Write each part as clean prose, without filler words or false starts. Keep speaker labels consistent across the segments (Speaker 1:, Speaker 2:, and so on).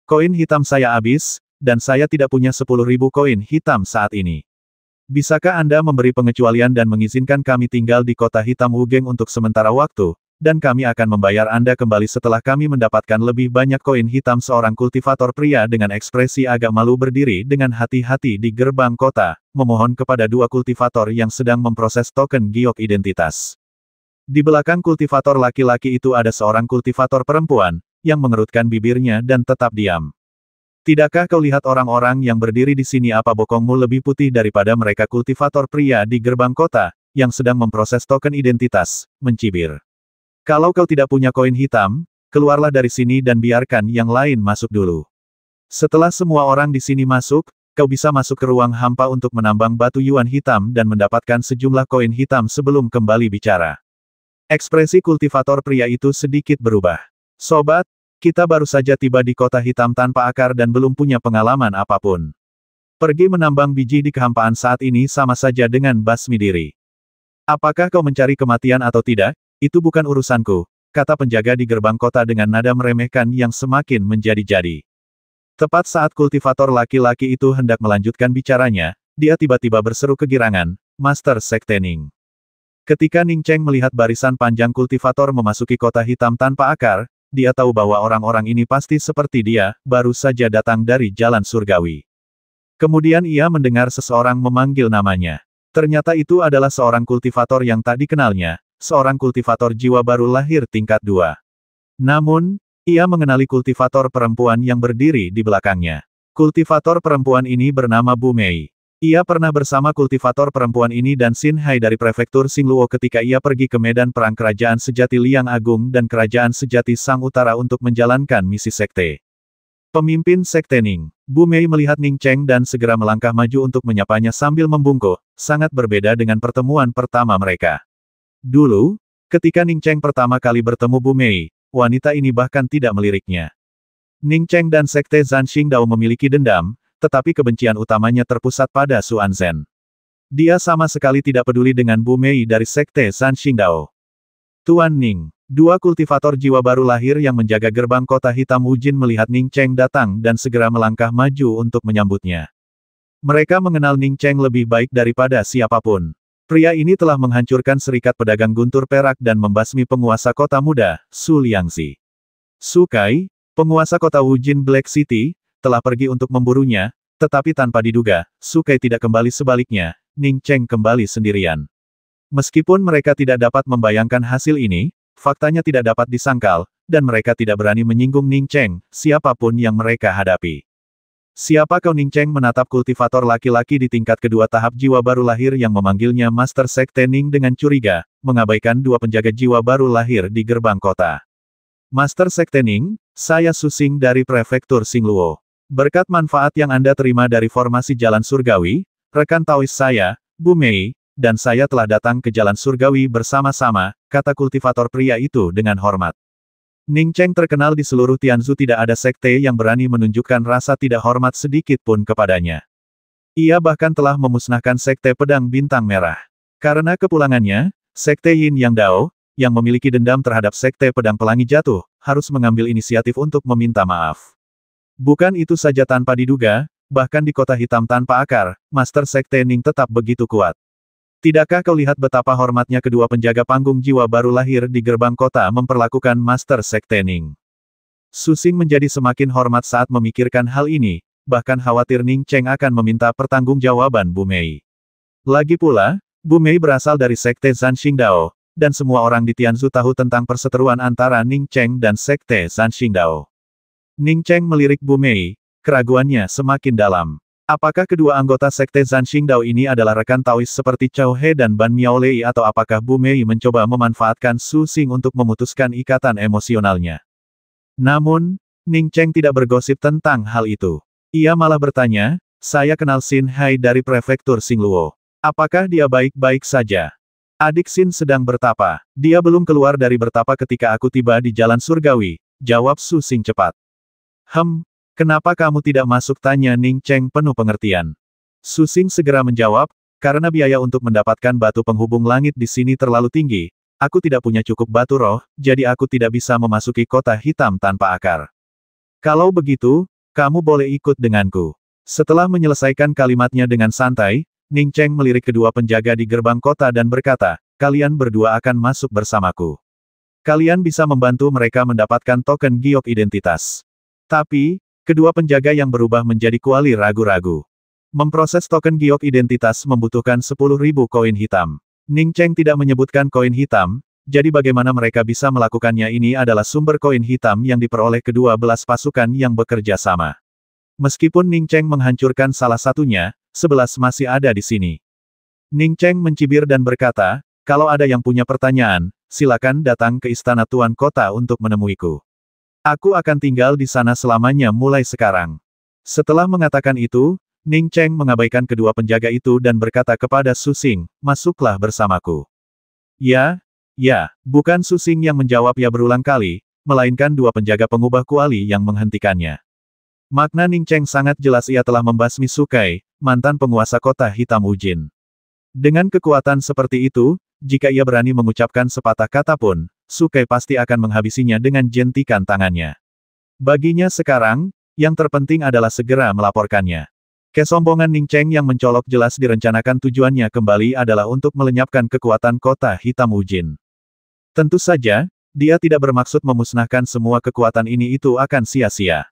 Speaker 1: Koin hitam saya habis, dan saya tidak punya 10.000 koin hitam saat ini. Bisakah Anda memberi pengecualian dan mengizinkan kami tinggal di kota hitam Wugeng untuk sementara waktu, dan kami akan membayar Anda kembali setelah kami mendapatkan lebih banyak koin hitam. Seorang kultivator pria dengan ekspresi agak malu berdiri dengan hati-hati di gerbang kota, memohon kepada dua kultivator yang sedang memproses token giok identitas. Di belakang kultivator laki-laki itu ada seorang kultivator perempuan, yang mengerutkan bibirnya dan tetap diam. Tidakkah kau lihat orang-orang yang berdiri di sini? Apa bokongmu lebih putih daripada mereka? Kultivator pria di gerbang kota, yang sedang memproses token identitas, mencibir. Kalau kau tidak punya koin hitam, keluarlah dari sini dan biarkan yang lain masuk dulu. Setelah semua orang di sini masuk, kau bisa masuk ke ruang hampa untuk menambang batu yuan hitam dan mendapatkan sejumlah koin hitam sebelum kembali bicara. Ekspresi kultivator pria itu sedikit berubah. Sobat, kita baru saja tiba di kota hitam tanpa akar dan belum punya pengalaman apapun. Pergi menambang biji di kehampaan saat ini sama saja dengan basmi diri. Apakah kau mencari kematian atau tidak? Itu bukan urusanku, kata penjaga di gerbang kota dengan nada meremehkan yang semakin menjadi-jadi. Tepat saat kultivator laki-laki itu hendak melanjutkan bicaranya, dia tiba-tiba berseru kegirangan, Master Sekte Ning. Ketika Ning Cheng melihat barisan panjang kultivator memasuki kota hitam tanpa akar, dia tahu bahwa orang-orang ini pasti seperti dia, baru saja datang dari jalan surgawi. Kemudian ia mendengar seseorang memanggil namanya. Ternyata itu adalah seorang kultivator yang tak dikenalnya, seorang kultivator jiwa baru lahir tingkat 2. Namun, ia mengenali kultivator perempuan yang berdiri di belakangnya. Kultivator perempuan ini bernama Bu Mei. Ia pernah bersama kultivator perempuan ini dan Xin Hai dari prefektur Xingluo ketika ia pergi ke medan perang kerajaan sejati Liang Agung dan kerajaan sejati Sang Utara untuk menjalankan misi sekte. Pemimpin Sekte Ning, Bu Mei melihat Ning Cheng dan segera melangkah maju untuk menyapanya sambil membungkuk, sangat berbeda dengan pertemuan pertama mereka. Dulu, ketika Ning Cheng pertama kali bertemu Bu Mei, wanita ini bahkan tidak meliriknya. Ning Cheng dan Sekte Zhan Xingdao memiliki dendam, tetapi kebencian utamanya terpusat pada Suan Zhen. Dia sama sekali tidak peduli dengan Bu Mei dari Sekte Zhan Xingdao. Tuan Ning, dua kultivator jiwa baru lahir yang menjaga gerbang kota hitam Wujin melihat Ning Cheng datang dan segera melangkah maju untuk menyambutnya. Mereka mengenal Ning Cheng lebih baik daripada siapapun. Pria ini telah menghancurkan serikat pedagang guntur perak dan membasmi penguasa kota muda, Su Liangzi. Su Kai, penguasa kota Wujin Black City, telah pergi untuk memburunya, tetapi tanpa diduga, Su Kai tidak kembali. Sebaliknya, Ning Cheng kembali sendirian. Meskipun mereka tidak dapat membayangkan hasil ini, faktanya tidak dapat disangkal, dan mereka tidak berani menyinggung Ning Cheng, siapapun yang mereka hadapi. Siapa kau? Ning Cheng menatap kultivator laki-laki di tingkat kedua tahap jiwa baru lahir yang memanggilnya Master Sekte Ning dengan curiga, mengabaikan dua penjaga jiwa baru lahir di gerbang kota. Master Sekte Ning, saya Su Xing dari prefektur Xingluo. Berkat manfaat yang Anda terima dari formasi jalan surgawi, rekan Taois saya, Bu Mei, dan saya telah datang ke jalan surgawi bersama-sama, kata kultivator pria itu dengan hormat. Ning Cheng terkenal di seluruh Tianzu, tidak ada sekte yang berani menunjukkan rasa tidak hormat sedikit pun kepadanya. Ia bahkan telah memusnahkan sekte pedang bintang merah. Karena kepulangannya, sekte Yin Yang Dao, yang memiliki dendam terhadap sekte pedang pelangi jatuh, harus mengambil inisiatif untuk meminta maaf. Bukan itu saja, tanpa diduga, bahkan di kota hitam tanpa akar, Master Sekte Ning tetap begitu kuat. Tidakkah kau lihat betapa hormatnya kedua penjaga panggung jiwa baru lahir di gerbang kota memperlakukan Master Sekte Ning? Su Xing menjadi semakin hormat saat memikirkan hal ini, bahkan khawatir Ning Cheng akan meminta pertanggungjawaban Bu Mei. Lagi pula, Bu Mei berasal dari Sekte Zhan Xingdao, dan semua orang di Tianzu tahu tentang perseteruan antara Ning Cheng dan Sekte Zhan Xingdao. Ning Cheng melirik Bu Mei, keraguannya semakin dalam. Apakah kedua anggota Sekte Zhan Xingdao ini adalah rekan Taois seperti Cao He dan Ban Miaolei, atau apakah Bu Mei mencoba memanfaatkan Su Xing untuk memutuskan ikatan emosionalnya? Namun, Ning Cheng tidak bergosip tentang hal itu. Ia malah bertanya, saya kenal Xin Hai dari prefektur Xingluo. Apakah dia baik-baik saja? Adik Xin sedang bertapa. Dia belum keluar dari bertapa ketika aku tiba di jalan surgawi, jawab Su Xing cepat. Kenapa kamu tidak masuk? Tanya Ning Cheng penuh pengertian. Su Xing segera menjawab, karena biaya untuk mendapatkan batu penghubung langit di sini terlalu tinggi, aku tidak punya cukup batu roh, jadi aku tidak bisa memasuki kota hitam tanpa akar. Kalau begitu, kamu boleh ikut denganku. Setelah menyelesaikan kalimatnya dengan santai, Ning Cheng melirik kedua penjaga di gerbang kota dan berkata, kalian berdua akan masuk bersamaku. Kalian bisa membantu mereka mendapatkan token giok identitas. Tapi, kedua penjaga yang berubah menjadi kuali ragu-ragu. Memproses token giok identitas membutuhkan 10.000 koin hitam. Ning Cheng tidak menyebutkan koin hitam, jadi bagaimana mereka bisa melakukannya ini adalah sumber koin hitam yang diperoleh kedua belas pasukan yang bekerja sama. Meskipun Ning Cheng menghancurkan salah satunya, 11 masih ada di sini. Ning Cheng mencibir dan berkata, kalau ada yang punya pertanyaan, silakan datang ke istana Tuan Kota untuk menemuiku. Aku akan tinggal di sana selamanya mulai sekarang. Setelah mengatakan itu, Ning Cheng mengabaikan kedua penjaga itu dan berkata kepada Su Xing, masuklah bersamaku. Ya, bukan Su Xing yang menjawab ya berulang kali, melainkan dua penjaga pengubah kuali yang menghentikannya. Makna Ning Cheng sangat jelas, ia telah membasmi Sukai, mantan penguasa kota hitam Wujin. Dengan kekuatan seperti itu, jika ia berani mengucapkan sepatah kata pun, Sukai pasti akan menghabisinya dengan jentikan tangannya. Baginya sekarang, yang terpenting adalah segera melaporkannya. Kesombongan Ning Cheng yang mencolok jelas direncanakan tujuannya kembali adalah untuk melenyapkan kekuatan kota hitam Wujin. Tentu saja, dia tidak bermaksud memusnahkan semua kekuatan ini, itu akan sia-sia.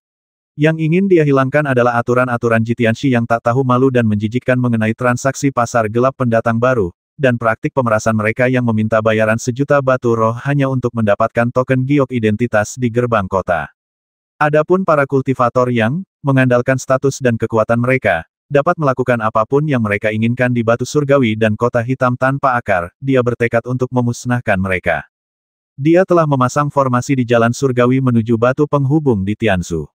Speaker 1: Yang ingin dia hilangkan adalah aturan-aturan Jitianshi yang tak tahu malu dan menjijikkan mengenai transaksi pasar gelap pendatang baru, dan praktik pemerasan mereka yang meminta bayaran 1 juta batu roh hanya untuk mendapatkan token giok identitas di gerbang kota. Adapun para kultivator yang, mengandalkan status dan kekuatan mereka, dapat melakukan apapun yang mereka inginkan di batu surgawi dan kota hitam tanpa akar, dia bertekad untuk memusnahkan mereka. Dia telah memasang formasi di jalan surgawi menuju batu penghubung di Tianzhu.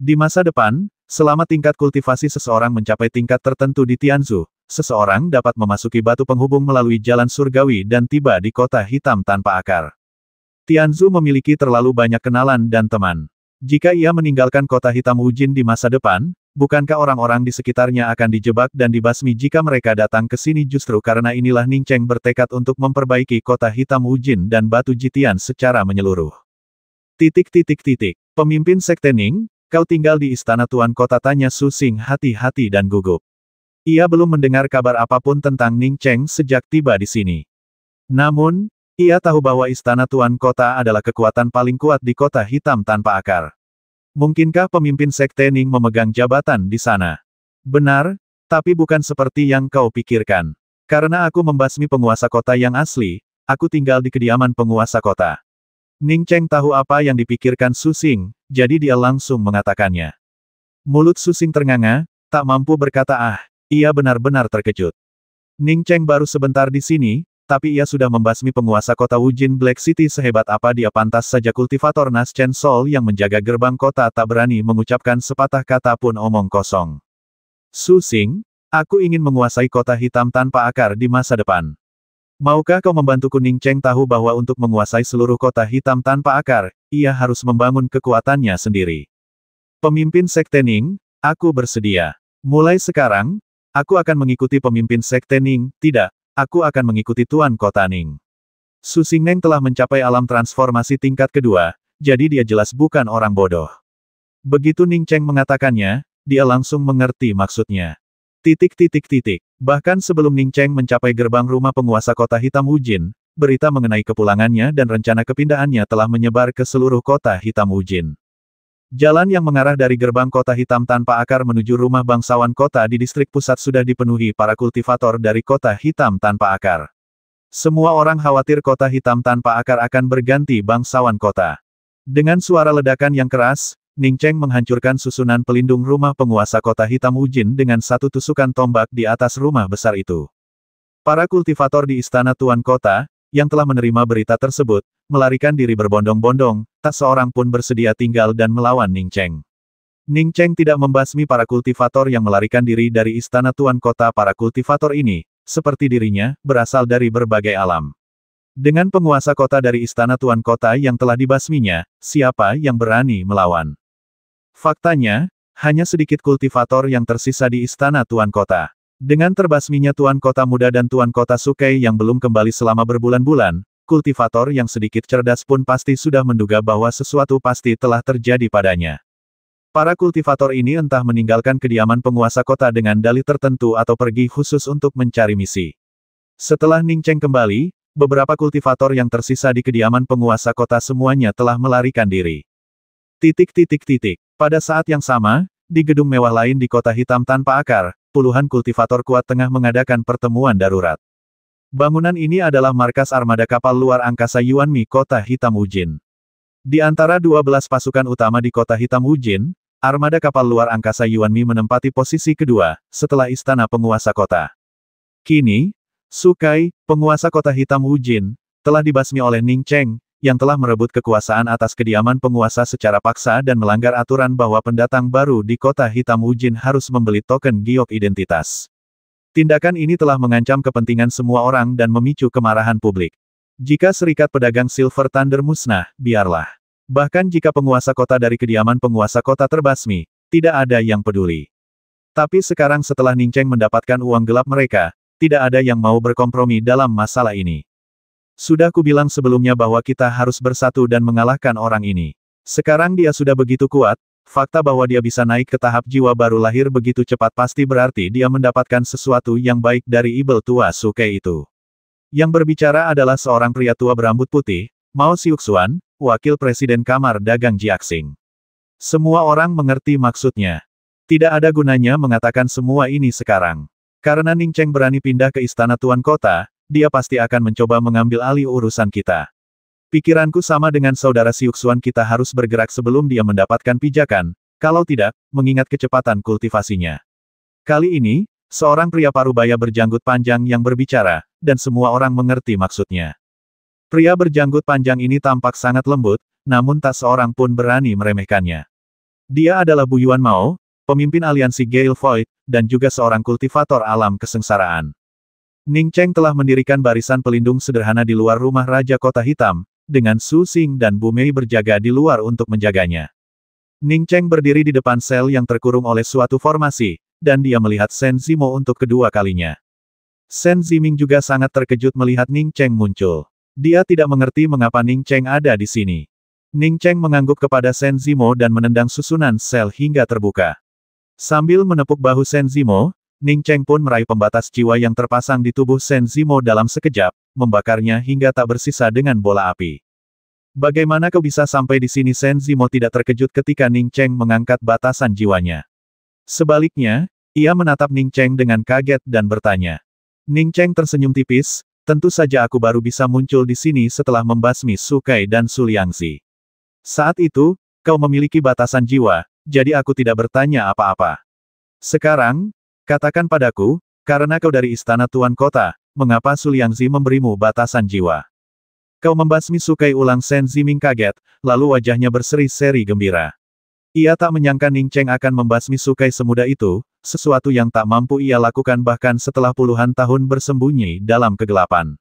Speaker 1: Di masa depan, selama tingkat kultivasi seseorang mencapai tingkat tertentu di Tianzhu, seseorang dapat memasuki batu penghubung melalui jalan surgawi dan tiba di kota hitam tanpa akar. Tianzhu memiliki terlalu banyak kenalan dan teman. Jika ia meninggalkan kota hitam Wujin di masa depan, bukankah orang-orang di sekitarnya akan dijebak dan dibasmi jika mereka datang ke sini? Justru karena inilah Ning Cheng bertekad untuk memperbaiki kota hitam Wujin dan batu Jitian secara menyeluruh. Pemimpin Sekte Ning, kau tinggal di istana Tuan Kota, tanya Su Xing hati-hati dan gugup. Ia belum mendengar kabar apapun tentang Ning Cheng sejak tiba di sini. Namun, ia tahu bahwa istana Tuan Kota adalah kekuatan paling kuat di kota hitam tanpa akar. Mungkinkah pemimpin Sekte Ning memegang jabatan di sana? Benar, tapi bukan seperti yang kau pikirkan. Karena aku membasmi penguasa kota yang asli, aku tinggal di kediaman penguasa kota. Ning Cheng tahu apa yang dipikirkan Su Xing, jadi dia langsung mengatakannya. Mulut Su Xing ternganga, tak mampu berkata ia benar-benar terkejut. Ning Cheng baru sebentar di sini, tapi ia sudah membasmi penguasa kota Wujin Black City. Sehebat apa dia, pantas saja kultivator Nas Chen Sol yang menjaga gerbang kota tak berani mengucapkan sepatah kata pun omong kosong. Su Xing, aku ingin menguasai kota hitam tanpa akar di masa depan. Maukah kau membantuku? Ning Cheng tahu bahwa untuk menguasai seluruh kota hitam tanpa akar, ia harus membangun kekuatannya sendiri. Pemimpin Sekte Ning, aku bersedia. Mulai sekarang, aku akan mengikuti pemimpin Sekte Ning. Tidak. Aku akan mengikuti Tuan Kota Ning. Su Xing telah mencapai alam transformasi tingkat kedua, jadi dia jelas bukan orang bodoh. Begitu Ning Cheng mengatakannya, dia langsung mengerti maksudnya. Bahkan sebelum Ning Cheng mencapai gerbang rumah penguasa kota hitam Wujin, berita mengenai kepulangannya dan rencana kepindahannya telah menyebar ke seluruh kota hitam Wujin. Jalan yang mengarah dari gerbang kota hitam tanpa akar menuju rumah bangsawan kota di distrik pusat sudah dipenuhi para kultivator dari kota hitam tanpa akar. Semua orang khawatir kota hitam tanpa akar akan berganti bangsawan kota. Dengan suara ledakan yang keras, Ning Cheng menghancurkan susunan pelindung rumah penguasa kota hitam Wujin dengan satu tusukan tombak di atas rumah besar itu. Para kultivator di istana Tuan Kota, yang telah menerima berita tersebut, melarikan diri berbondong-bondong, tak seorang pun bersedia tinggal dan melawan Ning Cheng. Ning Cheng tidak membasmi para kultivator yang melarikan diri dari istana Tuan Kota. Para kultivator ini, seperti dirinya, berasal dari berbagai alam. Dengan penguasa kota dari istana Tuan Kota yang telah dibasminya, siapa yang berani melawan? Faktanya, hanya sedikit kultivator yang tersisa di istana Tuan Kota. Dengan terbasminya Tuan Kota Muda dan Tuan Kota Sukai yang belum kembali selama berbulan-bulan, kultivator yang sedikit cerdas pun pasti sudah menduga bahwa sesuatu pasti telah terjadi padanya. Para kultivator ini entah meninggalkan kediaman penguasa kota dengan dalih tertentu atau pergi khusus untuk mencari misi. Setelah Ning Cheng kembali, beberapa kultivator yang tersisa di kediaman penguasa kota semuanya telah melarikan diri. Pada saat yang sama, di gedung mewah lain di kota hitam tanpa akar, puluhan kultivator kuat tengah mengadakan pertemuan darurat. Bangunan ini adalah markas armada kapal luar angkasa Yuanmi kota hitam Wujin. Di antara 12 pasukan utama di kota hitam Wujin, armada kapal luar angkasa Yuanmi menempati posisi kedua, setelah istana penguasa kota. Kini, Sukai, penguasa kota hitam Wujin, telah dibasmi oleh Ning Cheng, yang telah merebut kekuasaan atas kediaman penguasa secara paksa dan melanggar aturan bahwa pendatang baru di kota hitam Wujin harus membeli token giok identitas. Tindakan ini telah mengancam kepentingan semua orang dan memicu kemarahan publik. Jika Serikat Pedagang Silver Thunder musnah, biarlah. Bahkan jika penguasa kota dari kediaman penguasa kota terbasmi, tidak ada yang peduli. Tapi sekarang setelah Ning Cheng mendapatkan uang gelap mereka, tidak ada yang mau berkompromi dalam masalah ini. Sudah kubilang sebelumnya bahwa kita harus bersatu dan mengalahkan orang ini. Sekarang dia sudah begitu kuat, fakta bahwa dia bisa naik ke tahap jiwa baru lahir begitu cepat pasti berarti dia mendapatkan sesuatu yang baik dari ibel tua Sukai itu. Yang berbicara adalah seorang pria tua berambut putih, Mao Xiuxuan, Wakil Presiden Kamar Dagang Jiaxing. Semua orang mengerti maksudnya. Tidak ada gunanya mengatakan semua ini sekarang. Karena Ning Cheng berani pindah ke istana Tuan Kota, dia pasti akan mencoba mengambil alih urusan kita. Pikiranku sama dengan saudara Xiuxuan, kita harus bergerak sebelum dia mendapatkan pijakan, kalau tidak, mengingat kecepatan kultivasinya. Kali ini, seorang pria parubaya berjanggut panjang yang berbicara, dan semua orang mengerti maksudnya. Pria berjanggut panjang ini tampak sangat lembut, namun tak seorang pun berani meremehkannya. Dia adalah Bu Yuan Mao, pemimpin aliansi Gale Void, dan juga seorang kultivator alam kesengsaraan. Ning Cheng telah mendirikan barisan pelindung sederhana di luar rumah Raja Kota Hitam, dengan Su Xing dan Bu Mei berjaga di luar untuk menjaganya. Ning Cheng berdiri di depan sel yang terkurung oleh suatu formasi, dan dia melihat Shen Zimo untuk kedua kalinya. Shen Ziming juga sangat terkejut melihat Ning Cheng muncul. Dia tidak mengerti mengapa Ning Cheng ada di sini. Ning Cheng mengangguk kepada Shen Zimo dan menendang susunan sel hingga terbuka. Sambil menepuk bahu Shen Zimo, Ning Cheng pun meraih pembatas jiwa yang terpasang di tubuh Shen Zimo dalam sekejap, membakarnya hingga tak bersisa dengan bola api. Bagaimana kau bisa sampai di sini? Shen Zimo tidak terkejut ketika Ning Cheng mengangkat batasan jiwanya. Sebaliknya, ia menatap Ning Cheng dengan kaget dan bertanya. Ning Cheng tersenyum tipis. Tentu saja aku baru bisa muncul di sini setelah membasmi Sukai dan Su Liangzi. Saat itu, kau memiliki batasan jiwa, jadi aku tidak bertanya apa-apa. Sekarang, katakan padaku, karena kau dari istana Tuan Kota, mengapa Su Liangzi memberimu batasan jiwa? Kau membasmi Sukai, ulang Shen Ziming kaget, lalu wajahnya berseri-seri gembira. Ia tak menyangka Ning Cheng akan membasmi Sukai semudah itu, sesuatu yang tak mampu ia lakukan bahkan setelah puluhan tahun bersembunyi dalam kegelapan.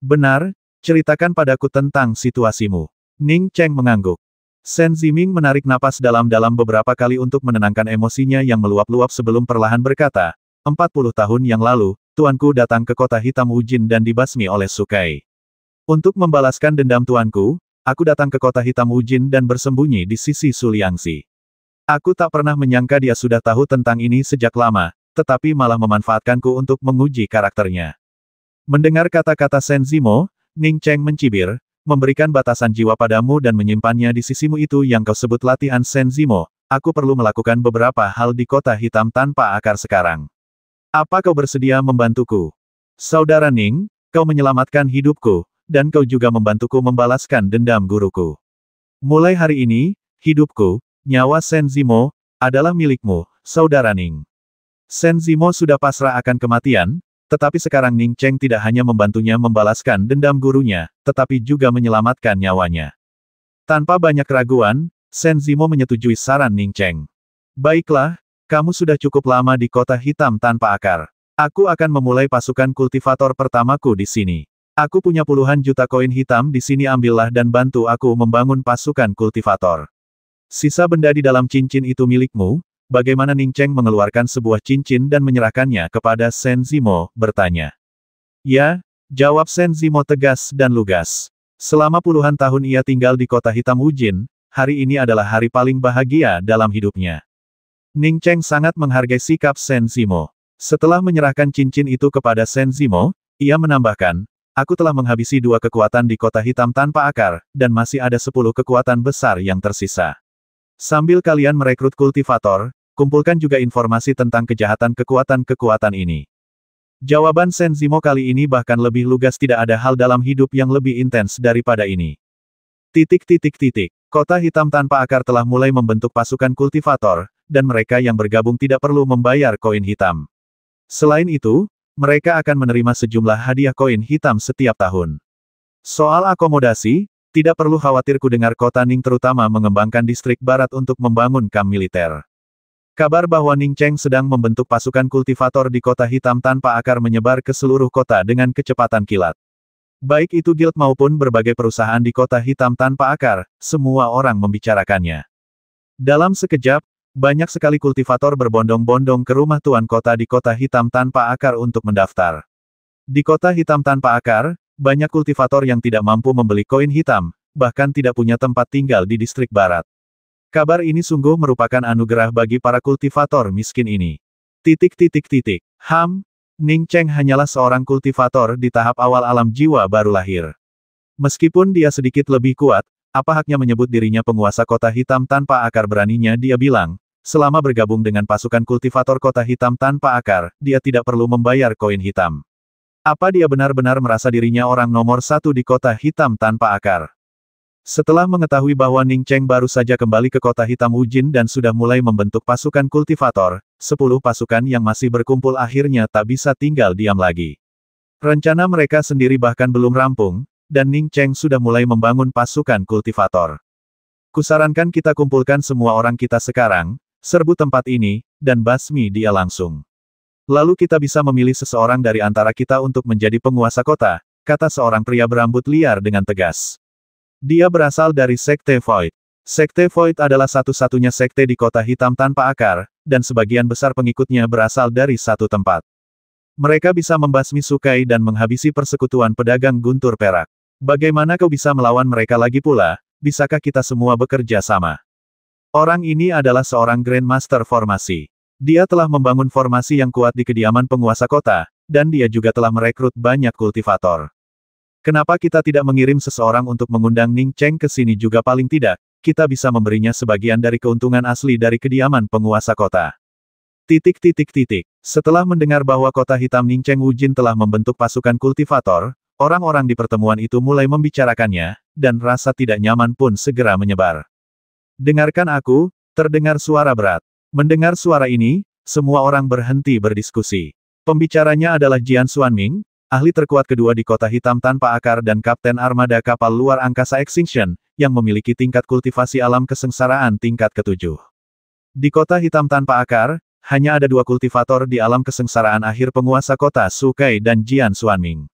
Speaker 1: Benar, ceritakan padaku tentang situasimu. Ning Cheng mengangguk. Shen Ziming menarik napas dalam-dalam beberapa kali untuk menenangkan emosinya yang meluap-luap sebelum perlahan berkata, 40 tahun yang lalu, tuanku datang ke kota hitam Wujin dan dibasmi oleh Sukai. Untuk membalaskan dendam tuanku, aku datang ke kota hitam Wujin dan bersembunyi di sisi Su Liangzi. Aku tak pernah menyangka dia sudah tahu tentang ini sejak lama, tetapi malah memanfaatkanku untuk menguji karakternya. Mendengar kata-kata Shen Zimo, Ning Cheng mencibir, memberikan batasan jiwa padamu dan menyimpannya di sisimu itu yang kau sebut latihan Shen Zimo, aku perlu melakukan beberapa hal di kota hitam tanpa akar sekarang. Apa kau bersedia membantuku? Saudara Ning, kau menyelamatkan hidupku, dan kau juga membantuku membalaskan dendam guruku. Mulai hari ini, hidupku, nyawa Shen Zimo, adalah milikmu, Saudara Ning. Shen Zimo sudah pasrah akan kematian, tetapi sekarang Ning Cheng tidak hanya membantunya membalaskan dendam gurunya, tetapi juga menyelamatkan nyawanya. Tanpa banyak keraguan, Shen Zimo menyetujui saran Ning Cheng. Baiklah, kamu sudah cukup lama di kota hitam tanpa akar. Aku akan memulai pasukan kultivator pertamaku di sini. Aku punya puluhan juta koin hitam di sini, ambillah dan bantu aku membangun pasukan kultivator. Sisa benda di dalam cincin itu milikmu. Bagaimana? Ning Cheng mengeluarkan sebuah cincin dan menyerahkannya kepada Shen Zimo, bertanya. Ya, jawab Shen Zimo tegas dan lugas. Selama puluhan tahun ia tinggal di kota hitam Wujin, hari ini adalah hari paling bahagia dalam hidupnya. Ning Cheng sangat menghargai sikap Shen Zimo. Setelah menyerahkan cincin itu kepada Shen Zimo, ia menambahkan, aku telah menghabisi 2 kekuatan di kota hitam tanpa akar, dan masih ada 10 kekuatan besar yang tersisa. Sambil kalian merekrut kultivator, kumpulkan juga informasi tentang kejahatan kekuatan-kekuatan ini. Jawaban Shen Zimo kali ini bahkan lebih lugas, tidak ada hal dalam hidup yang lebih intens daripada ini. Kota hitam tanpa akar telah mulai membentuk pasukan kultivator, dan mereka yang bergabung tidak perlu membayar koin hitam. Selain itu, mereka akan menerima sejumlah hadiah koin hitam setiap tahun. Soal akomodasi, tidak perlu khawatir, ku dengar kota Ning terutama mengembangkan distrik barat untuk membangun kamp militer. Kabar bahwa Ning Cheng sedang membentuk pasukan kultivator di kota hitam tanpa akar menyebar ke seluruh kota dengan kecepatan kilat. Baik itu guild maupun berbagai perusahaan di kota hitam tanpa akar, semua orang membicarakannya. Dalam sekejap, banyak sekali kultivator berbondong-bondong ke rumah tuan kota di kota hitam tanpa akar untuk mendaftar. Di kota hitam tanpa akar, banyak kultivator yang tidak mampu membeli koin hitam, bahkan tidak punya tempat tinggal di distrik barat. Kabar ini sungguh merupakan anugerah bagi para kultivator miskin ini. Ning Cheng hanyalah seorang kultivator di tahap awal alam jiwa baru lahir. Meskipun dia sedikit lebih kuat, apa haknya menyebut dirinya penguasa kota hitam tanpa akar? Beraninya dia bilang, selama bergabung dengan pasukan kultivator kota hitam tanpa akar, dia tidak perlu membayar koin hitam. Apa dia benar-benar merasa dirinya orang nomor 1 di kota hitam tanpa akar? Setelah mengetahui bahwa Ning Cheng baru saja kembali ke kota hitam Wujin dan sudah mulai membentuk pasukan kultivator, 10 pasukan yang masih berkumpul akhirnya tak bisa tinggal diam lagi. Rencana mereka sendiri bahkan belum rampung, dan Ning Cheng sudah mulai membangun pasukan kultivator. Kusarankan kita kumpulkan semua orang kita sekarang, serbu tempat ini, dan basmi dia langsung. Lalu kita bisa memilih seseorang dari antara kita untuk menjadi penguasa kota, kata seorang pria berambut liar dengan tegas. Dia berasal dari Sekte Void. Sekte Void adalah satu-satunya sekte di kota hitam tanpa akar, dan sebagian besar pengikutnya berasal dari satu tempat. Mereka bisa membasmi Sukai dan menghabisi persekutuan pedagang guntur perak. Bagaimana kau bisa melawan mereka lagi pula? Bisakah kita semua bekerja sama? Orang ini adalah seorang Grandmaster Formasi. Dia telah membangun formasi yang kuat di kediaman penguasa kota, dan dia juga telah merekrut banyak kultivator. Kenapa kita tidak mengirim seseorang untuk mengundang Ning Cheng ke sini juga? Paling tidak, kita bisa memberinya sebagian dari keuntungan asli dari kediaman penguasa kota. Setelah mendengar bahwa kota hitam Ning Cheng Wujin telah membentuk pasukan kultivator, orang-orang di pertemuan itu mulai membicarakannya, dan rasa tidak nyaman pun segera menyebar. Dengarkan aku, terdengar suara berat. Mendengar suara ini, semua orang berhenti berdiskusi. Pembicaranya adalah Jian Xuanming, ahli terkuat kedua di kota hitam tanpa akar dan kapten armada kapal luar angkasa Extinction, yang memiliki tingkat kultivasi alam kesengsaraan tingkat ke-7. Di kota hitam tanpa akar, hanya ada 2 kultivator di alam kesengsaraan akhir, penguasa kota Sukai dan Jian Xuanming.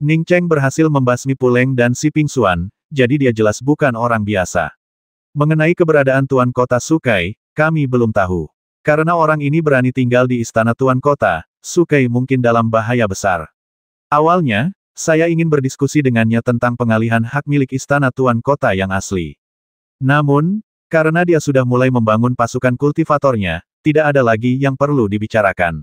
Speaker 1: Ning Cheng berhasil membasmi Puleng dan Si Ping Xuan, jadi dia jelas bukan orang biasa. Mengenai keberadaan Tuan Kota Sukai, kami belum tahu. Karena orang ini berani tinggal di istana Tuan Kota, Sukai mungkin dalam bahaya besar. Awalnya, saya ingin berdiskusi dengannya tentang pengalihan hak milik istana Tuan Kota yang asli. Namun, karena dia sudah mulai membangun pasukan kultivatornya, tidak ada lagi yang perlu dibicarakan.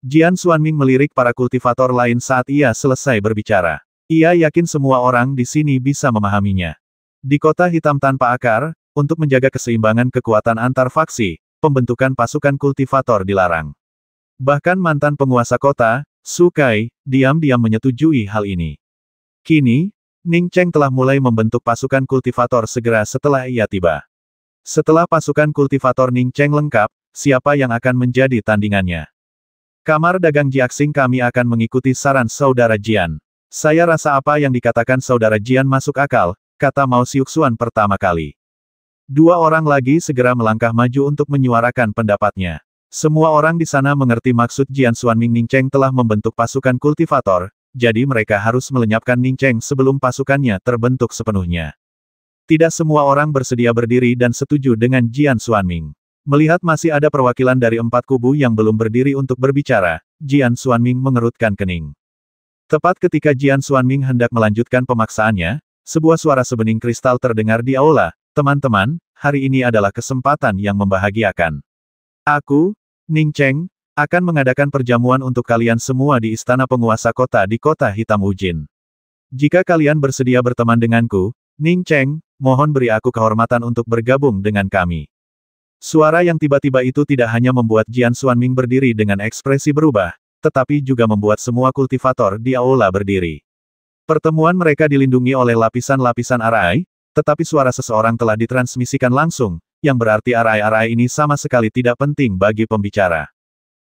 Speaker 1: Jian Xuanming melirik para kultivator lain saat ia selesai berbicara. Ia yakin semua orang di sini bisa memahaminya. Di kota hitam tanpa akar, untuk menjaga keseimbangan kekuatan antar faksi, pembentukan pasukan kultivator dilarang. Bahkan mantan penguasa kota, Sukai, diam-diam menyetujui hal ini. Kini, Ning Cheng telah mulai membentuk pasukan kultivator segera setelah ia tiba. Setelah pasukan kultivator Ning Cheng lengkap, siapa yang akan menjadi tandingannya? Kamar dagang Jiaxing, kami akan mengikuti saran saudara Jian. Saya rasa apa yang dikatakan saudara Jian masuk akal, kata Mao Xiuxuan pertama kali. 2 orang lagi segera melangkah maju untuk menyuarakan pendapatnya. Semua orang di sana mengerti maksud Jian Xuanming. Ning Cheng telah membentuk pasukan kultivator, jadi mereka harus melenyapkan Ning Cheng sebelum pasukannya terbentuk sepenuhnya. Tidak semua orang bersedia berdiri dan setuju dengan Jian Xuanming. Melihat masih ada perwakilan dari 4 kubu yang belum berdiri untuk berbicara, Jian Xuanming mengerutkan kening. Tepat ketika Jian Xuanming hendak melanjutkan pemaksaannya, sebuah suara sebening kristal terdengar di aula, teman-teman, hari ini adalah kesempatan yang membahagiakan. Aku, Ning Cheng, akan mengadakan perjamuan untuk kalian semua di Istana Penguasa Kota di Kota Hitam Ujin. Jika kalian bersedia berteman denganku, Ning Cheng, mohon beri aku kehormatan untuk bergabung dengan kami. Suara yang tiba-tiba itu tidak hanya membuat Jian Xuanming berdiri dengan ekspresi berubah, tetapi juga membuat semua kultivator di aula berdiri. Pertemuan mereka dilindungi oleh lapisan-lapisan arai, tetapi suara seseorang telah ditransmisikan langsung, yang berarti arai-arai ini sama sekali tidak penting bagi pembicara.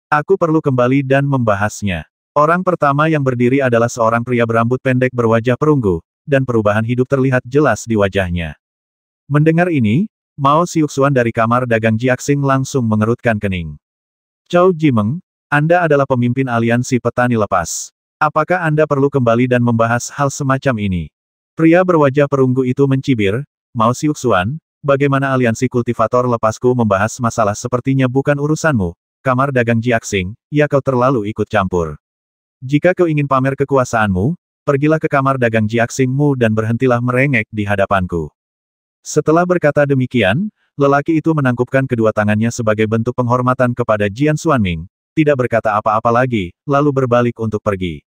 Speaker 1: Aku perlu kembali dan membahasnya. Orang pertama yang berdiri adalah seorang pria berambut pendek berwajah perunggu, dan perubahan hidup terlihat jelas di wajahnya. Mendengar ini, Mao Xiuxuan dari kamar dagang Jiaxing langsung mengerutkan kening. Zhao Jimeng, Anda adalah pemimpin aliansi petani lepas. Apakah Anda perlu kembali dan membahas hal semacam ini? Pria berwajah perunggu itu mencibir, Mao Xiuxuan, bagaimana aliansi kultivator lepasku membahas masalah sepertinya bukan urusanmu, kamar dagang Jiaxing, ya kau terlalu ikut campur. Jika kau ingin pamer kekuasaanmu, pergilah ke kamar dagang Jiaxingmu dan berhentilah merengek di hadapanku. Setelah berkata demikian, lelaki itu menangkupkan kedua tangannya sebagai bentuk penghormatan kepada Jian Xuanming, tidak berkata apa-apa lagi, lalu berbalik untuk pergi.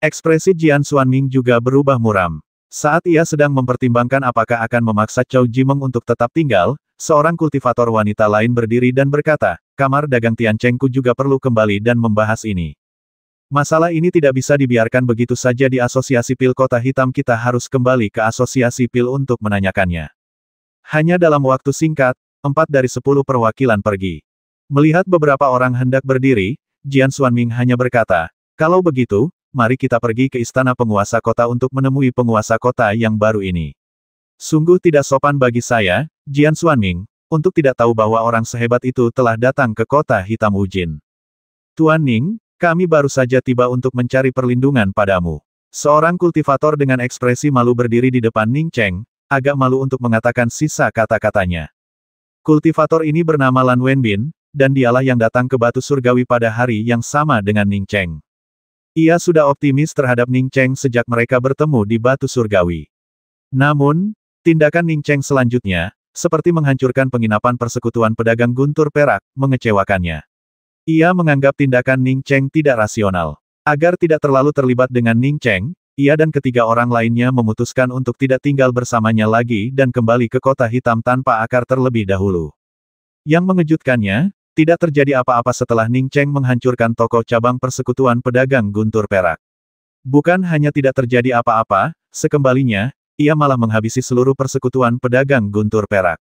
Speaker 1: Ekspresi Jian Xuanming juga berubah muram. Saat ia sedang mempertimbangkan apakah akan memaksa Zhao Jimeng untuk tetap tinggal, seorang kultivator wanita lain berdiri dan berkata, kamar dagang Tianchengku juga perlu kembali dan membahas ini. Masalah ini tidak bisa dibiarkan begitu saja di Asosiasi Pil Kota Hitam, kita harus kembali ke Asosiasi Pil untuk menanyakannya. Hanya dalam waktu singkat, 4 dari 10 perwakilan pergi. Melihat beberapa orang hendak berdiri, Jian Xuanming hanya berkata, kalau begitu, mari kita pergi ke Istana Penguasa Kota untuk menemui penguasa kota yang baru ini. Sungguh tidak sopan bagi saya, Jian Xuanming, untuk tidak tahu bahwa orang sehebat itu telah datang ke Kota Hitam Ujin. Tuan Ning, kami baru saja tiba untuk mencari perlindungan padamu. Seorang kultivator dengan ekspresi malu berdiri di depan Ning Cheng, agak malu untuk mengatakan sisa kata-katanya. Kultivator ini bernama Lan Wenbin, dan dialah yang datang ke Batu Surgawi pada hari yang sama dengan Ning Cheng. Ia sudah optimis terhadap Ning Cheng sejak mereka bertemu di Batu Surgawi. Namun, tindakan Ning Cheng selanjutnya, seperti menghancurkan penginapan persekutuan pedagang guntur perak, mengecewakannya. Ia menganggap tindakan Ning Cheng tidak rasional. Agar tidak terlalu terlibat dengan Ning Cheng, ia dan ketiga orang lainnya memutuskan untuk tidak tinggal bersamanya lagi dan kembali ke Kota Hitam tanpa akar terlebih dahulu. Yang mengejutkannya, tidak terjadi apa-apa setelah Ning Cheng menghancurkan toko cabang persekutuan pedagang guntur perak. Bukan hanya tidak terjadi apa-apa, sekembalinya, ia malah menghabisi seluruh persekutuan pedagang guntur perak.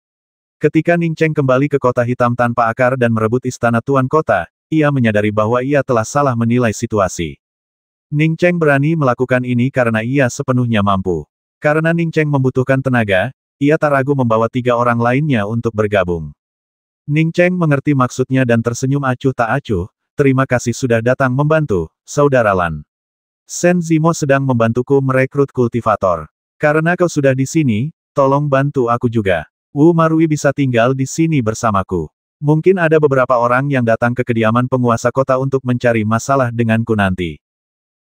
Speaker 1: Ketika Ning Cheng kembali ke Kota Hitam tanpa akar dan merebut istana Tuan Kota, ia menyadari bahwa ia telah salah menilai situasi. Ning Cheng berani melakukan ini karena ia sepenuhnya mampu. Karena Ning Cheng membutuhkan tenaga, ia tak ragu membawa 3 orang lainnya untuk bergabung. Ning Cheng mengerti maksudnya dan tersenyum acuh tak acuh, terima kasih sudah datang membantu, Saudara Lan. Shen Zimo sedang membantuku merekrut kultivator. Karena kau sudah di sini, tolong bantu aku juga. Wu Marui bisa tinggal di sini bersamaku. Mungkin ada beberapa orang yang datang ke kediaman penguasa kota untuk mencari masalah denganku nanti.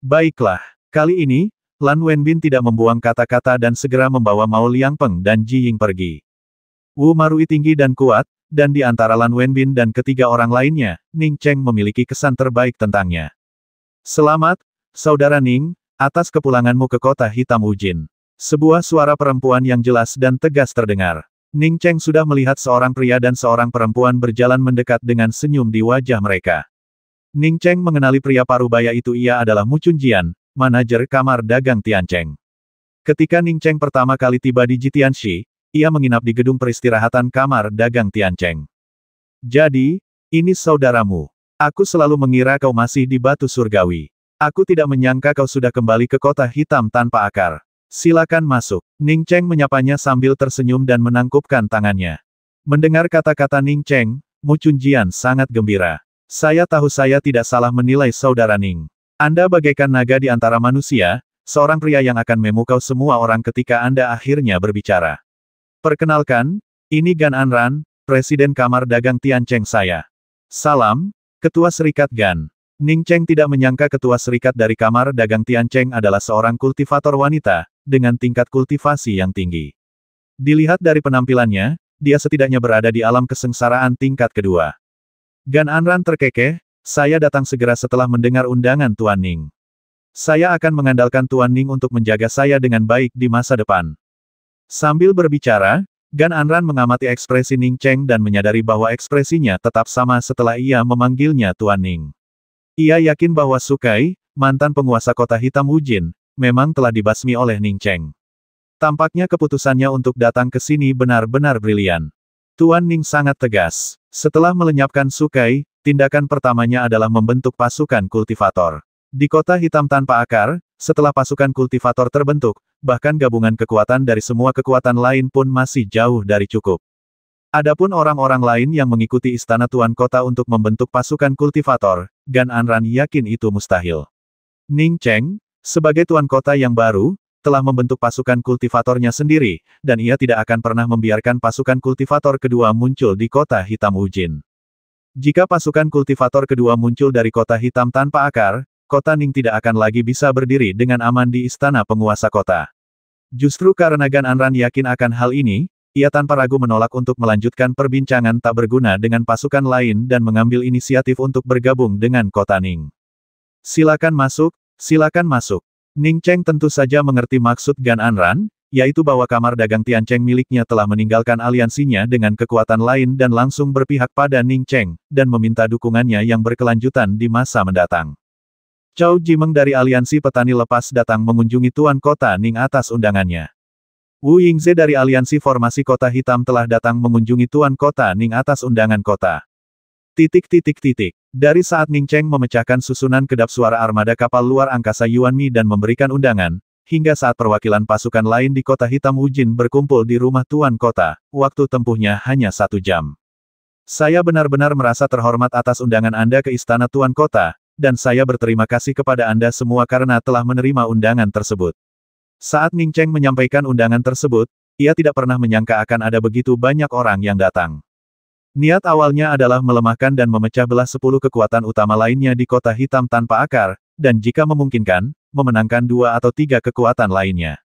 Speaker 1: Baiklah, kali ini, Lan Wenbin tidak membuang kata-kata dan segera membawa Mao Liangpeng dan Ji Ying pergi. Wu Marui tinggi dan kuat, dan di antara Lan Wenbin dan ketiga orang lainnya, Ning Cheng memiliki kesan terbaik tentangnya. Selamat, Saudara Ning, atas kepulanganmu ke Kota Hitam Ujin. Sebuah suara perempuan yang jelas dan tegas terdengar. Ning Cheng sudah melihat seorang pria dan seorang perempuan berjalan mendekat dengan senyum di wajah mereka. Ning Cheng mengenali pria parubaya itu, ia adalah Mu Chunjian, manajer kamar dagang Tiancheng. Ketika Ning Cheng pertama kali tiba di Jitianshi, ia menginap di gedung peristirahatan kamar dagang Tiancheng. Jadi, ini saudaramu. Aku selalu mengira kau masih di Batu Surgawi. Aku tidak menyangka kau sudah kembali ke Kota Hitam tanpa akar. Silakan masuk. Ning Cheng menyapanya sambil tersenyum dan menangkupkan tangannya. Mendengar kata-kata Ning Cheng, Mu Chunjian sangat gembira. Saya tahu saya tidak salah menilai Saudara Ning. Anda bagaikan naga di antara manusia, seorang pria yang akan memukau semua orang ketika Anda akhirnya berbicara. Perkenalkan, ini Gan Anran, Presiden Kamar Dagang Tiancheng saya. Salam, Ketua Serikat Gan. Ning Cheng tidak menyangka Ketua Serikat dari Kamar Dagang Tiancheng adalah seorang kultivator wanita, dengan tingkat kultivasi yang tinggi. Dilihat dari penampilannya, dia setidaknya berada di alam kesengsaraan tingkat kedua. Gan Anran terkekeh, saya datang segera setelah mendengar undangan Tuan Ning. Saya akan mengandalkan Tuan Ning untuk menjaga saya dengan baik di masa depan. Sambil berbicara, Gan Anran mengamati ekspresi Ning Cheng dan menyadari bahwa ekspresinya tetap sama setelah ia memanggilnya Tuan Ning. Ia yakin bahwa Sukai, mantan penguasa kota hitam Wujin, memang telah dibasmi oleh Ning Cheng. Tampaknya keputusannya untuk datang ke sini benar-benar brilian. Tuan Ning sangat tegas. Setelah melenyapkan Sukai, tindakan pertamanya adalah membentuk pasukan kultivator. Di kota hitam tanpa akar, setelah pasukan kultivator terbentuk, bahkan gabungan kekuatan dari semua kekuatan lain pun masih jauh dari cukup. Adapun orang-orang lain yang mengikuti istana tuan kota untuk membentuk pasukan kultivator, Gan Anran yakin itu mustahil. Ning Cheng, sebagai tuan kota yang baru, telah membentuk pasukan kultivatornya sendiri, dan ia tidak akan pernah membiarkan pasukan kultivator kedua muncul di kota hitam Wujin. Jika pasukan kultivator kedua muncul dari kota hitam tanpa akar, kota Ning tidak akan lagi bisa berdiri dengan aman di istana penguasa kota. Justru karena Gan Anran yakin akan hal ini, ia tanpa ragu menolak untuk melanjutkan perbincangan tak berguna dengan pasukan lain dan mengambil inisiatif untuk bergabung dengan kota Ning. Silakan masuk, silakan masuk. Ning Cheng tentu saja mengerti maksud Gan Anran, yaitu bahwa kamar dagang Tian Cheng miliknya telah meninggalkan aliansinya dengan kekuatan lain dan langsung berpihak pada Ning Cheng, dan meminta dukungannya yang berkelanjutan di masa mendatang. Chow Jimeng dari aliansi petani lepas datang mengunjungi tuan kota Ning atas undangannya. Wu Yingze dari aliansi formasi kota hitam telah datang mengunjungi tuan kota Ning atas undangan kota. Dari saat Ning Cheng memecahkan susunan kedap suara armada kapal luar angkasa Yuanmi dan memberikan undangan, hingga saat perwakilan pasukan lain di kota hitam Wujin berkumpul di rumah tuan kota, waktu tempuhnya hanya 1 jam. Saya benar-benar merasa terhormat atas undangan Anda ke istana tuan kota, dan saya berterima kasih kepada Anda semua karena telah menerima undangan tersebut. Saat Ning Cheng menyampaikan undangan tersebut, ia tidak pernah menyangka akan ada begitu banyak orang yang datang. Niat awalnya adalah melemahkan dan memecah belah 10 kekuatan utama lainnya di kota hitam tanpa akar, dan jika memungkinkan, memenangkan 2 atau 3 kekuatan lainnya.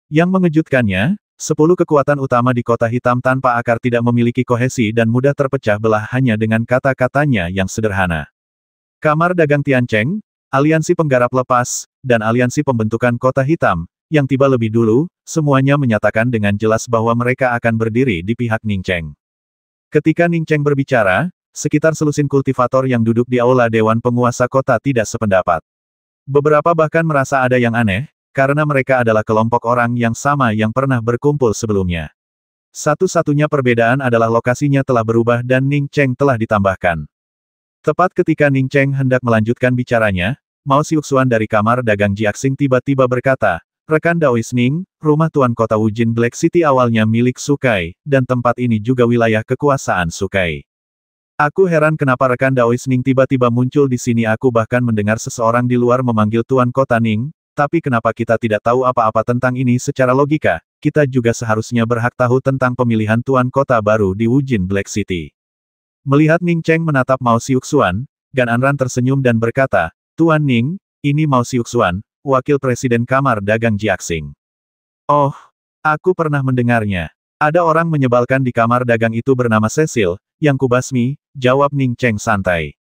Speaker 1: Yang mengejutkannya, 10 kekuatan utama di kota hitam tanpa akar tidak memiliki kohesi dan mudah terpecah belah hanya dengan kata-katanya yang sederhana. Kamar dagang Tian Cheng, aliansi penggarap lepas, dan aliansi pembentukan kota hitam, yang tiba lebih dulu, semuanya menyatakan dengan jelas bahwa mereka akan berdiri di pihak Ning Cheng. Ketika Ning Cheng berbicara, sekitar selusin kultivator yang duduk di aula Dewan Penguasa Kota tidak sependapat. Beberapa bahkan merasa ada yang aneh, karena mereka adalah kelompok orang yang sama yang pernah berkumpul sebelumnya. Satu-satunya perbedaan adalah lokasinya telah berubah dan Ning Cheng telah ditambahkan. Tepat ketika Ning Cheng hendak melanjutkan bicaranya, Mao Xiuxuan dari kamar dagang Jiaxing tiba-tiba berkata, "Rekan Daois Ning, rumah tuan kota Wujin Black City awalnya milik Sukai, dan tempat ini juga wilayah kekuasaan Sukai. Aku heran kenapa rekan Daois Ning tiba-tiba muncul di sini. Aku bahkan mendengar seseorang di luar memanggil tuan kota Ning, tapi kenapa kita tidak tahu apa-apa tentang ini secara logika, kita juga seharusnya berhak tahu tentang pemilihan tuan kota baru di Wujin Black City." Melihat Ning Cheng menatap Mao Xiuxuan, Gan Anran tersenyum dan berkata, "Tuan Ning, ini Mao Xiuxuan, wakil presiden kamar dagang Jiaxing." "Oh, aku pernah mendengarnya. Ada orang menyebalkan di kamar dagang itu bernama Cecil, yang kubasmi," jawab Ning Cheng santai.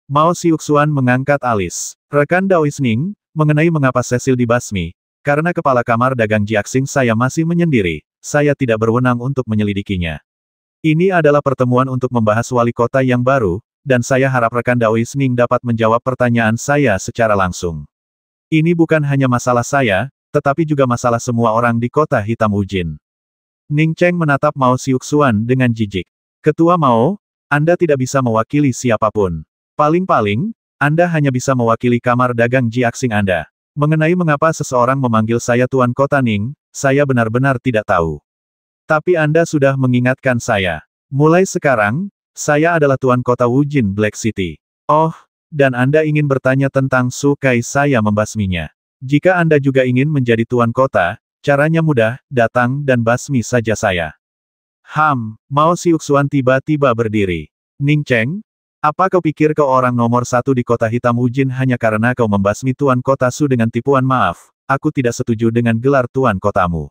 Speaker 1: Mao Xiuxuan mengangkat alis. "Rekan Daois Ning, mengenai mengapa Cecil dibasmi, karena kepala kamar dagang Jiaxing saya masih menyendiri, saya tidak berwenang untuk menyelidikinya. Ini adalah pertemuan untuk membahas wali kota yang baru, dan saya harap rekan Daois Ning dapat menjawab pertanyaan saya secara langsung. Ini bukan hanya masalah saya, tetapi juga masalah semua orang di kota hitam Wujin." Ning Cheng menatap Mao Xiuxuan dengan jijik. "Ketua Mao, Anda tidak bisa mewakili siapapun. Paling-paling, Anda hanya bisa mewakili kamar dagang Jiaxing Anda. Mengenai mengapa seseorang memanggil saya tuan kota Ning, saya benar-benar tidak tahu. Tapi Anda sudah mengingatkan saya. Mulai sekarang, saya adalah tuan kota Wujin Black City. Oh, dan Anda ingin bertanya tentang Sukai, saya membasminya. Jika Anda juga ingin menjadi tuan kota, caranya mudah, datang dan basmi saja saya." Mao Xiuxuan tiba-tiba berdiri. "Ning Cheng, apa kau pikir kau orang nomor 1 di kota hitam Wujin hanya karena kau membasmi tuan kota Su dengan tipuan? Maaf, aku tidak setuju dengan gelar tuan kotamu.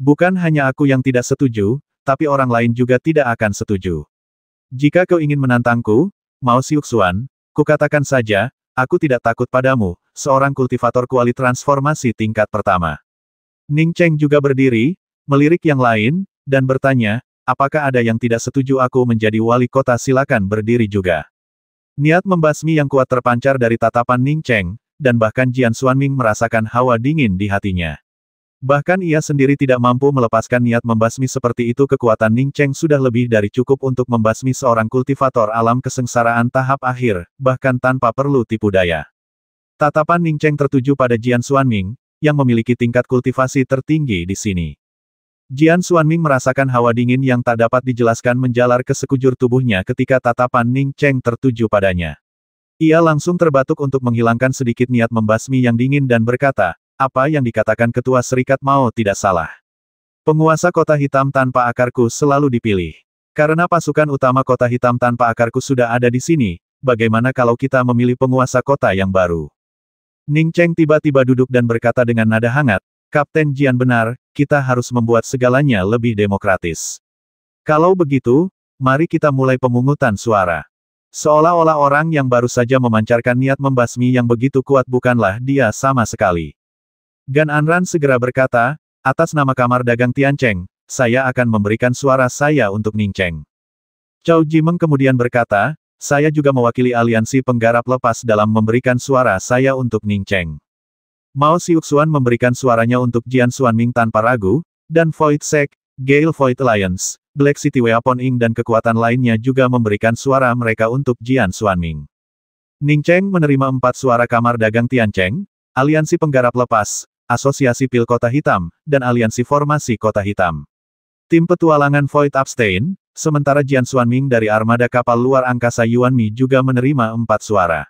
Speaker 1: Bukan hanya aku yang tidak setuju, tapi orang lain juga tidak akan setuju. Jika kau ingin menantangku, Mao Xiuxuan, kukatakan saja, aku tidak takut padamu, seorang kultivator kuali transformasi tingkat pertama. Ning Cheng juga berdiri, melirik yang lain, dan bertanya, apakah ada yang tidak setuju aku menjadi wali kota? Silakan berdiri juga. Niat membasmi yang kuat terpancar dari tatapan Ning Cheng, dan bahkan Jian Xuanming merasakan hawa dingin di hatinya. Bahkan ia sendiri tidak mampu melepaskan niat membasmi seperti itu. Kekuatan Ning Cheng sudah lebih dari cukup untuk membasmi seorang kultivator alam kesengsaraan tahap akhir, bahkan tanpa perlu tipu daya. Tatapan Ning Cheng tertuju pada Jian Xuanming, yang memiliki tingkat kultivasi tertinggi di sini. Jian Xuanming merasakan hawa dingin yang tak dapat dijelaskan menjalar ke sekujur tubuhnya ketika tatapan Ning Cheng tertuju padanya. Ia langsung terbatuk untuk menghilangkan sedikit niat membasmi yang dingin dan berkata, apa yang dikatakan Ketua Serikat Mao tidak salah. Penguasa Kota Hitam tanpa akarku selalu dipilih. Karena pasukan utama Kota Hitam tanpa akarku sudah ada di sini, bagaimana kalau kita memilih penguasa kota yang baru? Ning Cheng tiba-tiba duduk dan berkata dengan nada hangat, Kapten Jian benar, kita harus membuat segalanya lebih demokratis. Kalau begitu, mari kita mulai pemungutan suara. Seolah-olah orang yang baru saja memancarkan niat membasmi yang begitu kuat bukanlah dia sama sekali. Gan Anran segera berkata, atas nama Kamar Dagang Tiancheng, saya akan memberikan suara saya untuk Ning Cheng. Chow Jimeng kemudian berkata, saya juga mewakili aliansi penggarap lepas dalam memberikan suara saya untuk Ning Cheng. Mao Xiuxuan memberikan suaranya untuk Jian Xuanming tanpa ragu, dan Void Sect, Gale Void Alliance, Black City Weapon Inc. dan kekuatan lainnya juga memberikan suara mereka untuk Jian Xuanming. Ning Cheng menerima 4 suara Kamar Dagang Tiancheng, Aliansi Penggarap Lepas, Asosiasi Pil Kota Hitam, dan Aliansi Formasi Kota Hitam. Tim petualangan Void Abstain, sementara Jian Xuanming dari armada kapal luar angkasa Yuanmi juga menerima 4 suara.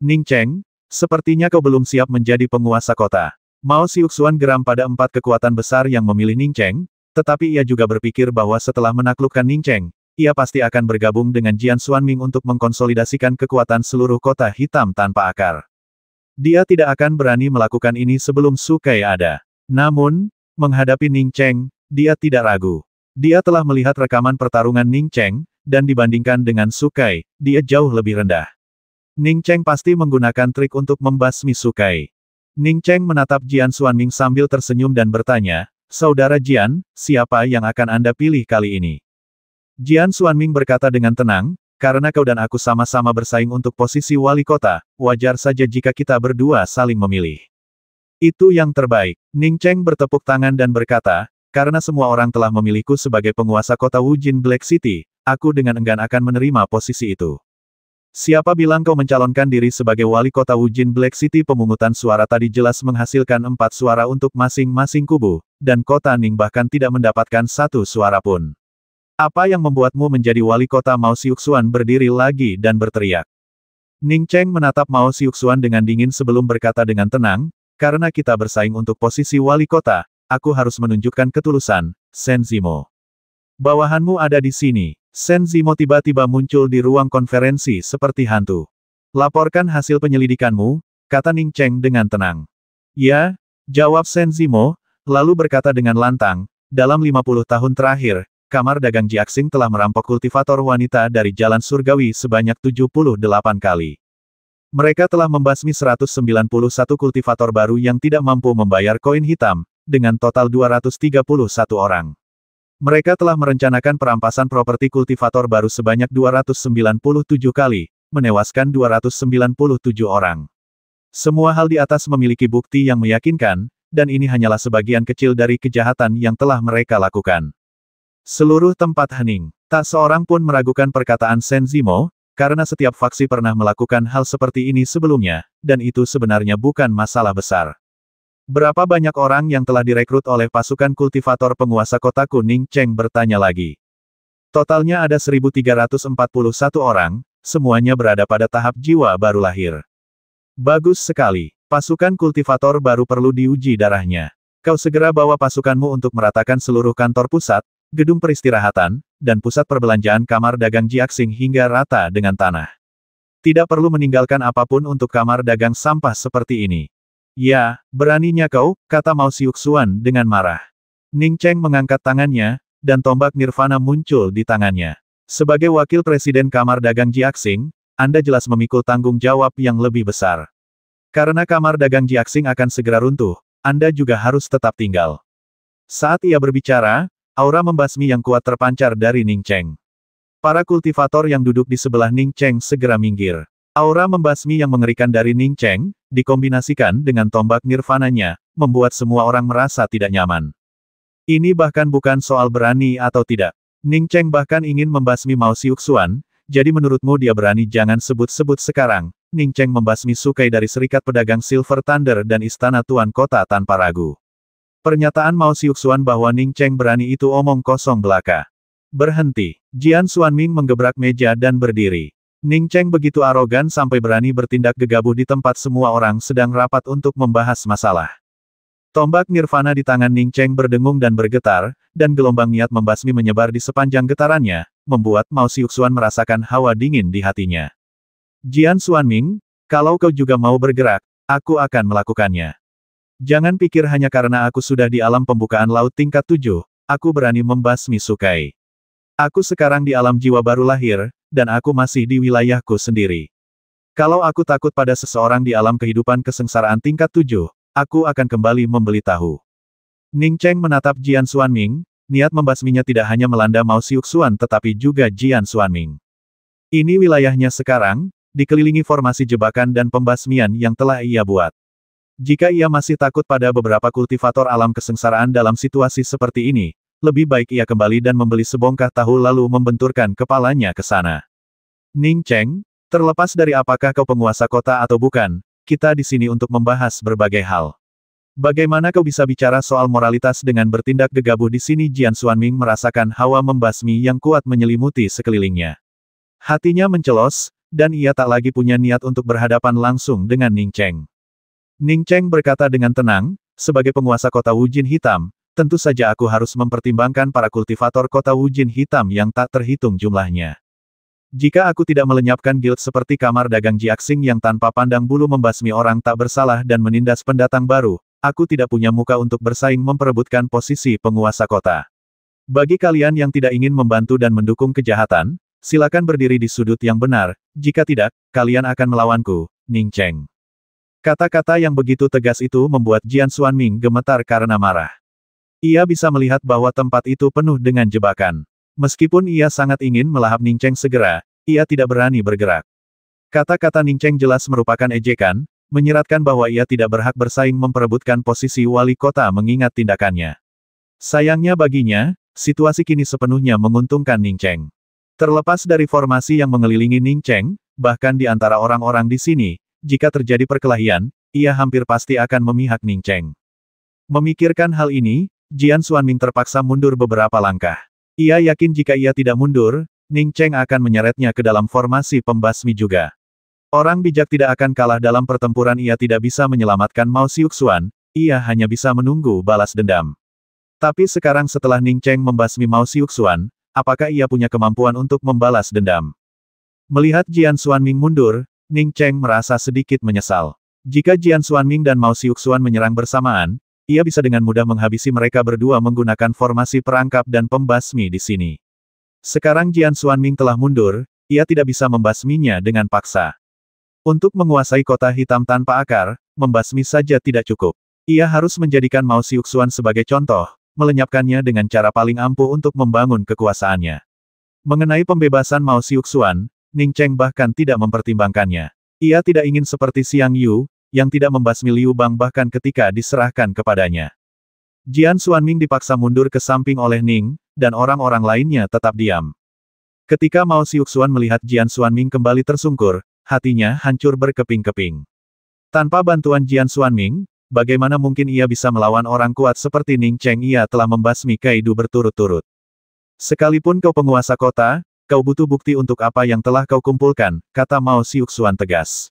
Speaker 1: Ning Cheng, sepertinya kau belum siap menjadi penguasa kota. Mao Xiuxuan geram pada 4 kekuatan besar yang memilih Ning Cheng, tetapi ia juga berpikir bahwa setelah menaklukkan Ning Cheng, ia pasti akan bergabung dengan Jian Xuanming untuk mengkonsolidasikan kekuatan seluruh Kota Hitam tanpa akar. Dia tidak akan berani melakukan ini sebelum Su Kai ada. Namun, menghadapi Ning Cheng, dia tidak ragu. Dia telah melihat rekaman pertarungan Ning Cheng, dan dibandingkan dengan Su Kai, dia jauh lebih rendah. Ning Cheng pasti menggunakan trik untuk membasmi Su Kai. Ning Cheng menatap Jian Xuanming sambil tersenyum dan bertanya, Saudara Jian, siapa yang akan Anda pilih kali ini? Jian Xuanming berkata dengan tenang, karena kau dan aku sama-sama bersaing untuk posisi wali kota, wajar saja jika kita berdua saling memilih. Itu yang terbaik. Ning Cheng bertepuk tangan dan berkata, karena semua orang telah memilihku sebagai penguasa kota Wujin Black City, aku dengan enggan akan menerima posisi itu. Siapa bilang kau mencalonkan diri sebagai wali kota Wujin Black City? Pemungutan suara tadi jelas menghasilkan 4 suara untuk masing-masing kubu, dan kota Ning bahkan tidak mendapatkan 1 suara pun. Apa yang membuatmu menjadi wali kota? Mao Xiuxuan berdiri lagi dan berteriak. Ning Cheng menatap Mao Xiuxuan dengan dingin sebelum berkata dengan tenang, karena kita bersaing untuk posisi wali kota, aku harus menunjukkan ketulusan, Shen Zimo. Bawahanmu ada di sini. Shen Zimo tiba-tiba muncul di ruang konferensi seperti hantu. Laporkan hasil penyelidikanmu, kata Ning Cheng dengan tenang. Ya, jawab Shen Zimo, lalu berkata dengan lantang, dalam 50 tahun terakhir, Kamar Dagang Jiaxing telah merampok kultivator wanita dari Jalan Surgawi sebanyak 78 kali. Mereka telah membasmi 191 kultivator baru yang tidak mampu membayar koin hitam, dengan total 231 orang. Mereka telah merencanakan perampasan properti kultivator baru sebanyak 297 kali, menewaskan 297 orang. Semua hal di atas memiliki bukti yang meyakinkan, dan ini hanyalah sebagian kecil dari kejahatan yang telah mereka lakukan. Seluruh tempat hening. Tak seorang pun meragukan perkataan Shen Zimo, karena setiap faksi pernah melakukan hal seperti ini sebelumnya, dan itu sebenarnya bukan masalah besar. Berapa banyak orang yang telah direkrut oleh pasukan kultivator penguasa kota kuning? Cheng bertanya lagi. Totalnya ada 1.341 orang, semuanya berada pada tahap jiwa baru lahir. Bagus sekali. Pasukan kultivator baru perlu diuji darahnya. Kau segera bawa pasukanmu untuk meratakan seluruh kantor pusat, gedung peristirahatan, dan pusat perbelanjaan Kamar Dagang Jiaxing hingga rata dengan tanah. Tidak perlu meninggalkan apapun untuk kamar dagang sampah seperti ini. Ya, beraninya kau, kata Mao Xiuxuan dengan marah. Ning Cheng mengangkat tangannya, dan tombak nirvana muncul di tangannya. Sebagai wakil presiden Kamar Dagang Jiaxing, Anda jelas memikul tanggung jawab yang lebih besar. Karena Kamar Dagang Jiaxing akan segera runtuh, Anda juga harus tetap tinggal. Saat ia berbicara, aura membasmi yang kuat terpancar dari Ning Cheng. Para kultivator yang duduk di sebelah Ning Cheng segera minggir. Aura membasmi yang mengerikan dari Ning Cheng, dikombinasikan dengan tombak nirvananya, membuat semua orang merasa tidak nyaman. Ini bahkan bukan soal berani atau tidak. Ning Cheng bahkan ingin membasmi Mao Xiuxuan, jadi menurutmu dia berani? Jangan sebut-sebut sekarang. Ning Cheng membasmi Sukai dari Serikat Pedagang Silver Thunder dan Istana Tuan Kota tanpa ragu. Pernyataan Mao Xiuxuan bahwa Ning Cheng berani itu omong kosong belaka. Berhenti. Jian Xuanming menggebrak meja dan berdiri. Ning Cheng begitu arogan sampai berani bertindak gegabah di tempat semua orang sedang rapat untuk membahas masalah. Tombak nirvana di tangan Ning Cheng berdengung dan bergetar, dan gelombang niat membasmi menyebar di sepanjang getarannya, membuat Mao Xiuxuan merasakan hawa dingin di hatinya. Jian Xuanming, kalau kau juga mau bergerak, aku akan melakukannya. Jangan pikir hanya karena aku sudah di alam pembukaan laut tingkat 7, aku berani membasmi Sukai. Aku sekarang di alam jiwa baru lahir, dan aku masih di wilayahku sendiri. Kalau aku takut pada seseorang di alam kehidupan kesengsaraan tingkat 7, aku akan kembali membeli tahu. Ning Cheng menatap Jian Xuanming, niat membasminya tidak hanya melanda Mao Xiuxuan tetapi juga Jian Xuanming. Ini wilayahnya sekarang, dikelilingi formasi jebakan dan pembasmian yang telah ia buat. Jika ia masih takut pada beberapa kultivator alam kesengsaraan dalam situasi seperti ini, lebih baik ia kembali dan membeli sebongkah tahu lalu membenturkan kepalanya ke sana. Ning Cheng, terlepas dari apakah kau penguasa kota atau bukan, kita di sini untuk membahas berbagai hal. Bagaimana kau bisa bicara soal moralitas dengan bertindak gegabah di sini? Jian Xuanming merasakan hawa membasmi yang kuat menyelimuti sekelilingnya. Hatinya mencelos, dan ia tak lagi punya niat untuk berhadapan langsung dengan Ning Cheng. Ning Cheng berkata dengan tenang, sebagai penguasa kota Wujin Hitam, tentu saja aku harus mempertimbangkan para kultivator kota Wujin Hitam yang tak terhitung jumlahnya. Jika aku tidak melenyapkan guild seperti Kamar Dagang Jiaxing yang tanpa pandang bulu membasmi orang tak bersalah dan menindas pendatang baru, aku tidak punya muka untuk bersaing memperebutkan posisi penguasa kota. Bagi kalian yang tidak ingin membantu dan mendukung kejahatan, silakan berdiri di sudut yang benar, jika tidak, kalian akan melawanku, Ning Cheng. Kata-kata yang begitu tegas itu membuat Jian Xuanming gemetar karena marah. Ia bisa melihat bahwa tempat itu penuh dengan jebakan. Meskipun ia sangat ingin melahap Ning Cheng segera, ia tidak berani bergerak. Kata-kata Ning Cheng jelas merupakan ejekan, menyiratkan bahwa ia tidak berhak bersaing memperebutkan posisi wali kota mengingat tindakannya. Sayangnya baginya, situasi kini sepenuhnya menguntungkan Ning Cheng. Terlepas dari formasi yang mengelilingi Ning Cheng, bahkan di antara orang-orang di sini, jika terjadi perkelahian, ia hampir pasti akan memihak Ning Cheng. Memikirkan hal ini, Jian Xuanming terpaksa mundur beberapa langkah. Ia yakin jika ia tidak mundur, Ning Cheng akan menyeretnya ke dalam formasi pembasmi juga. Orang bijak tidak akan kalah dalam pertempuran. Ia tidak bisa menyelamatkan Mao Xiuxuan, ia hanya bisa menunggu balas dendam. Tapi sekarang setelah Ning Cheng membasmi Mao Xiuxuan, apakah ia punya kemampuan untuk membalas dendam? Melihat Jian Xuanming mundur, Ning Cheng merasa sedikit menyesal. Jika Jian Xuanming dan Mao Xiuxuan menyerang bersamaan, ia bisa dengan mudah menghabisi mereka berdua menggunakan formasi perangkap dan pembasmi di sini. Sekarang Jian Xuanming telah mundur, ia tidak bisa membasminya dengan paksa. Untuk menguasai kota hitam tanpa akar, membasmi saja tidak cukup. Ia harus menjadikan Mao Xiuxuan sebagai contoh, melenyapkannya dengan cara paling ampuh untuk membangun kekuasaannya. Mengenai pembebasan Mao Xiuxuan, Ning Cheng bahkan tidak mempertimbangkannya. Ia tidak ingin seperti Xiang Yu, yang tidak membasmi Liu Bang bahkan ketika diserahkan kepadanya. Jian Xuanming dipaksa mundur ke samping oleh Ning, dan orang-orang lainnya tetap diam. Ketika Mao Xiuxuan melihat Jian Xuanming kembali tersungkur, hatinya hancur berkeping-keping. Tanpa bantuan Jian Xuanming, bagaimana mungkin ia bisa melawan orang kuat seperti Ning Cheng? Ia telah membasmi Kaidu berturut-turut. Sekalipun kau penguasa kota, kau butuh bukti untuk apa yang telah kau kumpulkan, kata Mao Xiuxuan tegas.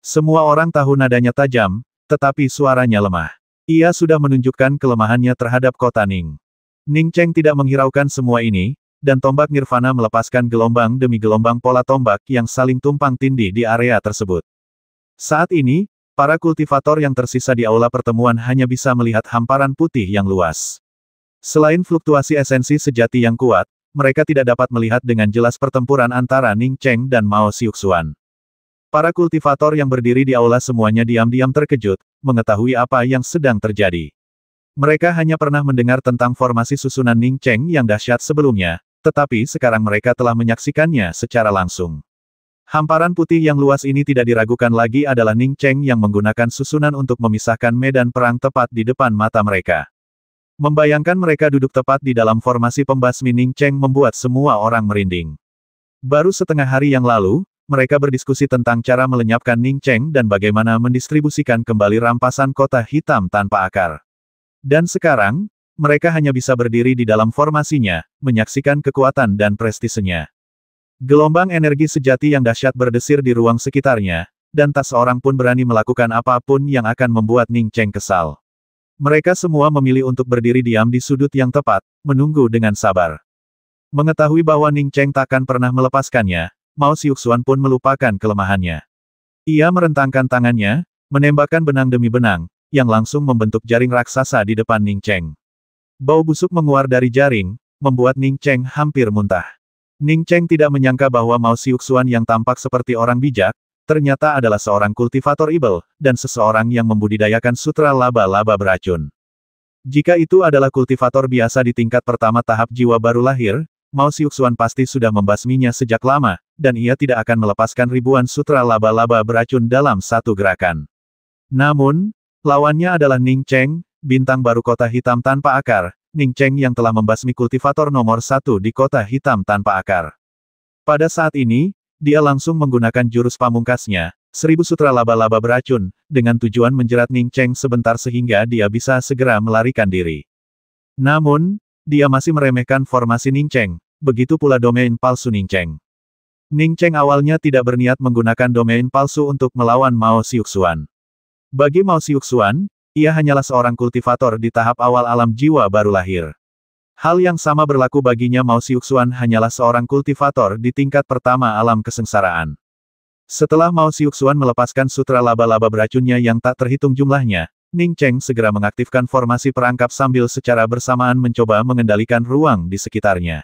Speaker 1: Semua orang tahu nadanya tajam, tetapi suaranya lemah. Ia sudah menunjukkan kelemahannya terhadap kota Ning. Ning Cheng tidak menghiraukan semua ini, dan tombak nirvana melepaskan gelombang demi gelombang pola tombak yang saling tumpang tindih di area tersebut. Saat ini, para kultivator yang tersisa di aula pertemuan hanya bisa melihat hamparan putih yang luas. Selain fluktuasi esensi sejati yang kuat, mereka tidak dapat melihat dengan jelas pertempuran antara Ning Cheng dan Mao Xiuxuan. Para kultivator yang berdiri di aula semuanya diam-diam terkejut, mengetahui apa yang sedang terjadi. Mereka hanya pernah mendengar tentang formasi susunan Ning Cheng yang dahsyat sebelumnya, tetapi sekarang mereka telah menyaksikannya secara langsung. Hamparan putih yang luas ini tidak diragukan lagi adalah Ning Cheng yang menggunakan susunan untuk memisahkan medan perang tepat di depan mata mereka. Membayangkan mereka duduk tepat di dalam formasi pembasmi Ning Cheng membuat semua orang merinding. Baru setengah hari yang lalu, mereka berdiskusi tentang cara melenyapkan Ning Cheng dan bagaimana mendistribusikan kembali rampasan kota hitam tanpa akar. Dan sekarang, mereka hanya bisa berdiri di dalam formasinya, menyaksikan kekuatan dan prestisenya. Gelombang energi sejati yang dahsyat berdesir di ruang sekitarnya, dan tak seorang pun berani melakukan apapun yang akan membuat Ning Cheng kesal. Mereka semua memilih untuk berdiri diam di sudut yang tepat, menunggu dengan sabar. Mengetahui bahwa Ning Cheng takkan pernah melepaskannya, Mao Xiuxuan pun melupakan kelemahannya. Ia merentangkan tangannya, menembakkan benang demi benang, yang langsung membentuk jaring raksasa di depan Ning Cheng. Bau busuk menguar dari jaring, membuat Ning Cheng hampir muntah. Ning Cheng tidak menyangka bahwa Mao Xiuxuan yang tampak seperti orang bijak, ternyata adalah seorang kultivator ibel, dan seseorang yang membudidayakan sutra laba-laba beracun. Jika itu adalah kultivator biasa di tingkat pertama tahap jiwa baru lahir, Mao Xiuxuan pasti sudah membasminya sejak lama, dan ia tidak akan melepaskan ribuan sutra laba-laba beracun dalam satu gerakan. Namun, lawannya adalah Ning Cheng, bintang baru kota hitam tanpa akar, Ning Cheng yang telah membasmi kultivator nomor 1 di kota hitam tanpa akar. Pada saat ini, dia langsung menggunakan jurus pamungkasnya, 1000 sutra laba-laba beracun, dengan tujuan menjerat Ning Cheng sebentar sehingga dia bisa segera melarikan diri. Namun, dia masih meremehkan formasi Ning Cheng, begitu pula domain palsu Ning Cheng. Ning Cheng awalnya tidak berniat menggunakan domain palsu untuk melawan Mao Xiuxuan. Bagi Mao Xiuxuan, ia hanyalah seorang kultivator di tahap awal alam jiwa baru lahir. Hal yang sama berlaku baginya Mao Xiuxuan hanyalah seorang kultivator di tingkat pertama alam kesengsaraan. Setelah Mao Xiuxuan melepaskan sutra laba-laba beracunnya yang tak terhitung jumlahnya, Ning Cheng segera mengaktifkan formasi perangkap sambil secara bersamaan mencoba mengendalikan ruang di sekitarnya.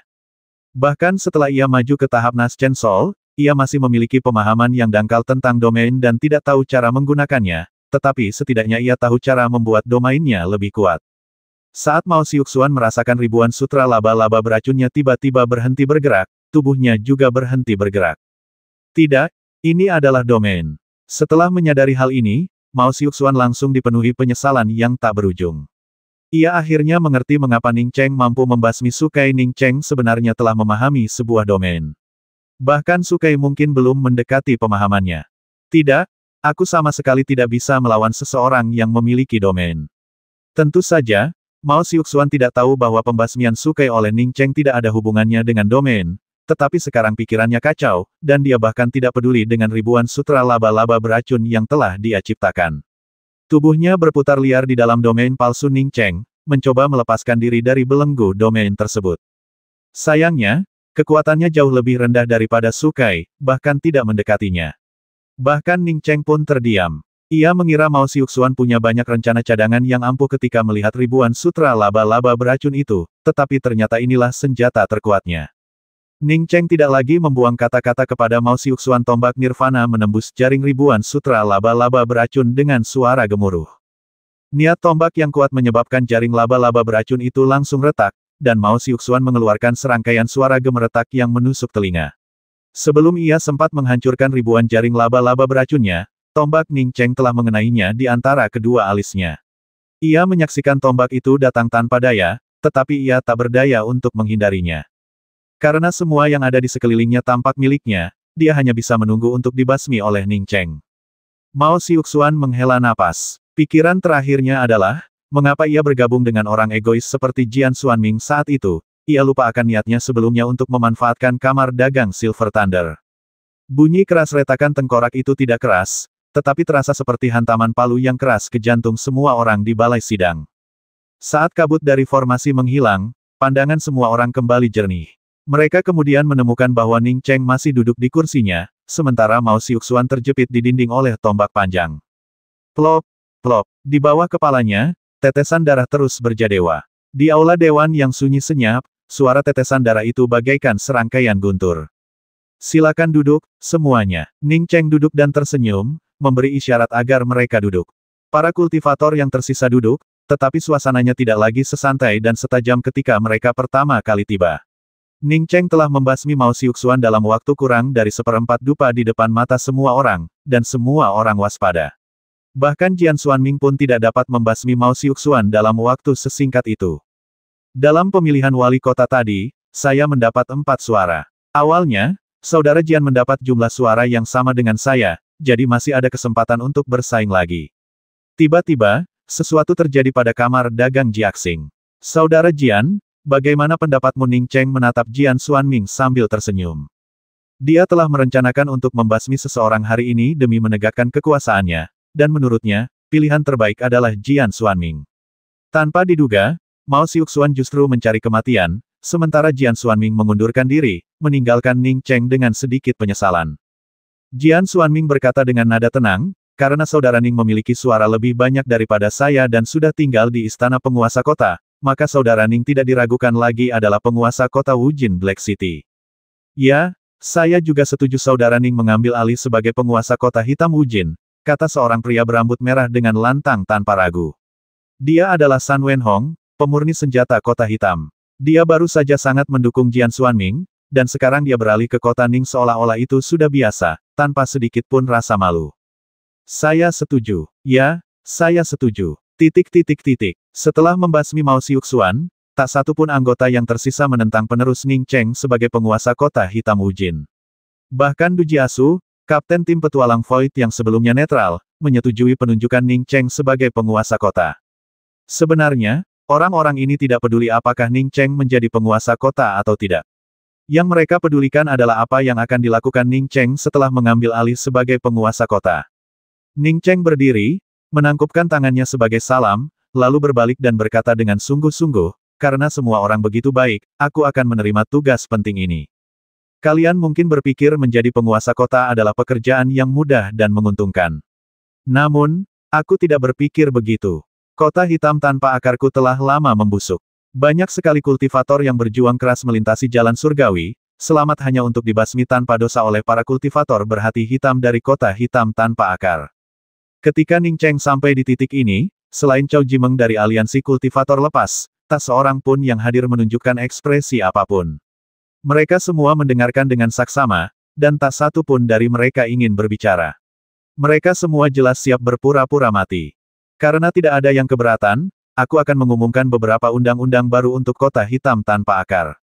Speaker 1: Bahkan setelah ia maju ke tahap Naschen Soul, ia masih memiliki pemahaman yang dangkal tentang domain dan tidak tahu cara menggunakannya, tetapi setidaknya ia tahu cara membuat domainnya lebih kuat. Saat Mao Xiuxuan merasakan ribuan sutra laba-laba beracunnya tiba-tiba berhenti bergerak, tubuhnya juga berhenti bergerak. Tidak, ini adalah domain. Setelah menyadari hal ini, Mao Xiuxuan langsung dipenuhi penyesalan yang tak berujung. Ia akhirnya mengerti mengapa Ning Cheng mampu membasmi Sukai. Ning Cheng sebenarnya telah memahami sebuah domain. Bahkan Sukai mungkin belum mendekati pemahamannya. Tidak, aku sama sekali tidak bisa melawan seseorang yang memiliki domain. Tentu saja, Mao Xiuxuan tidak tahu bahwa pembasmian Sukai oleh Ning Cheng tidak ada hubungannya dengan domain, tetapi sekarang pikirannya kacau, dan dia bahkan tidak peduli dengan ribuan sutra laba-laba beracun yang telah dia ciptakan. Tubuhnya berputar liar di dalam domain palsu Ning Cheng, mencoba melepaskan diri dari belenggu domain tersebut. Sayangnya, kekuatannya jauh lebih rendah daripada Sukai, bahkan tidak mendekatinya. Bahkan Ning Cheng pun terdiam. Ia mengira Mao Xiuxuan punya banyak rencana cadangan yang ampuh ketika melihat ribuan sutra laba-laba beracun itu, tetapi ternyata inilah senjata terkuatnya. Ning Cheng tidak lagi membuang kata-kata kepada Mao Xiuxuan. Tombak Nirvana menembus jaring ribuan sutra laba-laba beracun dengan suara gemuruh. Niat tombak yang kuat menyebabkan jaring laba-laba beracun itu langsung retak, dan Mao Xiuxuan mengeluarkan serangkaian suara gemeretak yang menusuk telinga. Sebelum ia sempat menghancurkan ribuan jaring laba-laba beracunnya, tombak Ning Cheng telah mengenainya di antara kedua alisnya. Ia menyaksikan tombak itu datang tanpa daya, tetapi ia tak berdaya untuk menghindarinya. Karena semua yang ada di sekelilingnya tampak miliknya, dia hanya bisa menunggu untuk dibasmi oleh Ning Cheng. Mao Xiuxuan menghela napas. Pikiran terakhirnya adalah, mengapa ia bergabung dengan orang egois seperti Jian Xuanming saat itu. Ia lupa akan niatnya sebelumnya untuk memanfaatkan kamar dagang Silver Thunder. Bunyi keras retakan tengkorak itu tidak keras, tetapi terasa seperti hantaman palu yang keras ke jantung semua orang di balai sidang. Saat kabut dari formasi menghilang, pandangan semua orang kembali jernih. Mereka kemudian menemukan bahwa Ning Cheng masih duduk di kursinya, sementara Mao Xiuxuan terjepit di dinding oleh tombak panjang. Plop, plop, di bawah kepalanya, tetesan darah terus berjadewa. Di aula dewan yang sunyi senyap, suara tetesan darah itu bagaikan serangkaian guntur. Silakan duduk, semuanya. Ning Cheng duduk dan tersenyum, memberi isyarat agar mereka duduk. Para kultivator yang tersisa duduk, tetapi suasananya tidak lagi sesantai dan setajam ketika mereka pertama kali tiba. Ning Cheng telah membasmi Mao Xiuxuan dalam waktu kurang dari seperempat dupa di depan mata semua orang, dan semua orang waspada. Bahkan Jian Xuanming pun tidak dapat membasmi Mao Xiuxuan dalam waktu sesingkat itu. Dalam pemilihan wali kota tadi, saya mendapat 4 suara. Awalnya, saudara Jian mendapat jumlah suara yang sama dengan saya, jadi masih ada kesempatan untuk bersaing lagi. Tiba-tiba, sesuatu terjadi pada kamar dagang Jiaxing. Saudara Jian, bagaimana pendapatmu? Ning Cheng menatap Jian Xuanming sambil tersenyum. Dia telah merencanakan untuk membasmi seseorang hari ini demi menegakkan kekuasaannya. Dan menurutnya, pilihan terbaik adalah Jian Xuanming. Tanpa diduga, Mao Xiuxuan justru mencari kematian, sementara Jian Xuanming mengundurkan diri, meninggalkan Ning Cheng dengan sedikit penyesalan. Jian Xuanming berkata dengan nada tenang, karena saudara Ning memiliki suara lebih banyak daripada saya dan sudah tinggal di istana penguasa kota, maka saudara Ning tidak diragukan lagi adalah penguasa kota Wujin Black City. Ya, saya juga setuju saudara Ning mengambil alih sebagai penguasa kota hitam Wujin, kata seorang pria berambut merah dengan lantang tanpa ragu. Dia adalah Sun Wenhong, pemurni senjata kota hitam. Dia baru saja sangat mendukung Jian Xuanming, dan sekarang dia beralih ke kota Ning seolah-olah itu sudah biasa, tanpa sedikit pun rasa malu. Saya setuju. Ya, saya setuju. ... Setelah membasmi Mao Xiuxuan, tak satu pun anggota yang tersisa menentang penerus Ning Cheng sebagai penguasa kota hitam Wujin. Bahkan Du Jiasu, kapten tim petualang Void yang sebelumnya netral, menyetujui penunjukan Ning Cheng sebagai penguasa kota. Sebenarnya, orang-orang ini tidak peduli apakah Ning Cheng menjadi penguasa kota atau tidak. Yang mereka pedulikan adalah apa yang akan dilakukan Ning Cheng setelah mengambil alih sebagai penguasa kota. Ning Cheng berdiri, menangkupkan tangannya sebagai salam, lalu berbalik dan berkata dengan sungguh-sungguh, karena semua orang begitu baik, aku akan menerima tugas penting ini. Kalian mungkin berpikir menjadi penguasa kota adalah pekerjaan yang mudah dan menguntungkan. Namun, aku tidak berpikir begitu. Kota hitam tanpa akarku telah lama membusuk. Banyak sekali kultivator yang berjuang keras melintasi jalan surgawi, selamat hanya untuk dibasmi tanpa dosa oleh para kultivator berhati hitam dari kota hitam tanpa akar. Ketika Ning Cheng sampai di titik ini, selain Cao Jimeng dari aliansi kultivator lepas, tak seorang pun yang hadir menunjukkan ekspresi apapun. Mereka semua mendengarkan dengan saksama, dan tak satu pun dari mereka ingin berbicara. Mereka semua jelas siap berpura-pura mati. Karena tidak ada yang keberatan, aku akan mengumumkan beberapa undang-undang baru untuk kota hitam tanpa akar.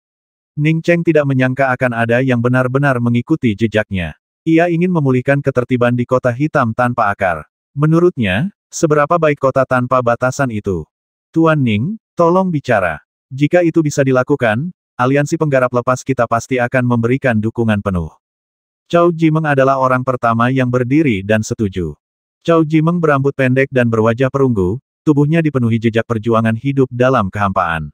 Speaker 1: Ning Cheng tidak menyangka akan ada yang benar-benar mengikuti jejaknya. Ia ingin memulihkan ketertiban di kota hitam tanpa akar. Menurutnya, seberapa baik kota tanpa batasan itu? Tuan Ning, tolong bicara. Jika itu bisa dilakukan, aliansi penggarap lepas kita pasti akan memberikan dukungan penuh. Cao Jimeng adalah orang pertama yang berdiri dan setuju. Cao Jimeng berambut pendek dan berwajah perunggu, tubuhnya dipenuhi jejak perjuangan hidup dalam kehampaan.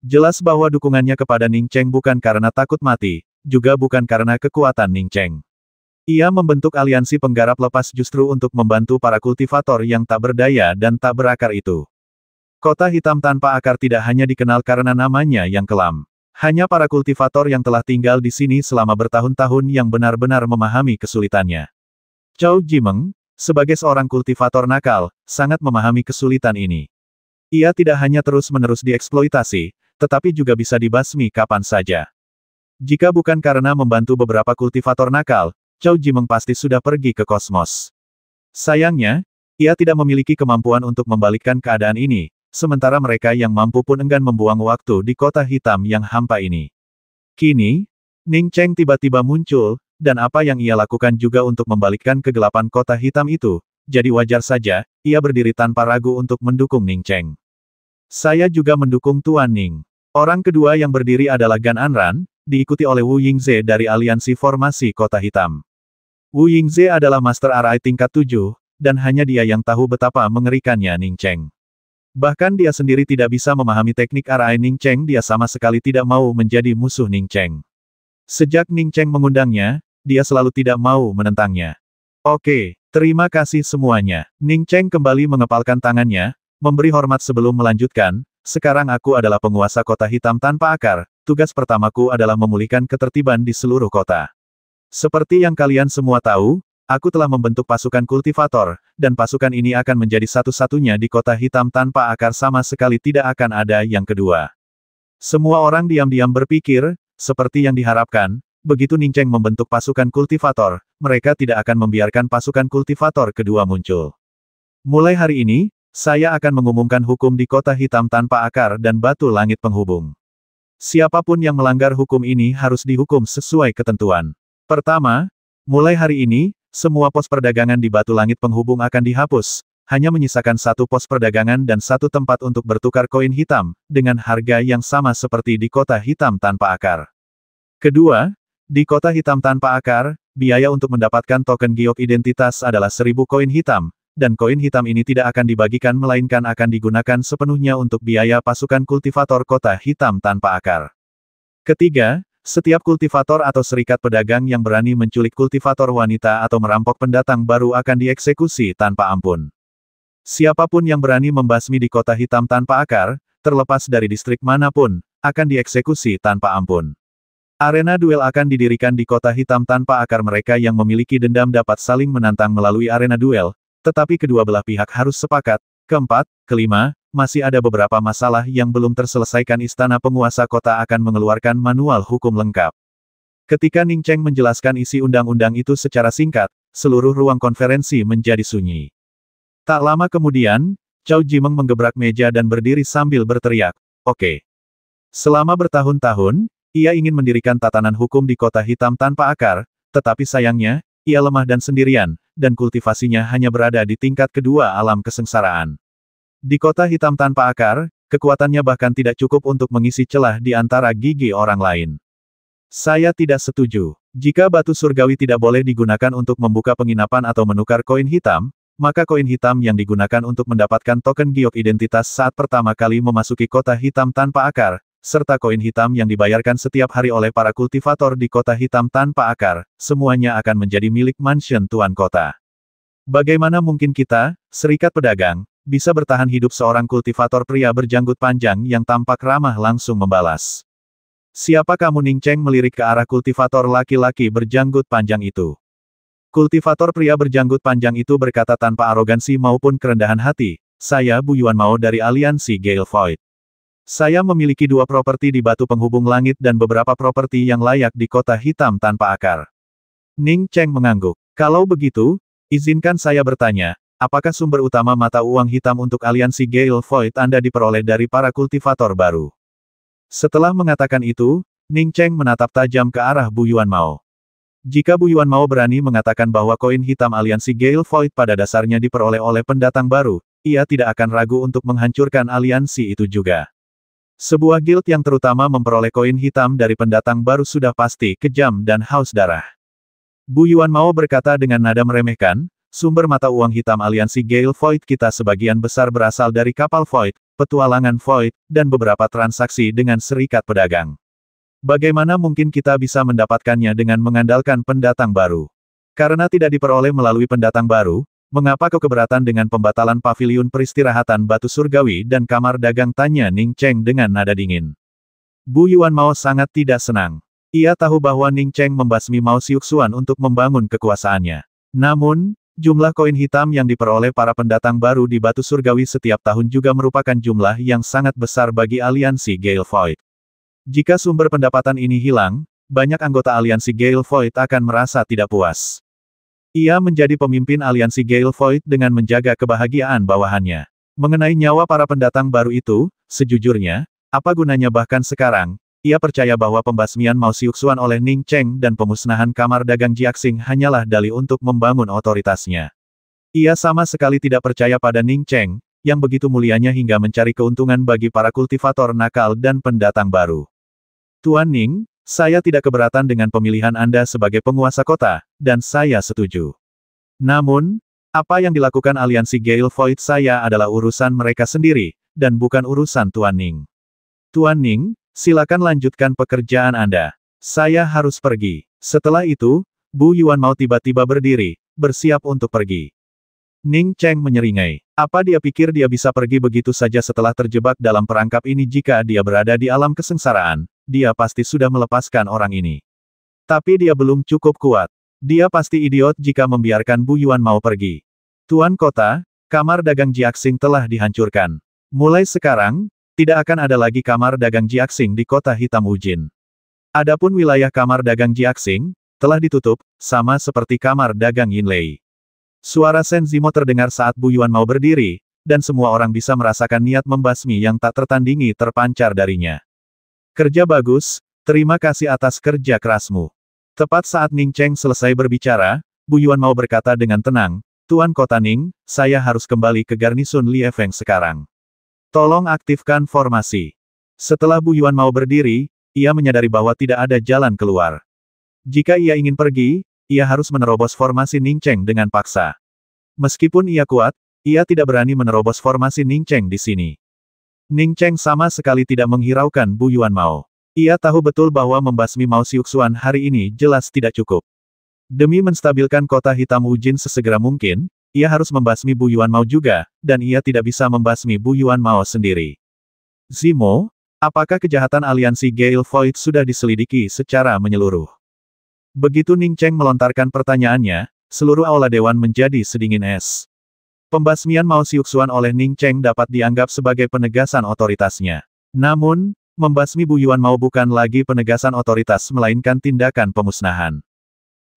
Speaker 1: Jelas bahwa dukungannya kepada Ning Cheng bukan karena takut mati, juga bukan karena kekuatan Ning Cheng. Ia membentuk aliansi penggarap lepas justru untuk membantu para kultivator yang tak berdaya dan tak berakar itu. Kota hitam tanpa akar tidak hanya dikenal karena namanya yang kelam. Hanya para kultivator yang telah tinggal di sini selama bertahun-tahun yang benar-benar memahami kesulitannya. Cao Jimeng, sebagai seorang kultivator nakal, sangat memahami kesulitan ini. Ia tidak hanya terus-menerus dieksploitasi, tetapi juga bisa dibasmi kapan saja. Jika bukan karena membantu beberapa kultivator nakal, Cao Jimeng pasti sudah pergi ke kosmos. Sayangnya, ia tidak memiliki kemampuan untuk membalikkan keadaan ini, sementara mereka yang mampu pun enggan membuang waktu di kota hitam yang hampa ini. Kini, Ning Cheng tiba-tiba muncul, dan apa yang ia lakukan juga untuk membalikkan kegelapan kota hitam itu, jadi wajar saja, ia berdiri tanpa ragu untuk mendukung Ning Cheng. Saya juga mendukung Tuan Ning. Orang kedua yang berdiri adalah Gan Anran, diikuti oleh Wu Yingze dari aliansi formasi kota hitam. Wu Yingze adalah Master RI tingkat 7, dan hanya dia yang tahu betapa mengerikannya Ning Cheng. Bahkan dia sendiri tidak bisa memahami teknik RI Ning Cheng, dia sama sekali tidak mau menjadi musuh Ning Cheng. Sejak Ning Cheng mengundangnya, dia selalu tidak mau menentangnya. Oke, terima kasih semuanya. Ning Cheng kembali mengepalkan tangannya, memberi hormat sebelum melanjutkan, sekarang aku adalah penguasa kota hitam tanpa akar, tugas pertamaku adalah memulihkan ketertiban di seluruh kota. Seperti yang kalian semua tahu, aku telah membentuk pasukan kultivator, dan pasukan ini akan menjadi satu-satunya di kota hitam tanpa akar, sama sekali tidak akan ada yang kedua. Semua orang diam-diam berpikir, seperti yang diharapkan, begitu Ning Cheng membentuk pasukan kultivator, mereka tidak akan membiarkan pasukan kultivator kedua muncul. Mulai hari ini, saya akan mengumumkan hukum di kota hitam tanpa akar dan batu langit penghubung. Siapapun yang melanggar hukum ini harus dihukum sesuai ketentuan. Pertama, mulai hari ini, semua pos perdagangan di batu langit penghubung akan dihapus, hanya menyisakan satu pos perdagangan dan satu tempat untuk bertukar koin hitam, dengan harga yang sama seperti di kota hitam tanpa akar. Kedua, di kota hitam tanpa akar, biaya untuk mendapatkan token giok identitas adalah 1000 koin hitam, dan koin hitam ini tidak akan dibagikan melainkan akan digunakan sepenuhnya untuk biaya pasukan kultivator kota hitam tanpa akar. Ketiga, setiap kultivator atau serikat pedagang yang berani menculik kultivator wanita atau merampok pendatang baru akan dieksekusi tanpa ampun. Siapapun yang berani membasmi di kota hitam tanpa akar, terlepas dari distrik manapun, akan dieksekusi tanpa ampun. Arena duel akan didirikan di kota hitam tanpa akar. Mereka yang memiliki dendam dapat saling menantang melalui arena duel, tetapi kedua belah pihak harus sepakat. Keempat, kelima, masih ada beberapa masalah yang belum terselesaikan. Istana penguasa kota akan mengeluarkan manual hukum lengkap. Ketika Ning Cheng menjelaskan isi undang-undang itu secara singkat, seluruh ruang konferensi menjadi sunyi. Tak lama kemudian, Cao Jimeng menggebrak meja dan berdiri sambil berteriak, "Oke." Selama bertahun-tahun, ia ingin mendirikan tatanan hukum di kota hitam tanpa akar, tetapi sayangnya, ia lemah dan sendirian, dan kultivasinya hanya berada di tingkat kedua alam kesengsaraan. Di kota hitam tanpa akar, kekuatannya bahkan tidak cukup untuk mengisi celah di antara gigi orang lain. Saya tidak setuju. Jika batu surgawi tidak boleh digunakan untuk membuka penginapan atau menukar koin hitam, maka koin hitam yang digunakan untuk mendapatkan token giok identitas saat pertama kali memasuki kota hitam tanpa akar, serta koin hitam yang dibayarkan setiap hari oleh para kultivator di kota hitam tanpa akar, semuanya akan menjadi milik mansion tuan kota. Bagaimana mungkin kita, serikat pedagang, bisa bertahan hidup? Seorang kultivator pria berjanggut panjang yang tampak ramah langsung membalas. "Siapa kamu?" Ning Cheng melirik ke arah kultivator laki-laki berjanggut panjang itu. Kultivator pria berjanggut panjang itu berkata tanpa arogansi maupun kerendahan hati, "Saya Bu Yuan Mao dari aliansi Gale Void. Saya memiliki 2 properti di batu penghubung langit dan beberapa properti yang layak di kota hitam tanpa akar." Ning Cheng mengangguk. "Kalau begitu, izinkan saya bertanya, apakah sumber utama mata uang hitam untuk aliansi Gale Void Anda diperoleh dari para kultivator baru?" Setelah mengatakan itu, Ning Cheng menatap tajam ke arah Bu Yuan Mao. Jika Bu Yuan Mao berani mengatakan bahwa koin hitam aliansi Gale Void pada dasarnya diperoleh oleh pendatang baru, ia tidak akan ragu untuk menghancurkan aliansi itu juga. Sebuah guild yang terutama memperoleh koin hitam dari pendatang baru sudah pasti kejam dan haus darah. Bu Yuan Mao berkata dengan nada meremehkan, "Sumber mata uang hitam aliansi Gale Void kita sebagian besar berasal dari kapal Void, petualangan Void, dan beberapa transaksi dengan serikat pedagang. Bagaimana mungkin kita bisa mendapatkannya dengan mengandalkan pendatang baru? Karena tidak diperoleh melalui pendatang baru, mengapa kau keberatan dengan pembatalan paviliun peristirahatan batu surgawi dan kamar dagang?" tanya Ning Cheng dengan nada dingin. Bu Yuan Mao sangat tidak senang. Ia tahu bahwa Ning Cheng membasmi Mao Xiuxuan untuk membangun kekuasaannya. Namun, jumlah koin hitam yang diperoleh para pendatang baru di batu surgawi setiap tahun juga merupakan jumlah yang sangat besar bagi aliansi Gale Void. Jika sumber pendapatan ini hilang, banyak anggota aliansi Gale Void akan merasa tidak puas. Ia menjadi pemimpin aliansi Gale Void dengan menjaga kebahagiaan bawahannya. Mengenai nyawa para pendatang baru itu, sejujurnya, apa gunanya? Bahkan sekarang, ia percaya bahwa pembasmian Mao Xiuxuan oleh Ning Cheng dan pemusnahan kamar dagang Jiaxing hanyalah dalih untuk membangun otoritasnya. Ia sama sekali tidak percaya pada Ning Cheng, yang begitu mulianya hingga mencari keuntungan bagi para kultivator nakal dan pendatang baru. "Tuan Ning, saya tidak keberatan dengan pemilihan Anda sebagai penguasa kota, dan saya setuju. Namun, apa yang dilakukan aliansi Gale Void saya adalah urusan mereka sendiri, dan bukan urusan Tuan Ning. Tuan Ning, silakan lanjutkan pekerjaan Anda. Saya harus pergi." Setelah itu, Bu Yuan Mao tiba-tiba berdiri, bersiap untuk pergi. Ning Cheng menyeringai. Apa dia pikir dia bisa pergi begitu saja setelah terjebak dalam perangkap ini? Jika dia berada di alam kesengsaraan, dia pasti sudah melepaskan orang ini. Tapi dia belum cukup kuat. Dia pasti idiot jika membiarkan Bu Yuan mau pergi. Tuan Kota, kamar dagang Jiaxing telah dihancurkan. Mulai sekarang, tidak akan ada lagi kamar dagang Jiaxing di Kota Hitam Wujin. Adapun wilayah kamar dagang Jiaxing, telah ditutup, sama seperti kamar dagang Yinlei. Suara Shen Zimo terdengar saat Bu Yuan mau berdiri, dan semua orang bisa merasakan niat membasmi yang tak tertandingi terpancar darinya. Kerja bagus, terima kasih atas kerja kerasmu. Tepat saat Ning Cheng selesai berbicara, Bu Yuan mau berkata dengan tenang, Tuan Kota Ning, saya harus kembali ke garnisun Liefeng sekarang. Tolong aktifkan formasi. Setelah Bu Yuan mau berdiri, ia menyadari bahwa tidak ada jalan keluar. Jika ia ingin pergi, ia harus menerobos formasi Ning Cheng dengan paksa. Meskipun ia kuat, ia tidak berani menerobos formasi Ning Cheng di sini. Ning Cheng sama sekali tidak menghiraukan Bu Yuan Mao. Ia tahu betul bahwa membasmi Mao Xiuxuan hari ini jelas tidak cukup. Demi menstabilkan Kota Hitam Wujin sesegera mungkin, ia harus membasmi Bu Yuan Mao juga, dan ia tidak bisa membasmi Bu Yuan Mao sendiri. Zimo, apakah kejahatan aliansi Gale Void sudah diselidiki secara menyeluruh? Begitu Ning Cheng melontarkan pertanyaannya, seluruh aula dewan menjadi sedingin es. Pembasmian Mao Xiuxuan oleh Ning Cheng dapat dianggap sebagai penegasan otoritasnya. Namun, membasmi Bu Yuan Mao bukan lagi penegasan otoritas melainkan tindakan pemusnahan.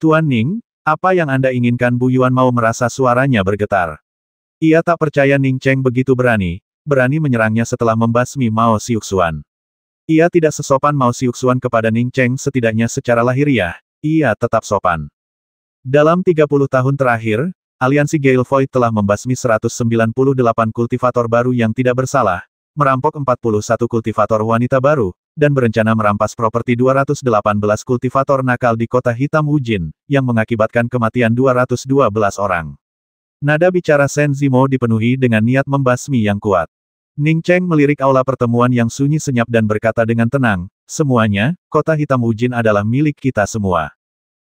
Speaker 1: Tuan Ning, apa yang Anda inginkan? Bu Yuan Mao merasa suaranya bergetar. Ia tak percaya Ning Cheng begitu berani menyerangnya setelah membasmi Mao Xiuxuan. Ia tidak sesopan Mao Xiuxuan kepada Ning Cheng setidaknya secara lahiriah. Ia tetap sopan. Dalam 30 tahun terakhir, aliansi Gale Void telah membasmi 198 kultivator baru yang tidak bersalah, merampok 41 kultivator wanita baru, dan berencana merampas properti 218 kultivator nakal di Kota Hitam Wujin, yang mengakibatkan kematian 212 orang. Nada bicara Shen Zimo dipenuhi dengan niat membasmi yang kuat. Ning Cheng melirik aula pertemuan yang sunyi senyap dan berkata dengan tenang, semuanya, Kota Hitam Wujin adalah milik kita semua.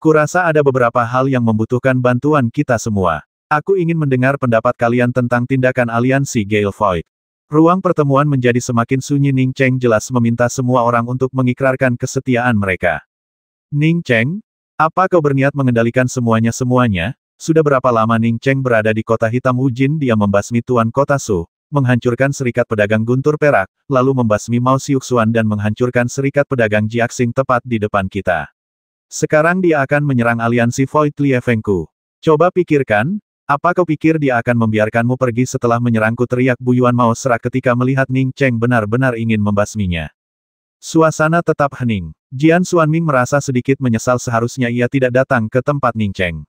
Speaker 1: Kurasa ada beberapa hal yang membutuhkan bantuan kita semua. Aku ingin mendengar pendapat kalian tentang tindakan aliansi Gale Void. Ruang pertemuan menjadi semakin sunyi. Ning Cheng jelas meminta semua orang untuk mengikrarkan kesetiaan mereka. Ning Cheng, apa kau berniat mengendalikan semuanya? Sudah berapa lama Ning Cheng berada di Kota Hitam Wujin? Dia membasmi Tuan Kota Su, menghancurkan serikat pedagang guntur perak, lalu membasmi Mao Xiuxuan dan menghancurkan serikat pedagang Jiaxing tepat di depan kita. Sekarang dia akan menyerang aliansi Void Liefengku. Coba pikirkan, apa kau pikir dia akan membiarkanmu pergi setelah menyerangku? Teriak Bu Yuan Mao serak ketika melihat Ning Cheng benar-benar ingin membasminya. Suasana tetap hening. Jian Xuanming merasa sedikit menyesal seharusnya ia tidak datang ke tempat Ning Cheng.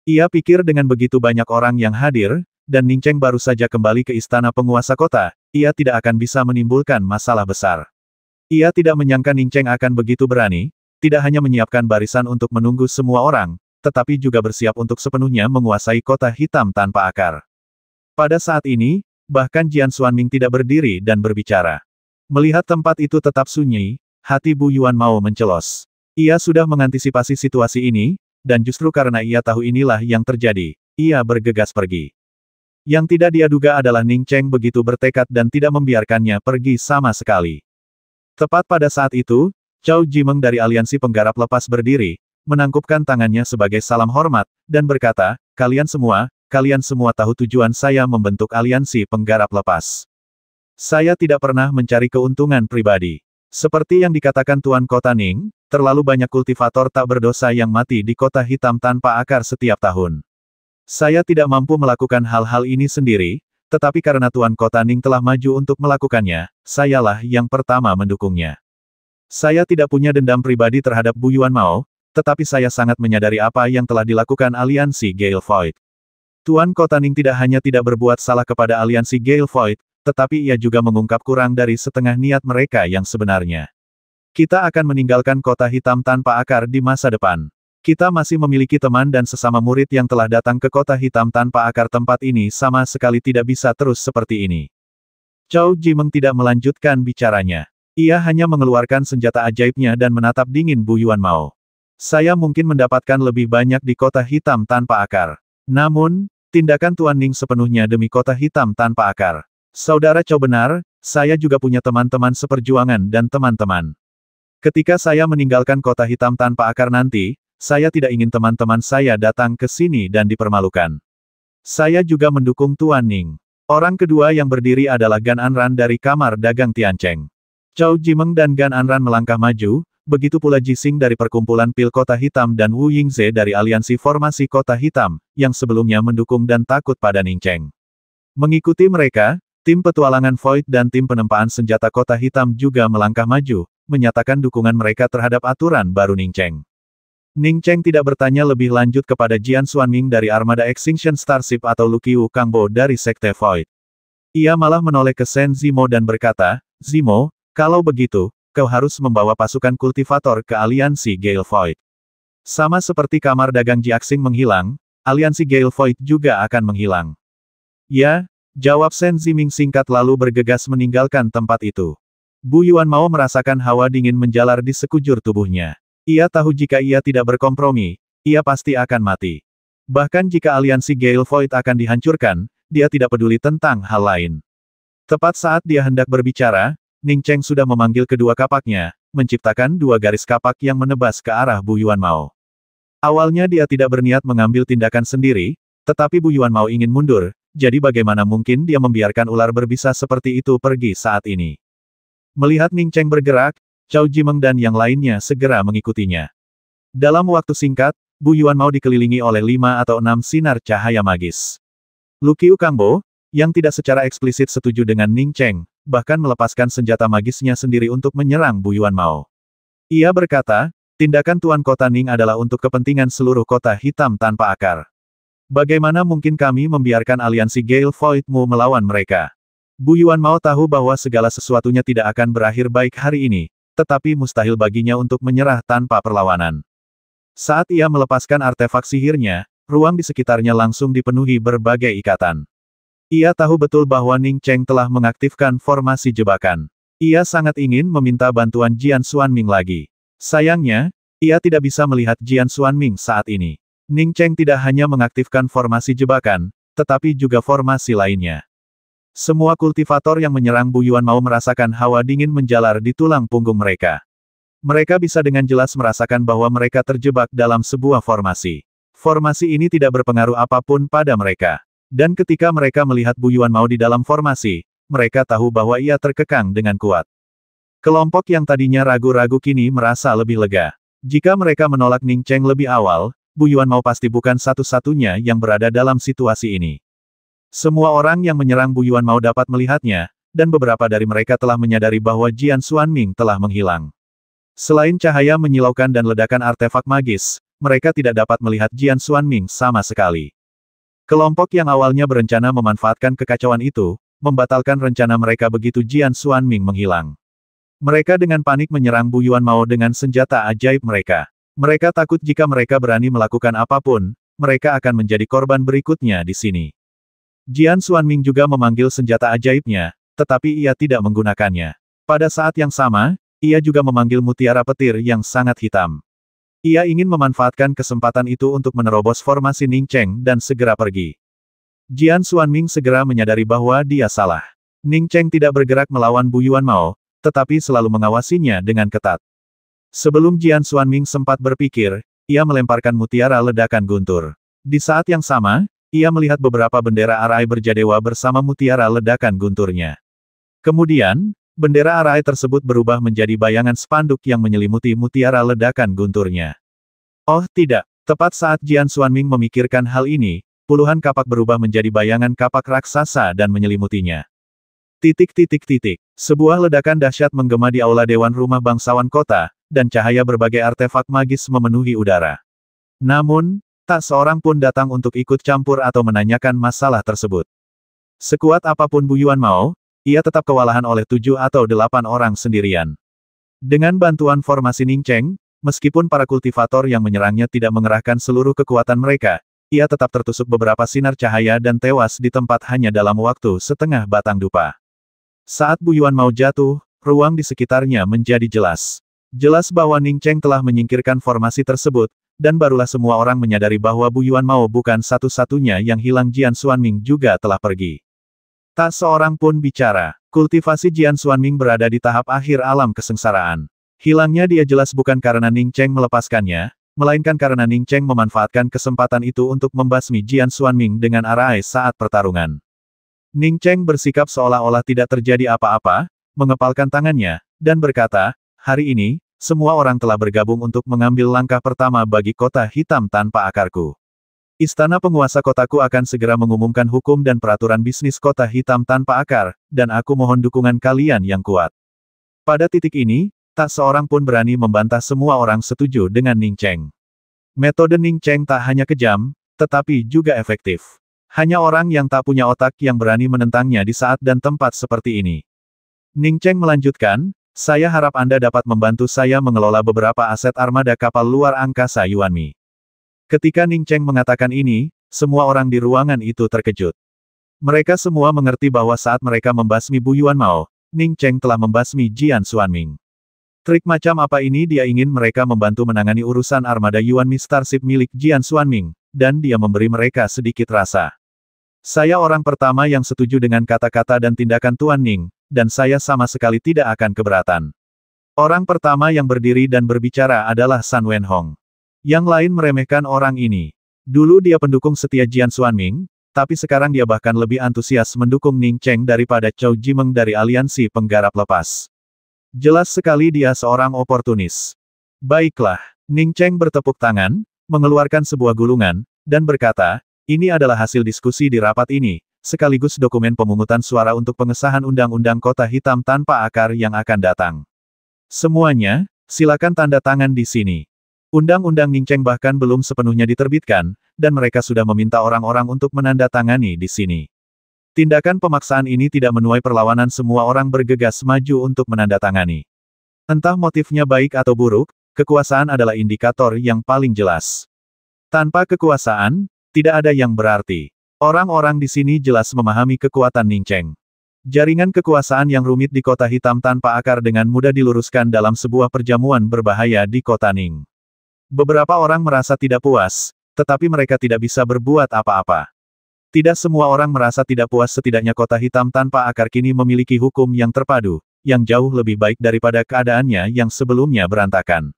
Speaker 1: Ia pikir dengan begitu banyak orang yang hadir, dan Ning Cheng baru saja kembali ke istana penguasa kota, ia tidak akan bisa menimbulkan masalah besar. Ia tidak menyangka Ning Cheng akan begitu berani, tidak hanya menyiapkan barisan untuk menunggu semua orang, tetapi juga bersiap untuk sepenuhnya menguasai Kota Hitam tanpa akar. Pada saat ini, bahkan Jian Xuanming tidak berdiri dan berbicara. Melihat tempat itu tetap sunyi, hati Bu Yuan Mao mencelos. Ia sudah mengantisipasi situasi ini, dan justru karena ia tahu inilah yang terjadi, ia bergegas pergi. Yang tidak dia duga adalah Ning Cheng begitu bertekad dan tidak membiarkannya pergi sama sekali. Tepat pada saat itu, Zhao Jimeng dari aliansi penggarap lepas berdiri, menangkupkan tangannya sebagai salam hormat, dan berkata, kalian semua tahu tujuan saya membentuk aliansi penggarap lepas. Saya tidak pernah mencari keuntungan pribadi. Seperti yang dikatakan Tuan Kota Ning, terlalu banyak kultivator tak berdosa yang mati di Kota Hitam tanpa akar setiap tahun. Saya tidak mampu melakukan hal-hal ini sendiri, tetapi karena Tuan Kota Ning telah maju untuk melakukannya, sayalah yang pertama mendukungnya. Saya tidak punya dendam pribadi terhadap Bu Yuan Mao, tetapi saya sangat menyadari apa yang telah dilakukan aliansi Gale Void. Tuan Kota Ning tidak hanya tidak berbuat salah kepada aliansi Gale Void, tetapi ia juga mengungkap kurang dari setengah niat mereka yang sebenarnya. Kita akan meninggalkan Kota Hitam tanpa akar di masa depan. Kita masih memiliki teman dan sesama murid yang telah datang ke Kota Hitam tanpa akar. Tempat ini sama sekali tidak bisa terus seperti ini. Zhao Jimeng tidak melanjutkan bicaranya. Ia hanya mengeluarkan senjata ajaibnya dan menatap dingin Bu Yuan Mao. Saya mungkin mendapatkan lebih banyak di Kota Hitam tanpa akar. Namun, Tindakan Tuan Ning sepenuhnya demi kota hitam tanpa akar. Saudara Chow benar, saya juga punya teman-teman seperjuangan dan teman-teman. Ketika saya meninggalkan kota hitam tanpa akar nanti, saya tidak ingin teman-teman saya datang ke sini dan dipermalukan. Saya juga mendukung Tuan Ning. Orang kedua yang berdiri adalah Gan Anran dari kamar dagang Tiancheng. Chow Jimeng dan Gan Anran melangkah maju, begitu pula Jising dari perkumpulan pil kota hitam dan Wu Yingze dari aliansi formasi kota hitam, yang sebelumnya mendukung dan takut pada Ning Cheng. Mengikuti mereka, tim petualangan Void dan tim penempaan senjata kota hitam juga melangkah maju, menyatakan dukungan mereka terhadap aturan baru Ning Cheng. Ning Cheng tidak bertanya lebih lanjut kepada Jian Xuanming dari Armada Extinction Starship atau Lu Qiu Kangbo dari Sekte Void. Ia malah menoleh ke Shen Zimo dan berkata, "Zimo, kalau begitu, kau harus membawa pasukan kultivator ke aliansi Gale Void. Sama seperti kamar dagang Jiaxing menghilang, aliansi Gale Void juga akan menghilang." "Ya," jawab Shen Ziming singkat lalu bergegas meninggalkan tempat itu. Bu Yuan Mao merasakan hawa dingin menjalar di sekujur tubuhnya. Ia tahu jika ia tidak berkompromi, ia pasti akan mati. Bahkan jika aliansi Gale Void akan dihancurkan, dia tidak peduli tentang hal lain. Tepat saat dia hendak berbicara, Ning Cheng sudah memanggil kedua kapaknya, menciptakan dua garis kapak yang menebas ke arah Bu Yuan Mao. Awalnya dia tidak berniat mengambil tindakan sendiri, tetapi Bu Yuan Mao ingin mundur, jadi bagaimana mungkin dia membiarkan ular berbisa seperti itu pergi saat ini. Melihat Ning Cheng bergerak, Chow Jimeng dan yang lainnya segera mengikutinya. Dalam waktu singkat, Bu Yuan Mao dikelilingi oleh 5 atau 6 sinar cahaya magis. Lu Qiu Kangbo, yang tidak secara eksplisit setuju dengan Ning Cheng, bahkan melepaskan senjata magisnya sendiri untuk menyerang Bu Yuan Mao. Ia berkata, tindakan Tuan Kota Ning adalah untuk kepentingan seluruh kota hitam tanpa akar. Bagaimana mungkin kami membiarkan aliansi Gale Void-mu melawan mereka? Bu Yuan Mao tahu bahwa segala sesuatunya tidak akan berakhir baik hari ini, tetapi mustahil baginya untuk menyerah tanpa perlawanan. Saat ia melepaskan artefak sihirnya, ruang di sekitarnya langsung dipenuhi berbagai ikatan. Ia tahu betul bahwa Ning Cheng telah mengaktifkan formasi jebakan. Ia sangat ingin meminta bantuan Jian Xuanming lagi. Sayangnya, ia tidak bisa melihat Jian Xuanming saat ini. Ning Cheng tidak hanya mengaktifkan formasi jebakan, tetapi juga formasi lainnya. Semua kultivator yang menyerang Bu Yuan Mao merasakan hawa dingin menjalar di tulang punggung mereka. Mereka bisa dengan jelas merasakan bahwa mereka terjebak dalam sebuah formasi. Formasi ini tidak berpengaruh apapun pada mereka. Dan ketika mereka melihat Bu Yuan Mao di dalam formasi, mereka tahu bahwa ia terkekang dengan kuat. Kelompok yang tadinya ragu-ragu kini merasa lebih lega. Jika mereka menolak Ning Cheng lebih awal, Bu Yuan Mao pasti bukan satu-satunya yang berada dalam situasi ini. Semua orang yang menyerang Bu Yuan Mao dapat melihatnya, dan beberapa dari mereka telah menyadari bahwa Jian Xuanming telah menghilang. Selain cahaya menyilaukan dan ledakan artefak magis, mereka tidak dapat melihat Jian Xuanming sama sekali. Kelompok yang awalnya berencana memanfaatkan kekacauan itu, membatalkan rencana mereka begitu Jian Xuanming menghilang. Mereka dengan panik menyerang Bu Yuan Mao dengan senjata ajaib mereka. Mereka takut jika mereka berani melakukan apapun, mereka akan menjadi korban berikutnya di sini. Jian Xuanming juga memanggil senjata ajaibnya, tetapi ia tidak menggunakannya. Pada saat yang sama, ia juga memanggil mutiara petir yang sangat hitam. Ia ingin memanfaatkan kesempatan itu untuk menerobos formasi Ning Cheng dan segera pergi. Jian Xuanming segera menyadari bahwa dia salah. Ning Cheng tidak bergerak melawan Bu Yuan Mao, tetapi selalu mengawasinya dengan ketat. Sebelum Jian Xuanming sempat berpikir, ia melemparkan mutiara ledakan guntur. Di saat yang sama, ia melihat beberapa bendera arai berjadewa bersama mutiara ledakan gunturnya. Kemudian, bendera arai tersebut berubah menjadi bayangan spanduk yang menyelimuti mutiara ledakan gunturnya. Oh tidak, tepat saat Jian Xuanming memikirkan hal ini, puluhan kapak berubah menjadi bayangan kapak raksasa dan menyelimutinya. Sebuah ledakan dahsyat menggema di aula Dewan Rumah Bangsawan Kota, dan cahaya berbagai artefak magis memenuhi udara. Namun, tak seorang pun datang untuk ikut campur atau menanyakan masalah tersebut. Sekuat apapun Bu Yuan Mao, ia tetap kewalahan oleh 7 atau 8 orang sendirian. Dengan bantuan formasi Ning Cheng, meskipun para kultivator yang menyerangnya tidak mengerahkan seluruh kekuatan mereka, ia tetap tertusuk beberapa sinar cahaya dan tewas di tempat hanya dalam waktu setengah batang dupa. Saat Bu Yuan Mao jatuh, ruang di sekitarnya menjadi jelas. Jelas bahwa Ning Cheng telah menyingkirkan formasi tersebut, dan barulah semua orang menyadari bahwa Bu Yuanmao bukan satu-satunya yang hilang. Jian Xuanming juga telah pergi. Tak seorang pun bicara. Kultivasi Jian Xuanming berada di tahap akhir alam kesengsaraan. Hilangnya dia jelas bukan karena Ning Cheng melepaskannya, melainkan karena Ning Cheng memanfaatkan kesempatan itu untuk membasmi Jian Xuanming dengan arai saat pertarungan. Ning Cheng bersikap seolah-olah tidak terjadi apa-apa, mengepalkan tangannya, dan berkata, "Hari ini, semua orang telah bergabung untuk mengambil langkah pertama bagi kota hitam tanpa akarku. Istana penguasa kotaku akan segera mengumumkan hukum dan peraturan bisnis kota hitam tanpa akar, dan aku mohon dukungan kalian yang kuat." Pada titik ini, tak seorang pun berani membantah. Semua orang setuju dengan Ning Cheng. Metode Ning Cheng tak hanya kejam, tetapi juga efektif. Hanya orang yang tak punya otak yang berani menentangnya di saat dan tempat seperti ini. Ning Cheng melanjutkan, "Saya harap Anda dapat membantu saya mengelola beberapa aset armada kapal luar angkasa Yuanmi." Ketika Ning Cheng mengatakan ini, semua orang di ruangan itu terkejut. Mereka semua mengerti bahwa saat mereka membasmi Bu Yuanmao, Ning Cheng telah membasmi Jian Xuanming. Trik macam apa ini? Dia ingin mereka membantu menangani urusan armada Yuanmi Starship milik Jian Xuanming, dan dia memberi mereka sedikit rasa. "Saya orang pertama yang setuju dengan kata-kata dan tindakan Tuan Ning, dan saya sama sekali tidak akan keberatan." Orang pertama yang berdiri dan berbicara adalah Sun Wenhong. Yang lain meremehkan orang ini. Dulu dia pendukung setia Jian Xuanming, tapi sekarang dia bahkan lebih antusias mendukung Ning Cheng daripada Zhou Jimeng dari aliansi penggarap lepas. Jelas sekali dia seorang oportunis. "Baiklah." Ning Cheng bertepuk tangan, mengeluarkan sebuah gulungan, dan berkata, "Ini adalah hasil diskusi di rapat ini, sekaligus dokumen pemungutan suara untuk pengesahan Undang-Undang Kota Hitam tanpa akar yang akan datang. Semuanya, silakan tanda tangan di sini." Undang-undang Ning Cheng bahkan belum sepenuhnya diterbitkan, dan mereka sudah meminta orang-orang untuk menandatangani di sini. Tindakan pemaksaan ini tidak menuai perlawanan. Semua orang bergegas maju untuk menandatangani. Entah motifnya baik atau buruk, kekuasaan adalah indikator yang paling jelas. Tanpa kekuasaan, tidak ada yang berarti. Orang-orang di sini jelas memahami kekuatan Ning Cheng. Jaringan kekuasaan yang rumit di kota hitam tanpa akar dengan mudah diluruskan dalam sebuah perjamuan berbahaya di kota Ning. Beberapa orang merasa tidak puas, tetapi mereka tidak bisa berbuat apa-apa. Tidak semua orang merasa tidak puas. Setidaknya kota hitam tanpa akar kini memiliki hukum yang terpadu, yang jauh lebih baik daripada keadaannya yang sebelumnya berantakan.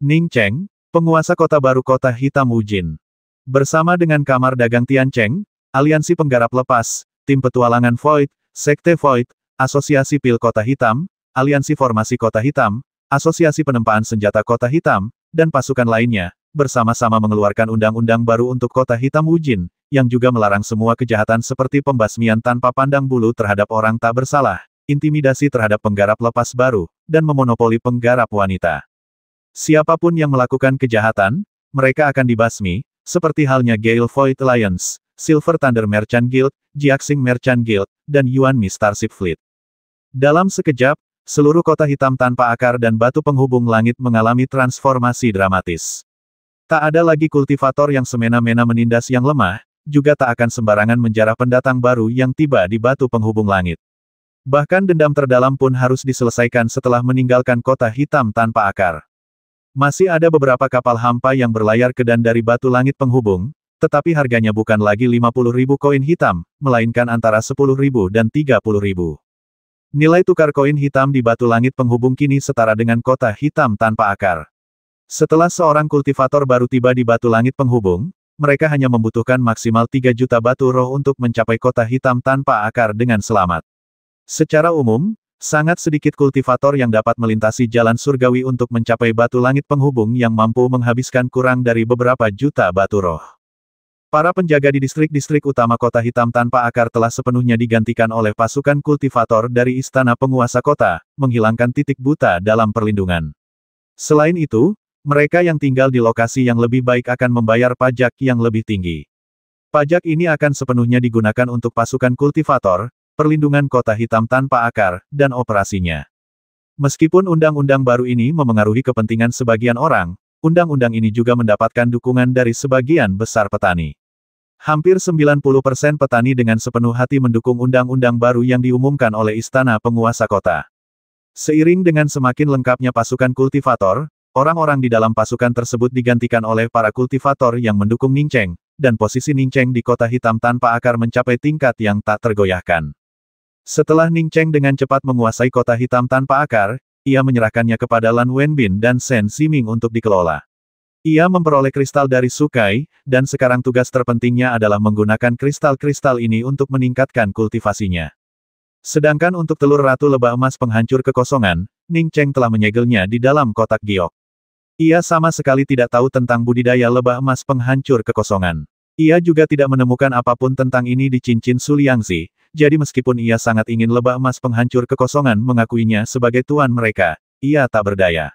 Speaker 1: Ning Cheng, penguasa kota baru kota hitam Wujin. Bersama dengan Kamar Dagang Tiancheng, Aliansi Penggarap Lepas, Tim Petualangan Void, Sekte Void, Asosiasi Pil Kota Hitam, Aliansi Formasi Kota Hitam, Asosiasi Penempaan Senjata Kota Hitam, dan pasukan lainnya, bersama-sama mengeluarkan undang-undang baru untuk kota hitam Wujin, yang juga melarang semua kejahatan seperti pembasmian tanpa pandang bulu terhadap orang tak bersalah, intimidasi terhadap penggarap lepas baru, dan memonopoli penggarap wanita. Siapapun yang melakukan kejahatan, mereka akan dibasmi, seperti halnya Gale Void Alliance, Silver Thunder Merchant Guild, Jiaxing Merchant Guild, dan Yuanmi Starship Fleet. Dalam sekejap, seluruh kota hitam tanpa akar dan batu penghubung langit mengalami transformasi dramatis. Tak ada lagi kultivator yang semena-mena menindas yang lemah, juga tak akan sembarangan menjarah pendatang baru yang tiba di batu penghubung langit. Bahkan dendam terdalam pun harus diselesaikan setelah meninggalkan kota hitam tanpa akar. Masih ada beberapa kapal hampa yang berlayar ke dan dari batu langit penghubung, tetapi harganya bukan lagi 50.000 koin hitam, melainkan antara 10.000 dan 30.000. Nilai tukar koin hitam di batu langit penghubung kini setara dengan kota hitam tanpa akar. Setelah seorang kultivator baru tiba di batu langit penghubung, mereka hanya membutuhkan maksimal 3 juta batu roh untuk mencapai kota hitam tanpa akar dengan selamat. Secara umum, sangat sedikit kultivator yang dapat melintasi jalan surgawi untuk mencapai batu langit penghubung yang mampu menghabiskan kurang dari beberapa juta batu roh. Para penjaga di distrik-distrik utama kota hitam tanpa akar telah sepenuhnya digantikan oleh pasukan kultivator dari istana penguasa kota, menghilangkan titik buta dalam perlindungan. Selain itu, mereka yang tinggal di lokasi yang lebih baik akan membayar pajak yang lebih tinggi. Pajak ini akan sepenuhnya digunakan untuk pasukan kultivator, perlindungan kota hitam tanpa akar, dan operasinya. Meskipun undang-undang baru ini memengaruhi kepentingan sebagian orang, undang-undang ini juga mendapatkan dukungan dari sebagian besar petani. Hampir 90% petani dengan sepenuh hati mendukung undang-undang baru yang diumumkan oleh istana penguasa kota. Seiring dengan semakin lengkapnya pasukan kultivator, orang-orang di dalam pasukan tersebut digantikan oleh para kultivator yang mendukung Ning Cheng, dan posisi Ning Cheng di kota hitam tanpa akar mencapai tingkat yang tak tergoyahkan. Setelah Ning Cheng dengan cepat menguasai kota hitam tanpa akar, ia menyerahkannya kepada Lan Wenbin dan Shen Ziming untuk dikelola. Ia memperoleh kristal dari Sukai, dan sekarang tugas terpentingnya adalah menggunakan kristal-kristal ini untuk meningkatkan kultivasinya. Sedangkan untuk telur ratu lebah emas penghancur kekosongan, Ning Cheng telah menyegelnya di dalam kotak giok. Ia sama sekali tidak tahu tentang budidaya lebah emas penghancur kekosongan. Ia juga tidak menemukan apapun tentang ini di cincin Su Liangzi, jadi meskipun ia sangat ingin lebah emas penghancur kekosongan mengakuinya sebagai tuan mereka, ia tak berdaya.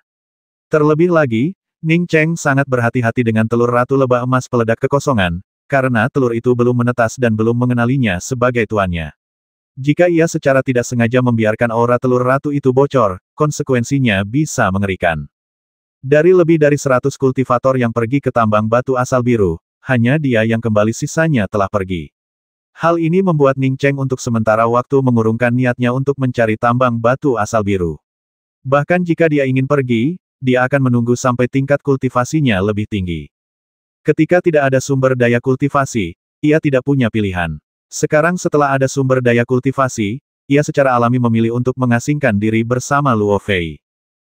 Speaker 1: Terlebih lagi, Ning Cheng sangat berhati-hati dengan telur ratu lebah emas peledak kekosongan, karena telur itu belum menetas dan belum mengenalinya sebagai tuannya. Jika ia secara tidak sengaja membiarkan aura telur ratu itu bocor, konsekuensinya bisa mengerikan. Dari lebih dari 100 kultivator yang pergi ke tambang batu asal biru, hanya dia yang kembali sisanya telah pergi. Hal ini membuat Ning Cheng untuk sementara waktu mengurungkan niatnya untuk mencari tambang batu asal biru. Bahkan jika dia ingin pergi, dia akan menunggu sampai tingkat kultivasinya lebih tinggi. Ketika tidak ada sumber daya kultivasi, ia tidak punya pilihan. Sekarang setelah ada sumber daya kultivasi, ia secara alami memilih untuk mengasingkan diri bersama Luo Fei.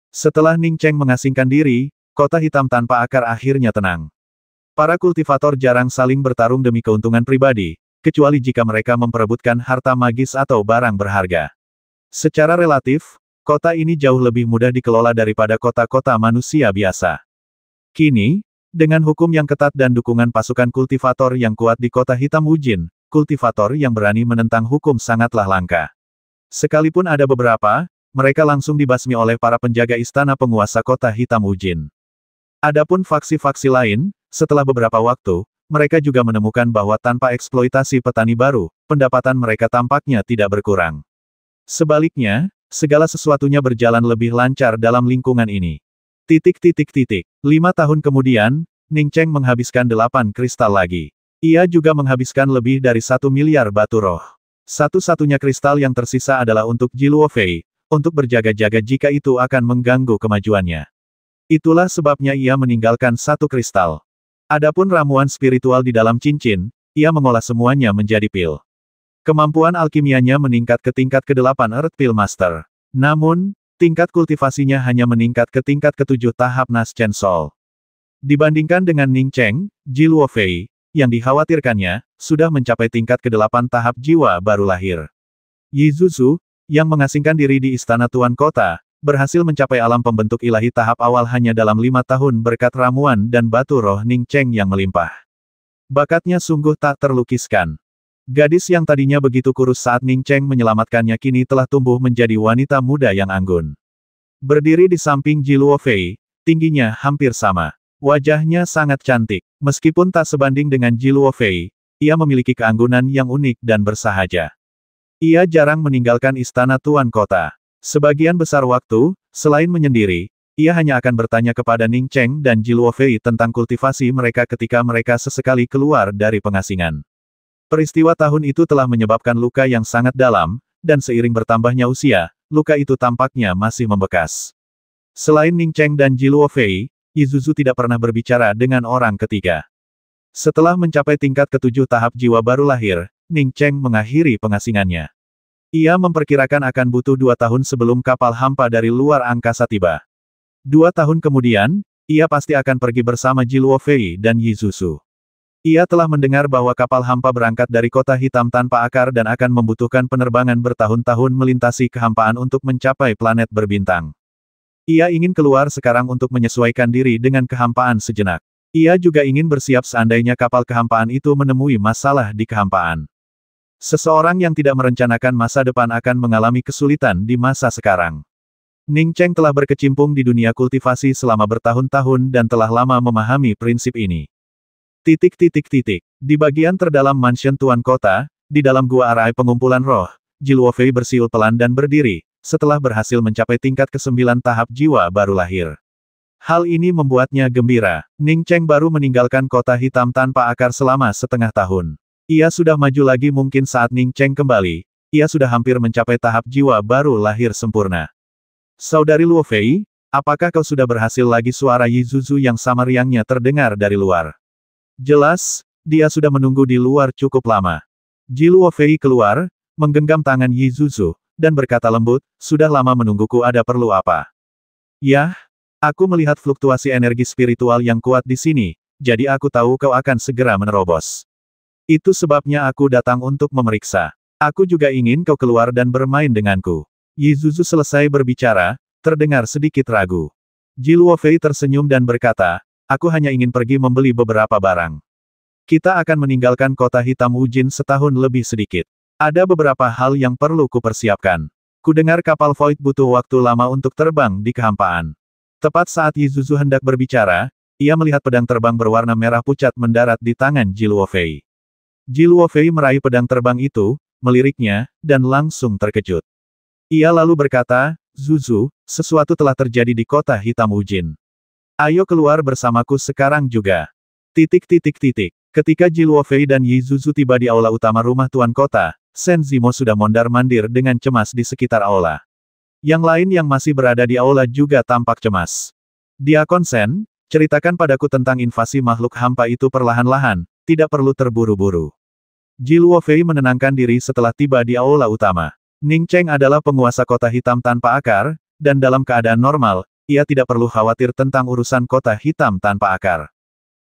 Speaker 1: Setelah Ning Cheng mengasingkan diri, kota hitam tanpa akar akhirnya tenang. Para kultivator jarang saling bertarung demi keuntungan pribadi, kecuali jika mereka memperebutkan harta magis atau barang berharga. Secara relatif, kota ini jauh lebih mudah dikelola daripada kota-kota manusia biasa. Kini, dengan hukum yang ketat dan dukungan pasukan kultivator yang kuat di kota hitam Wujin, kultivator yang berani menentang hukum sangatlah langka. Sekalipun ada beberapa, mereka langsung dibasmi oleh para penjaga istana penguasa kota hitam Wujin. Adapun faksi-faksi lain, setelah beberapa waktu, mereka juga menemukan bahwa tanpa eksploitasi petani baru, pendapatan mereka tampaknya tidak berkurang. Sebaliknya, segala sesuatunya berjalan lebih lancar dalam lingkungan ini. 5 tahun kemudian, Ning Cheng menghabiskan 8 kristal lagi. Ia juga menghabiskan lebih dari 1 miliar batu roh. Satu-satunya kristal yang tersisa adalah untuk Ji Luo Fei, untuk berjaga-jaga jika itu akan mengganggu kemajuannya. Itulah sebabnya ia meninggalkan 1 kristal. Adapun ramuan spiritual di dalam cincin, ia mengolah semuanya menjadi pil. Kemampuan alkimianya meningkat ke tingkat ke-8 Earth Pil Master. Namun, tingkat kultivasinya hanya meningkat ke tingkat ke-7 tahap Nas Chen Sol. Dibandingkan dengan Ning Cheng, Ji Luo Fei, yang dikhawatirkannya, sudah mencapai tingkat ke-8 tahap jiwa baru lahir. Yi Zuzu, yang mengasingkan diri di Istana Tuan Kota, berhasil mencapai alam pembentuk ilahi tahap awal hanya dalam 5 tahun berkat ramuan dan batu roh Ning Cheng yang melimpah. Bakatnya sungguh tak terlukiskan. Gadis yang tadinya begitu kurus saat Ning Cheng menyelamatkannya kini telah tumbuh menjadi wanita muda yang anggun. Berdiri di samping Ji Luo Fei, tingginya hampir sama. Wajahnya sangat cantik. Meskipun tak sebanding dengan Ji Luo Fei, ia memiliki keanggunan yang unik dan bersahaja. Ia jarang meninggalkan istana Tuan Kota. Sebagian besar waktu, selain menyendiri, ia hanya akan bertanya kepada Ning Cheng dan Ji Luo Fei tentang kultivasi mereka ketika mereka sesekali keluar dari pengasingan. Peristiwa tahun itu telah menyebabkan luka yang sangat dalam, dan seiring bertambahnya usia, luka itu tampaknya masih membekas. Selain Ning Cheng dan Ji Luo Fei, Yi Zuzu tidak pernah berbicara dengan orang ketiga. Setelah mencapai tingkat ke-7 tahap jiwa baru lahir, Ning Cheng mengakhiri pengasingannya. Ia memperkirakan akan butuh 2 tahun sebelum kapal hampa dari luar angkasa tiba. 2 tahun kemudian, ia pasti akan pergi bersama Ji Luo Fei dan Yi Zuzu. Ia telah mendengar bahwa kapal hampa berangkat dari kota hitam tanpa akar dan akan membutuhkan penerbangan bertahun-tahun melintasi kehampaan untuk mencapai planet berbintang. Ia ingin keluar sekarang untuk menyesuaikan diri dengan kehampaan sejenak. Ia juga ingin bersiap seandainya kapal kehampaan itu menemui masalah di kehampaan. Seseorang yang tidak merencanakan masa depan akan mengalami kesulitan di masa sekarang. Ning Cheng telah berkecimpung di dunia kultivasi selama bertahun-tahun dan telah lama memahami prinsip ini. Di bagian terdalam mansion Tuan Kota, di dalam gua arai pengumpulan roh, Ji Luo Fei bersiul pelan dan berdiri, setelah berhasil mencapai tingkat ke-9 tahap jiwa baru lahir. Hal ini membuatnya gembira. Ning Cheng baru meninggalkan kota hitam tanpa akar selama setengah tahun. Ia sudah maju lagi mungkin saat Ning Cheng kembali, ia sudah hampir mencapai tahap jiwa baru lahir sempurna. Saudari Luo Fei, Apakah kau sudah berhasil lagi? Suara Yi Zuzu yang sama riangnya terdengar dari luar. Jelas, dia sudah menunggu di luar cukup lama. Ji Luofei keluar, menggenggam tangan Yi Zuzu, dan berkata lembut, sudah lama menungguku, ada perlu apa? Yah, aku melihat fluktuasi energi spiritual yang kuat di sini, jadi aku tahu kau akan segera menerobos. Itu sebabnya aku datang untuk memeriksa. Aku juga ingin kau keluar dan bermain denganku. Yi Zuzu selesai berbicara, terdengar sedikit ragu. Ji Luofei tersenyum dan berkata, aku hanya ingin pergi membeli beberapa barang. Kita akan meninggalkan kota hitam Wujin setahun lebih sedikit. Ada beberapa hal yang perlu kupersiapkan. Kudengar kapal Void butuh waktu lama untuk terbang di kehampaan. Tepat saat Yi Zuzu hendak berbicara, ia melihat pedang terbang berwarna merah pucat mendarat di tangan Ji Luofei. Ji Luofei meraih pedang terbang itu, meliriknya, dan langsung terkejut. Ia lalu berkata, Zuzu, sesuatu telah terjadi di kota hitam Wujin. Ayo keluar bersamaku sekarang juga. Ketika Ji Luofei dan Yi Zuzu tiba di aula utama rumah tuan kota, Shen Zimo sudah mondar-mandir dengan cemas di sekitar aula. Yang lain yang masih berada di aula juga tampak cemas. Diakon Shen, ceritakan padaku tentang invasi makhluk hampa itu perlahan-lahan, tidak perlu terburu-buru. Ji Luofei menenangkan diri setelah tiba di aula utama. Ning Cheng adalah penguasa kota hitam tanpa akar, dan dalam keadaan normal, ia tidak perlu khawatir tentang urusan kota hitam tanpa akar.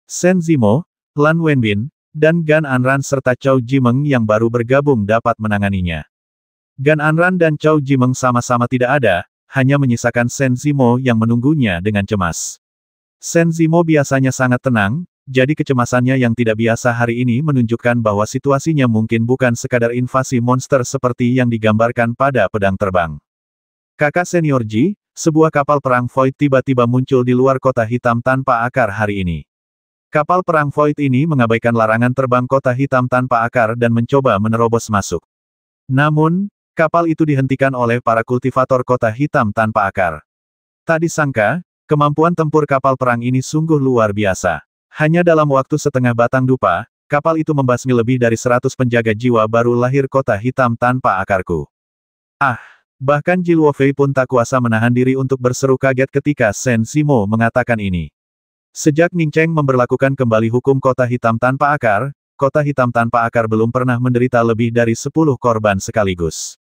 Speaker 1: Shen Zimo, Lan Wenbin, dan Gan Anran serta Chou Jimeng yang baru bergabung dapat menanganinya. Gan Anran dan Chou Jimeng sama-sama tidak ada, hanya menyisakan Shen Zimo yang menunggunya dengan cemas. Shen Zimo biasanya sangat tenang, jadi kecemasannya yang tidak biasa hari ini menunjukkan bahwa situasinya mungkin bukan sekadar invasi monster seperti yang digambarkan pada pedang terbang. Kakak senior Ji, sebuah kapal perang Void tiba-tiba muncul di luar kota hitam tanpa akar hari ini. Kapal perang Void ini mengabaikan larangan terbang kota hitam tanpa akar dan mencoba menerobos masuk. Namun, kapal itu dihentikan oleh para kultivator kota hitam tanpa akar. Tak disangka, kemampuan tempur kapal perang ini sungguh luar biasa. Hanya dalam waktu setengah batang dupa, kapal itu membasmi lebih dari 100 penjaga jiwa baru lahir kota hitam tanpa akarku. Ah, bahkan Ji Luofei pun tak kuasa menahan diri untuk berseru kaget ketika Shen Zimo mengatakan ini. Sejak Ning Cheng memberlakukan kembali hukum kota hitam tanpa akar, kota hitam tanpa akar belum pernah menderita lebih dari 10 korban sekaligus.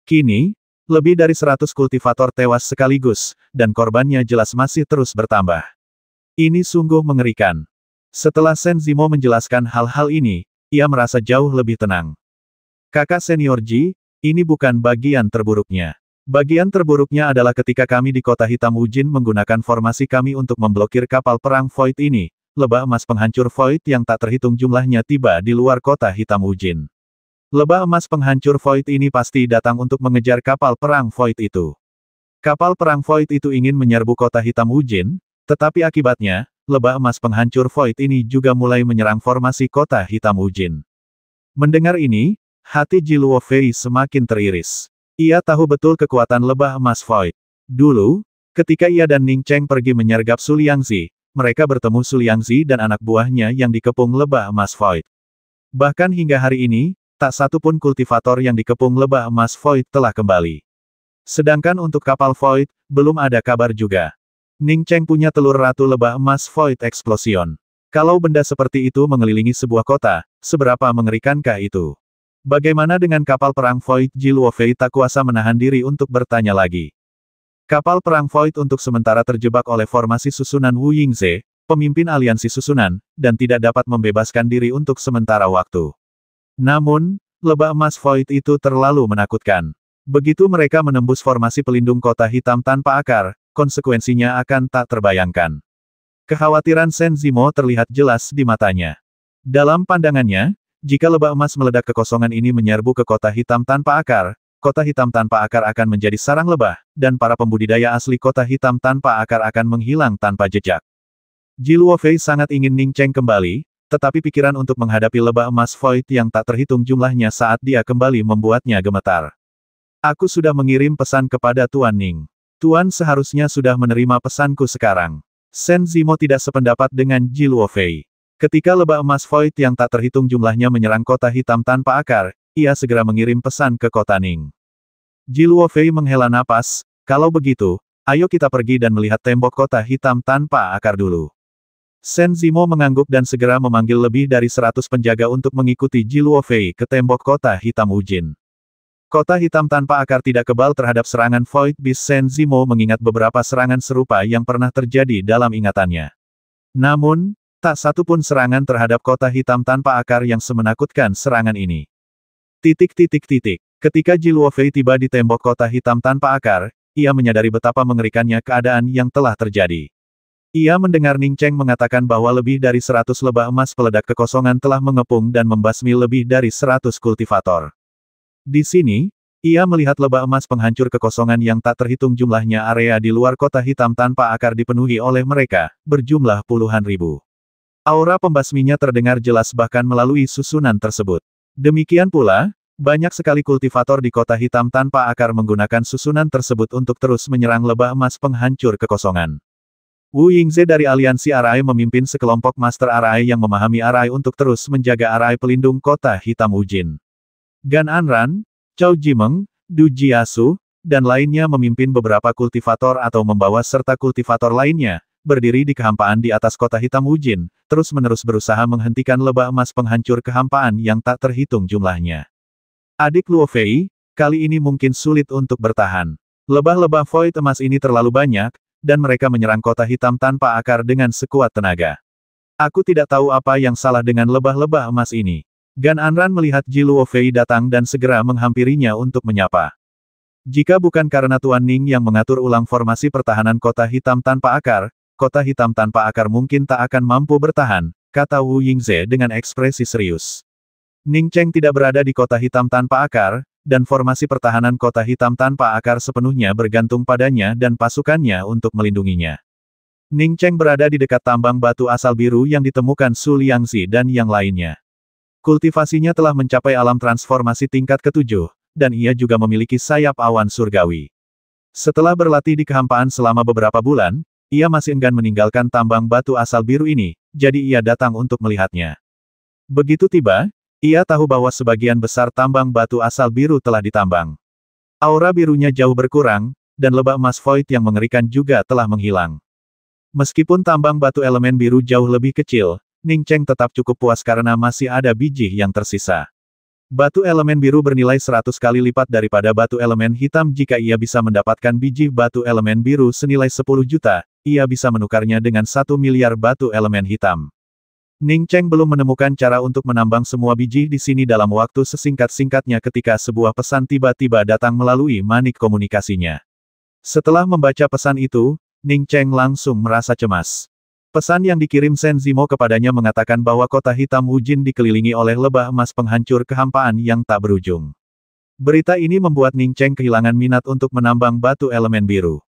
Speaker 1: Kini, lebih dari 100 kultivator tewas sekaligus, dan korbannya jelas masih terus bertambah. Ini sungguh mengerikan. Setelah Shen Zimo menjelaskan hal-hal ini, ia merasa jauh lebih tenang. Kakak senior Ji, ini bukan bagian terburuknya. Bagian terburuknya adalah ketika kami di kota hitam Wujin menggunakan formasi kami untuk memblokir kapal perang Void ini, lebah emas penghancur Void yang tak terhitung jumlahnya tiba di luar kota hitam Wujin. Lebah emas penghancur Void ini pasti datang untuk mengejar kapal perang Void itu. Kapal perang Void itu ingin menyerbu kota hitam Wujin, tetapi akibatnya, lebah emas penghancur Void ini juga mulai menyerang formasi kota hitam Wujin. Mendengar ini, hati Ji Luofei semakin teriris. Ia tahu betul kekuatan lebah emas Void. Dulu, ketika ia dan Ning Cheng pergi menyergap Su Liangzi, mereka bertemu Su Liangzi dan anak buahnya yang dikepung lebah emas Void. Bahkan hingga hari ini, tak satu pun kultivator yang dikepung lebah emas Void telah kembali. Sedangkan untuk kapal Void, belum ada kabar juga. Ning Cheng punya telur ratu lebah emas Void Explosion. Kalau benda seperti itu mengelilingi sebuah kota, seberapa mengerikankah itu? Bagaimana dengan kapal perang Void? Ji Luofei tak kuasa menahan diri untuk bertanya lagi. Kapal perang Void untuk sementara terjebak oleh formasi susunan Wu Yingze, pemimpin aliansi susunan, dan tidak dapat membebaskan diri untuk sementara waktu. Namun, lebah emas Void itu terlalu menakutkan. Begitu mereka menembus formasi pelindung kota hitam tanpa akar, konsekuensinya akan tak terbayangkan. Kekhawatiran Shen Zimo terlihat jelas di matanya. Dalam pandangannya, jika lebah emas meledak kekosongan ini menyerbu ke kota hitam tanpa akar, kota hitam tanpa akar akan menjadi sarang lebah, dan para pembudidaya asli kota hitam tanpa akar akan menghilang tanpa jejak. Ji Luofei sangat ingin Ning Cheng kembali, tetapi pikiran untuk menghadapi lebah emas Void yang tak terhitung jumlahnya saat dia kembali membuatnya gemetar. Aku sudah mengirim pesan kepada Tuan Ning. Tuan seharusnya sudah menerima pesanku sekarang. Shen Zimo tidak sependapat dengan Ji Luofei. Ketika lebah emas Void yang tak terhitung jumlahnya menyerang kota hitam tanpa akar, ia segera mengirim pesan ke kota Ning. Ji Luofei menghela napas, kalau begitu, Ayo kita pergi dan melihat tembok kota hitam tanpa akar dulu. Shen Zimo mengangguk dan segera memanggil lebih dari 100 penjaga untuk mengikuti Ji Luofei ke tembok kota hitam Wujin. Kota hitam tanpa akar tidak kebal terhadap serangan Void Beast. Shen Zimo mengingat beberapa serangan serupa yang pernah terjadi dalam ingatannya. Namun, tak satu pun serangan terhadap kota hitam tanpa akar yang semenakutkan serangan ini. Ketika Ji Luofei tiba di tembok kota hitam tanpa akar, ia menyadari betapa mengerikannya keadaan yang telah terjadi. Ia mendengar Ning Cheng mengatakan bahwa lebih dari 100 lebah emas peledak kekosongan telah mengepung dan membasmi lebih dari 100 kultivator. Di sini, ia melihat lebah emas penghancur kekosongan yang tak terhitung jumlahnya. Area di luar kota hitam tanpa akar dipenuhi oleh mereka, berjumlah puluhan ribu. Aura pembasminya terdengar jelas bahkan melalui susunan tersebut. Demikian pula, banyak sekali kultivator di kota hitam tanpa akar menggunakan susunan tersebut untuk terus menyerang lebah emas penghancur kekosongan. Wu Yingze dari aliansi Arai memimpin sekelompok Master Arai yang memahami Arai untuk terus menjaga Arai pelindung kota hitam Wujin. Gan Anran, Chou Jimeng, Du Jiasu, dan lainnya memimpin beberapa kultivator atau membawa serta kultivator lainnya, berdiri di kehampaan di atas kota hitam Wujin, terus-menerus berusaha menghentikan lebah emas penghancur kehampaan yang tak terhitung jumlahnya. Adik Luofei, kali ini mungkin sulit untuk bertahan. Lebah-lebah Void emas ini terlalu banyak, dan mereka menyerang kota hitam tanpa akar dengan sekuat tenaga. Aku tidak tahu apa yang salah dengan lebah-lebah emas ini. Gan Anran melihat Ji Luofei datang dan segera menghampirinya untuk menyapa. Jika bukan karena Tuan Ning yang mengatur ulang formasi pertahanan kota hitam tanpa akar, kota hitam tanpa akar mungkin tak akan mampu bertahan, kata Wu Yingze dengan ekspresi serius. Ning Cheng tidak berada di kota hitam tanpa akar, dan formasi pertahanan kota hitam tanpa akar sepenuhnya bergantung padanya dan pasukannya untuk melindunginya. Ning Cheng berada di dekat tambang batu asal biru yang ditemukan Su Liangzi dan yang lainnya. Kultivasinya telah mencapai alam transformasi tingkat ke-7, dan ia juga memiliki sayap awan surgawi. Setelah berlatih di kehampaan selama beberapa bulan, ia masih enggan meninggalkan tambang batu asal biru ini, jadi ia datang untuk melihatnya. Begitu tiba, ia tahu bahwa sebagian besar tambang batu asal biru telah ditambang. Aura birunya jauh berkurang, dan lebah emas Void yang mengerikan juga telah menghilang. Meskipun tambang batu elemen biru jauh lebih kecil, Ning Cheng tetap cukup puas karena masih ada biji yang tersisa. Batu elemen biru bernilai 100 kali lipat daripada batu elemen hitam. Jika ia bisa mendapatkan biji batu elemen biru senilai 10 juta, ia bisa menukarnya dengan 1 miliar batu elemen hitam. Ning Cheng belum menemukan cara untuk menambang semua biji di sini dalam waktu sesingkat-singkatnya ketika sebuah pesan tiba-tiba datang melalui manik komunikasinya. Setelah membaca pesan itu, Ning Cheng langsung merasa cemas. Pesan yang dikirim Shen Zimo kepadanya mengatakan bahwa kota hitam Wujin dikelilingi oleh lebah emas penghancur kehampaan yang tak berujung. Berita ini membuat Ning Cheng kehilangan minat untuk menambang batu elemen biru.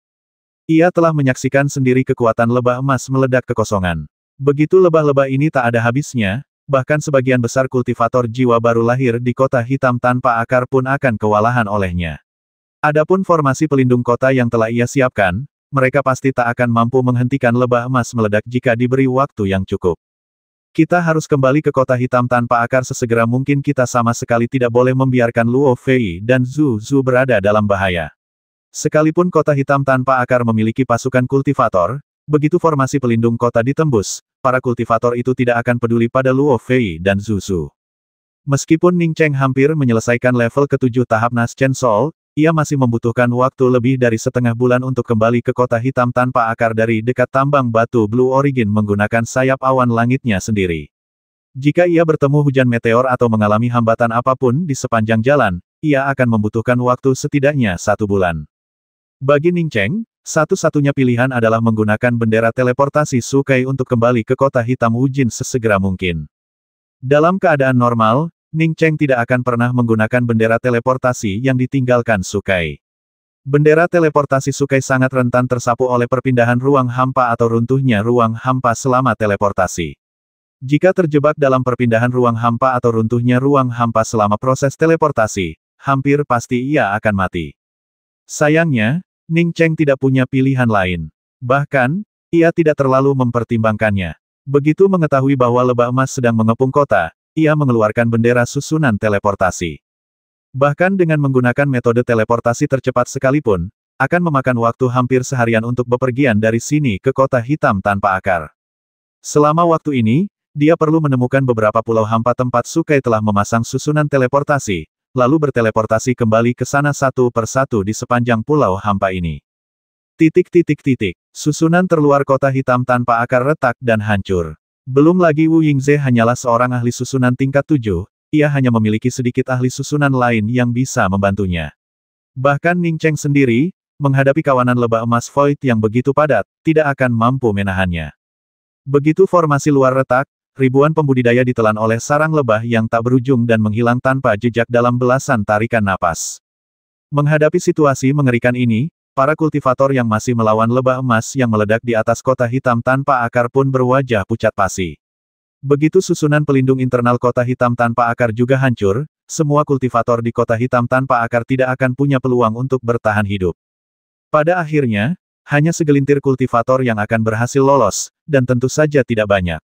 Speaker 1: Ia telah menyaksikan sendiri kekuatan lebah emas meledak kekosongan. Begitu lebah-lebah ini tak ada habisnya, bahkan sebagian besar kultivator jiwa baru lahir di kota hitam tanpa akar pun akan kewalahan olehnya. Adapun formasi pelindung kota yang telah ia siapkan, mereka pasti tak akan mampu menghentikan lebah emas meledak jika diberi waktu yang cukup. Kita harus kembali ke kota hitam tanpa akar sesegera mungkin. Kita sama sekali tidak boleh membiarkan Luo Fei dan Zhu Zhu berada dalam bahaya. Sekalipun kota hitam tanpa akar memiliki pasukan kultivator, begitu formasi pelindung kota ditembus, para kultivator itu tidak akan peduli pada Luo Fei dan Zhu Zhu. Meskipun Ning Cheng hampir menyelesaikan level ke-7 tahap Nas Chen Sol, ia masih membutuhkan waktu lebih dari setengah bulan untuk kembali ke kota hitam tanpa akar dari dekat tambang batu Blue Origin menggunakan sayap awan langitnya sendiri. Jika ia bertemu hujan meteor atau mengalami hambatan apapun di sepanjang jalan, ia akan membutuhkan waktu setidaknya 1 bulan. Bagi Ning Cheng, satu-satunya pilihan adalah menggunakan bendera teleportasi Sukai untuk kembali ke kota hitam Wujin sesegera mungkin. Dalam keadaan normal, Ning Cheng tidak akan pernah menggunakan bendera teleportasi yang ditinggalkan Sukai. Bendera teleportasi Sukai sangat rentan tersapu oleh perpindahan ruang hampa atau runtuhnya ruang hampa selama teleportasi. Jika terjebak dalam perpindahan ruang hampa atau runtuhnya ruang hampa selama proses teleportasi, hampir pasti ia akan mati. Sayangnya, Ning Cheng tidak punya pilihan lain. Bahkan, ia tidak terlalu mempertimbangkannya. Begitu mengetahui bahwa lebah emas sedang mengepung kota, ia mengeluarkan bendera susunan teleportasi. Bahkan dengan menggunakan metode teleportasi tercepat sekalipun, akan memakan waktu hampir seharian untuk bepergian dari sini ke kota hitam tanpa akar. Selama waktu ini, dia perlu menemukan beberapa pulau hampa tempat Sukai telah memasang susunan teleportasi, lalu berteleportasi kembali ke sana satu persatu di sepanjang pulau hampa ini. Susunan terluar kota hitam tanpa akar retak dan hancur. Belum lagi Wu Yingze hanyalah seorang ahli susunan tingkat 7, ia hanya memiliki sedikit ahli susunan lain yang bisa membantunya. Bahkan Ning Cheng sendiri, menghadapi kawanan lebah emas Void yang begitu padat, tidak akan mampu menahannya. Begitu formasi luar retak, ribuan pembudidaya ditelan oleh sarang lebah yang tak berujung dan menghilang tanpa jejak dalam belasan tarikan napas. Menghadapi situasi mengerikan ini, para kultivator yang masih melawan lebah emas yang meledak di atas kota hitam tanpa akar pun berwajah pucat pasi. Begitu susunan pelindung internal kota hitam tanpa akar juga hancur, semua kultivator di kota hitam tanpa akar tidak akan punya peluang untuk bertahan hidup. Pada akhirnya, hanya segelintir kultivator yang akan berhasil lolos, dan tentu saja tidak banyak.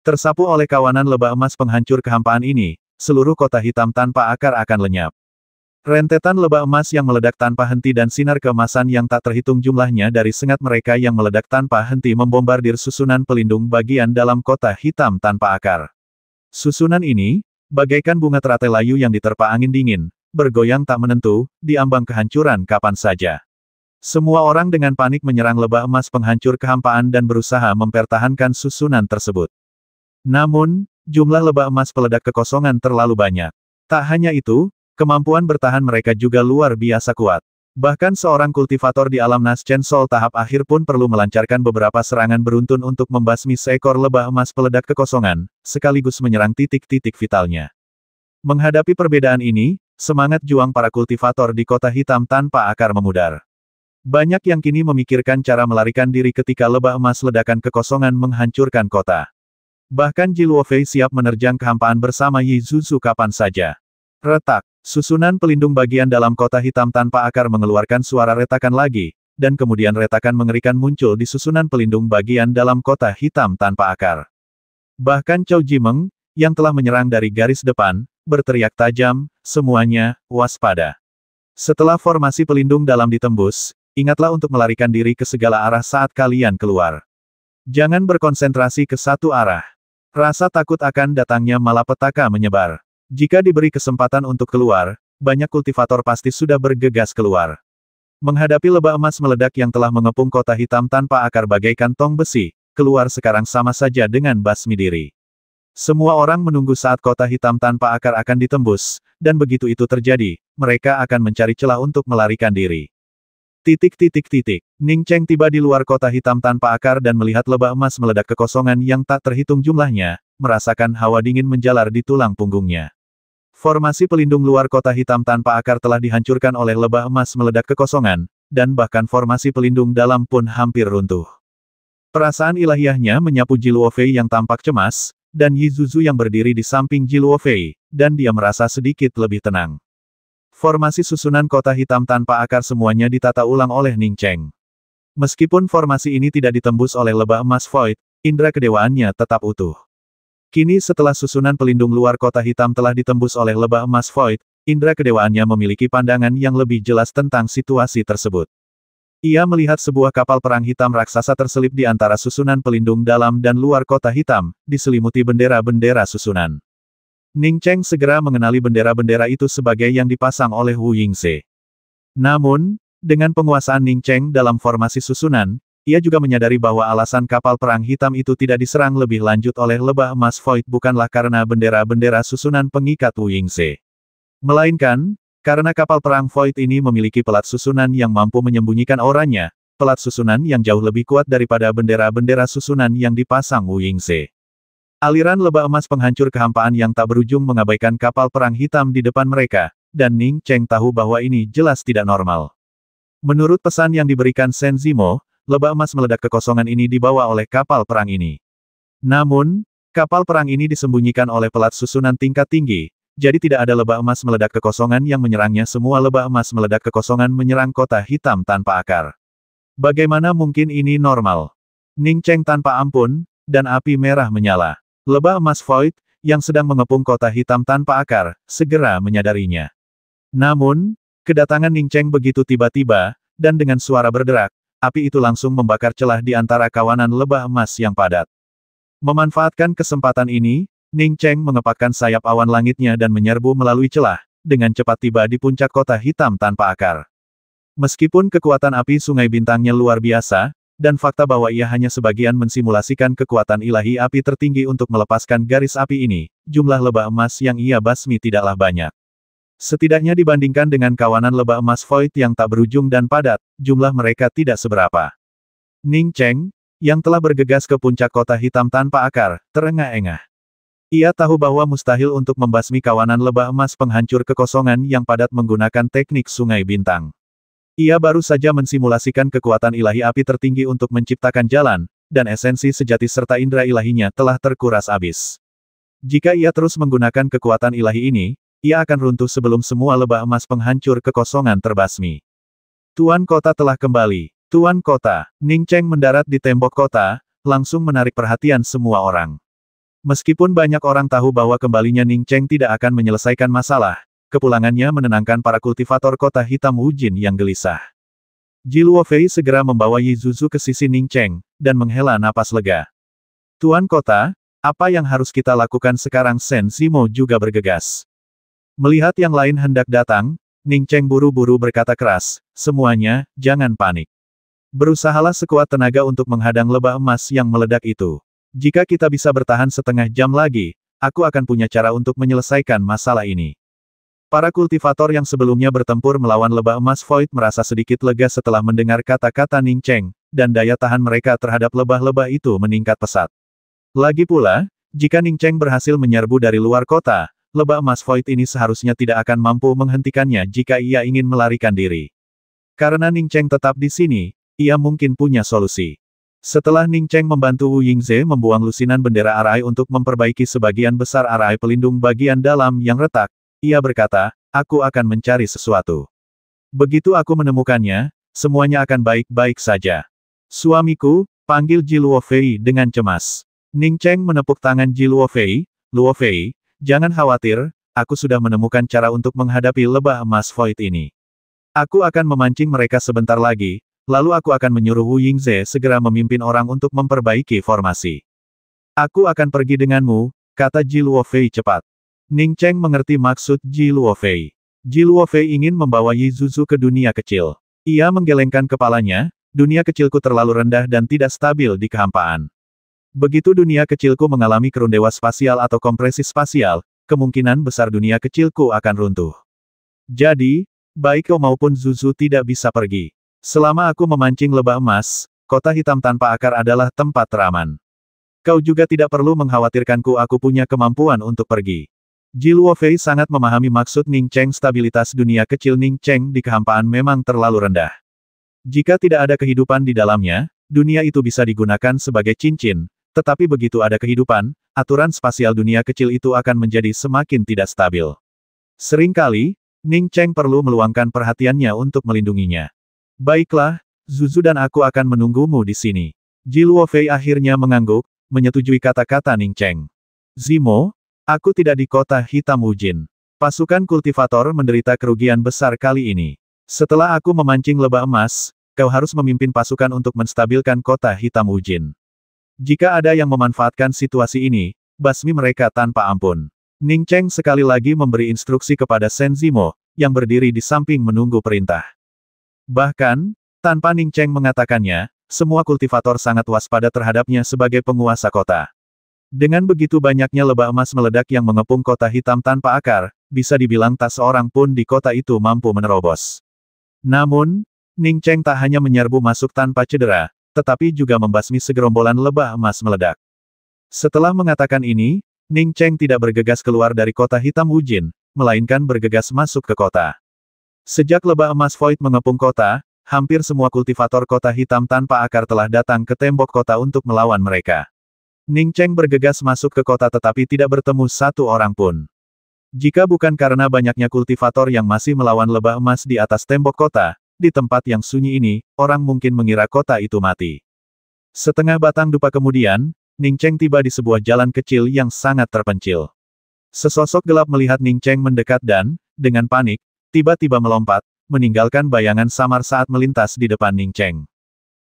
Speaker 1: Tersapu oleh kawanan lebah emas penghancur kehampaan ini, seluruh kota hitam tanpa akar akan lenyap. Rentetan lebah emas yang meledak tanpa henti dan sinar keemasan yang tak terhitung jumlahnya dari sengat mereka yang meledak tanpa henti membombardir susunan pelindung bagian dalam kota hitam tanpa akar. Susunan ini, bagaikan bunga teratai layu yang diterpa angin dingin, bergoyang tak menentu, di ambang kehancuran kapan saja. Semua orang dengan panik menyerang lebah emas penghancur kehampaan dan berusaha mempertahankan susunan tersebut. Namun, jumlah lebah emas peledak kekosongan terlalu banyak. Tak hanya itu, kemampuan bertahan mereka juga luar biasa kuat. Bahkan seorang kultivator di alam Naschen Soul tahap akhir pun perlu melancarkan beberapa serangan beruntun untuk membasmi seekor lebah emas peledak kekosongan, sekaligus menyerang titik-titik vitalnya. Menghadapi perbedaan ini, semangat juang para kultivator di kota hitam tanpa akar memudar. Banyak yang kini memikirkan cara melarikan diri ketika lebah emas ledakan kekosongan menghancurkan kota. Bahkan Ji Luofei siap menerjang kehampaan bersama Yi Zuzu kapan saja. Retak. Susunan pelindung bagian dalam kota hitam tanpa akar mengeluarkan suara retakan lagi, dan kemudian retakan mengerikan muncul di susunan pelindung bagian dalam kota hitam tanpa akar. Bahkan Chou Jimeng, yang telah menyerang dari garis depan, berteriak tajam, semuanya, waspada. Setelah formasi pelindung dalam ditembus, ingatlah untuk melarikan diri ke segala arah saat kalian keluar. Jangan berkonsentrasi ke satu arah. Rasa takut akan datangnya malapetaka menyebar. Jika diberi kesempatan untuk keluar, banyak kultivator pasti sudah bergegas keluar. Menghadapi lebah emas meledak yang telah mengepung kota hitam tanpa akar bagaikan tong besi, keluar sekarang sama saja dengan basmi diri. Semua orang menunggu saat kota hitam tanpa akar akan ditembus, dan begitu itu terjadi, mereka akan mencari celah untuk melarikan diri. Ning Cheng tiba di luar kota hitam tanpa akar dan melihat lebah emas meledak kekosongan yang tak terhitung jumlahnya, merasakan hawa dingin menjalar di tulang punggungnya. Formasi pelindung luar kota hitam tanpa akar telah dihancurkan oleh lebah emas meledak kekosongan, dan bahkan formasi pelindung dalam pun hampir runtuh. Perasaan ilahiyahnya menyapu Ji Luofei yang tampak cemas, dan Yi Zuzu yang berdiri di samping Ji Luofei, dan dia merasa sedikit lebih tenang. Formasi susunan kota hitam tanpa akar semuanya ditata ulang oleh Ning Cheng. Meskipun formasi ini tidak ditembus oleh lebah emas Void, indera kedewaannya tetap utuh. Kini setelah susunan pelindung luar kota hitam telah ditembus oleh lebah emas Void, indera kedewaannya memiliki pandangan yang lebih jelas tentang situasi tersebut. Ia melihat sebuah kapal perang hitam raksasa terselip di antara susunan pelindung dalam dan luar kota hitam, diselimuti bendera-bendera susunan. Ning Cheng segera mengenali bendera-bendera itu sebagai yang dipasang oleh Wu Yingze. Namun, dengan penguasaan Ning Cheng dalam formasi susunan, ia juga menyadari bahwa alasan kapal perang hitam itu tidak diserang lebih lanjut oleh lebah emas Void bukanlah karena bendera-bendera susunan pengikat Wu Yingze. Melainkan, karena kapal perang Void ini memiliki pelat susunan yang mampu menyembunyikan auranya, pelat susunan yang jauh lebih kuat daripada bendera-bendera susunan yang dipasang Wu Yingze. Aliran lebah emas penghancur kehampaan yang tak berujung mengabaikan kapal perang hitam di depan mereka, dan Ning Cheng tahu bahwa ini jelas tidak normal. Menurut pesan yang diberikan Shen Zimo, lebah emas meledak kekosongan ini dibawa oleh kapal perang ini. Namun, kapal perang ini disembunyikan oleh pelat susunan tingkat tinggi, jadi tidak ada lebah emas meledak kekosongan yang menyerangnya. Semua lebah emas meledak kekosongan menyerang kota hitam tanpa akar. Bagaimana mungkin ini normal? Ning Cheng tanpa ampun, dan api merah menyala. Lebah emas Void, yang sedang mengepung kota hitam tanpa akar, segera menyadarinya. Namun, kedatangan Ning Cheng begitu tiba-tiba, dan dengan suara berderak, api itu langsung membakar celah di antara kawanan lebah emas yang padat. Memanfaatkan kesempatan ini, Ning Cheng mengepakkan sayap awan langitnya dan menyerbu melalui celah, dengan cepat tiba di puncak kota hitam tanpa akar. Meskipun kekuatan api Sungai Bintangnya luar biasa, dan fakta bahwa ia hanya sebagian mensimulasikan kekuatan ilahi api tertinggi untuk melepaskan garis api ini, jumlah lebah emas yang ia basmi tidaklah banyak. Setidaknya dibandingkan dengan kawanan lebah emas void yang tak berujung dan padat, jumlah mereka tidak seberapa. Ning Cheng, yang telah bergegas ke puncak kota hitam tanpa akar, terengah-engah. Ia tahu bahwa mustahil untuk membasmi kawanan lebah emas penghancur kekosongan yang padat menggunakan teknik Sungai Bintang. Ia baru saja mensimulasikan kekuatan ilahi api tertinggi untuk menciptakan jalan, dan esensi sejati serta indera ilahinya telah terkuras habis. Jika ia terus menggunakan kekuatan ilahi ini, ia akan runtuh sebelum semua lebah emas penghancur kekosongan terbasmi. Tuan kota telah kembali. Tuan kota, Ning Cheng mendarat di tembok kota, langsung menarik perhatian semua orang. Meskipun banyak orang tahu bahwa kembalinya Ning Cheng tidak akan menyelesaikan masalah, kepulangannya menenangkan para kultivator kota hitam Wu Jin yang gelisah. Ji Luofei segera membawa Yi Zuzu ke sisi Ning Cheng, dan menghela napas lega. Tuan kota, apa yang harus kita lakukan sekarang? Shen Zimo juga bergegas. Melihat yang lain hendak datang, Ning Cheng buru-buru berkata keras, semuanya, jangan panik. Berusahalah sekuat tenaga untuk menghadang lebah emas yang meledak itu. Jika kita bisa bertahan setengah jam lagi, aku akan punya cara untuk menyelesaikan masalah ini. Para kultivator yang sebelumnya bertempur melawan lebah emas void merasa sedikit lega setelah mendengar kata-kata Ning Cheng, dan daya tahan mereka terhadap lebah-lebah itu meningkat pesat. Lagi pula, jika Ning Cheng berhasil menyerbu dari luar kota, lebah emas void ini seharusnya tidak akan mampu menghentikannya jika ia ingin melarikan diri. Karena Ning Cheng tetap di sini, ia mungkin punya solusi. Setelah Ning Cheng membantu Wu Yingze membuang lusinan bendera arai untuk memperbaiki sebagian besar arai pelindung bagian dalam yang retak, ia berkata, aku akan mencari sesuatu. Begitu aku menemukannya, semuanya akan baik-baik saja. Suamiku, panggil Ji Luofei dengan cemas. Ning Cheng menepuk tangan Ji Luofei, Luofei, jangan khawatir, aku sudah menemukan cara untuk menghadapi lebah emas void ini. Aku akan memancing mereka sebentar lagi, lalu aku akan menyuruh Wu Yingze segera memimpin orang untuk memperbaiki formasi. Aku akan pergi denganmu, kata Ji Luofei cepat. Ning Cheng mengerti maksud Ji Luofei. Ji Luofei ingin membawa Yi Zuzu ke dunia kecil. Ia menggelengkan kepalanya, dunia kecilku terlalu rendah dan tidak stabil di kehampaan. Begitu dunia kecilku mengalami kerundewa spasial atau kompresi spasial, kemungkinan besar dunia kecilku akan runtuh. Jadi, baik kau maupun Zuzu tidak bisa pergi. Selama aku memancing lebah emas, kota hitam tanpa akar adalah tempat teraman. Kau juga tidak perlu mengkhawatirkanku, aku punya kemampuan untuk pergi. Ji Luofei sangat memahami maksud Ning Cheng. Stabilitas dunia kecil Ning Cheng di kehampaan memang terlalu rendah. Jika tidak ada kehidupan di dalamnya, dunia itu bisa digunakan sebagai cincin, tetapi begitu ada kehidupan, aturan spasial dunia kecil itu akan menjadi semakin tidak stabil. Seringkali, Ning Cheng perlu meluangkan perhatiannya untuk melindunginya. Baiklah, Zuzu dan aku akan menunggumu di sini. Ji Luofei akhirnya mengangguk, menyetujui kata-kata Ning Cheng. Zimo, aku tidak di kota hitam Wu Jin. Pasukan kultivator menderita kerugian besar kali ini. Setelah aku memancing lebah emas, kau harus memimpin pasukan untuk menstabilkan kota hitam Wu Jin. Jika ada yang memanfaatkan situasi ini, basmi mereka tanpa ampun. Ning Cheng sekali lagi memberi instruksi kepada Shen Zimo, yang berdiri di samping menunggu perintah. Bahkan, tanpa Ning Cheng mengatakannya, semua kultivator sangat waspada terhadapnya sebagai penguasa kota. Dengan begitu banyaknya lebah emas meledak yang mengepung kota hitam tanpa akar, bisa dibilang tak seorang pun di kota itu mampu menerobos. Namun, Ning Cheng tak hanya menyerbu masuk tanpa cedera, tetapi juga membasmi segerombolan lebah emas meledak. Setelah mengatakan ini, Ning Cheng tidak bergegas keluar dari kota hitam Wu Jin, melainkan bergegas masuk ke kota. Sejak lebah emas void mengepung kota, hampir semua kultivator kota hitam tanpa akar telah datang ke tembok kota untuk melawan mereka. Ning Cheng bergegas masuk ke kota tetapi tidak bertemu satu orang pun. Jika bukan karena banyaknya kultivator yang masih melawan lebah emas di atas tembok kota, di tempat yang sunyi ini, orang mungkin mengira kota itu mati. Setengah batang dupa kemudian, Ning Cheng tiba di sebuah jalan kecil yang sangat terpencil. Sesosok gelap melihat Ning Cheng mendekat dan, dengan panik, tiba-tiba melompat, meninggalkan bayangan samar saat melintas di depan Ning Cheng.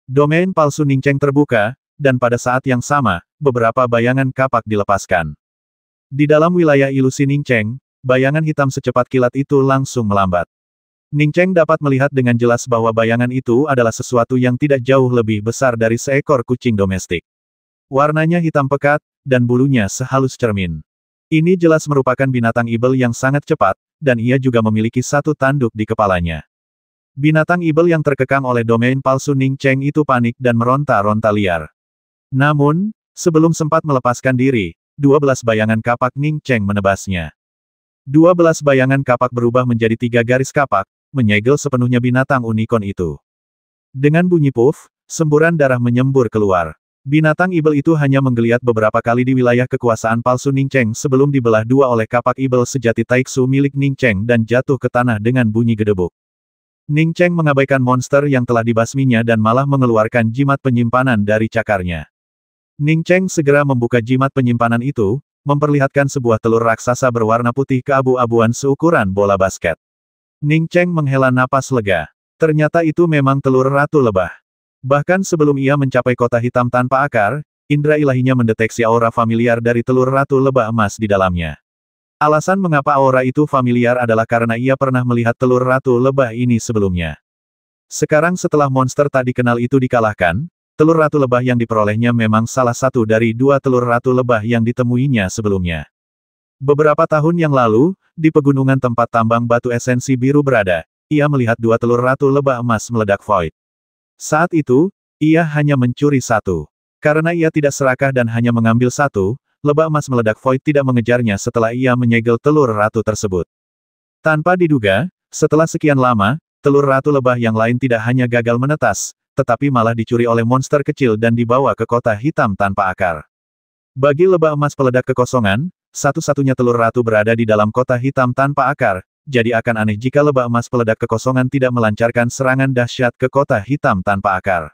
Speaker 1: Domain palsu Ning Cheng terbuka, dan pada saat yang sama, beberapa bayangan kapak dilepaskan. Di dalam wilayah ilusi Ning Cheng, bayangan hitam secepat kilat itu langsung melambat. Ning Cheng dapat melihat dengan jelas bahwa bayangan itu adalah sesuatu yang tidak jauh lebih besar dari seekor kucing domestik. Warnanya hitam pekat, dan bulunya sehalus cermin. Ini jelas merupakan binatang ibel yang sangat cepat, dan ia juga memiliki satu tanduk di kepalanya. Binatang ibel yang terkekang oleh domain palsu Ning Cheng itu panik dan meronta-ronta liar. Namun, sebelum sempat melepaskan diri, 12 bayangan kapak Ning Cheng menebasnya. 12 bayangan kapak berubah menjadi 3 garis kapak, menyegel sepenuhnya binatang unicorn itu. Dengan bunyi puff, semburan darah menyembur keluar. Binatang ibel itu hanya menggeliat beberapa kali di wilayah kekuasaan palsu Ning Cheng sebelum dibelah dua oleh kapak ibel sejati Taiksu milik Ning Cheng dan jatuh ke tanah dengan bunyi gedebuk. Ning Cheng mengabaikan monster yang telah dibasminya dan malah mengeluarkan jimat penyimpanan dari cakarnya. Ning Cheng segera membuka jimat penyimpanan itu, memperlihatkan sebuah telur raksasa berwarna putih keabu-abuan seukuran bola basket. Ning Cheng menghela napas lega. Ternyata itu memang telur ratu lebah. Bahkan sebelum ia mencapai kota hitam tanpa akar, indera ilahinya mendeteksi aura familiar dari telur ratu lebah emas di dalamnya. Alasan mengapa aura itu familiar adalah karena ia pernah melihat telur ratu lebah ini sebelumnya. Sekarang setelah monster tak dikenal itu dikalahkan, telur ratu lebah yang diperolehnya memang salah satu dari 2 telur ratu lebah yang ditemuinya sebelumnya. Beberapa tahun yang lalu, di pegunungan tempat tambang batu esensi biru berada, ia melihat 2 telur ratu lebah emas meledak void. Saat itu, ia hanya mencuri 1. Karena ia tidak serakah dan hanya mengambil 1, lebah emas meledak void tidak mengejarnya setelah ia menyegel telur ratu tersebut. Tanpa diduga, setelah sekian lama, telur ratu lebah yang lain tidak hanya gagal menetas, tetapi malah dicuri oleh monster kecil dan dibawa ke kota hitam tanpa akar. Bagi lebah emas peledak kekosongan, satu-satunya telur ratu berada di dalam kota hitam tanpa akar, jadi akan aneh jika lebah emas peledak kekosongan tidak melancarkan serangan dahsyat ke kota hitam tanpa akar.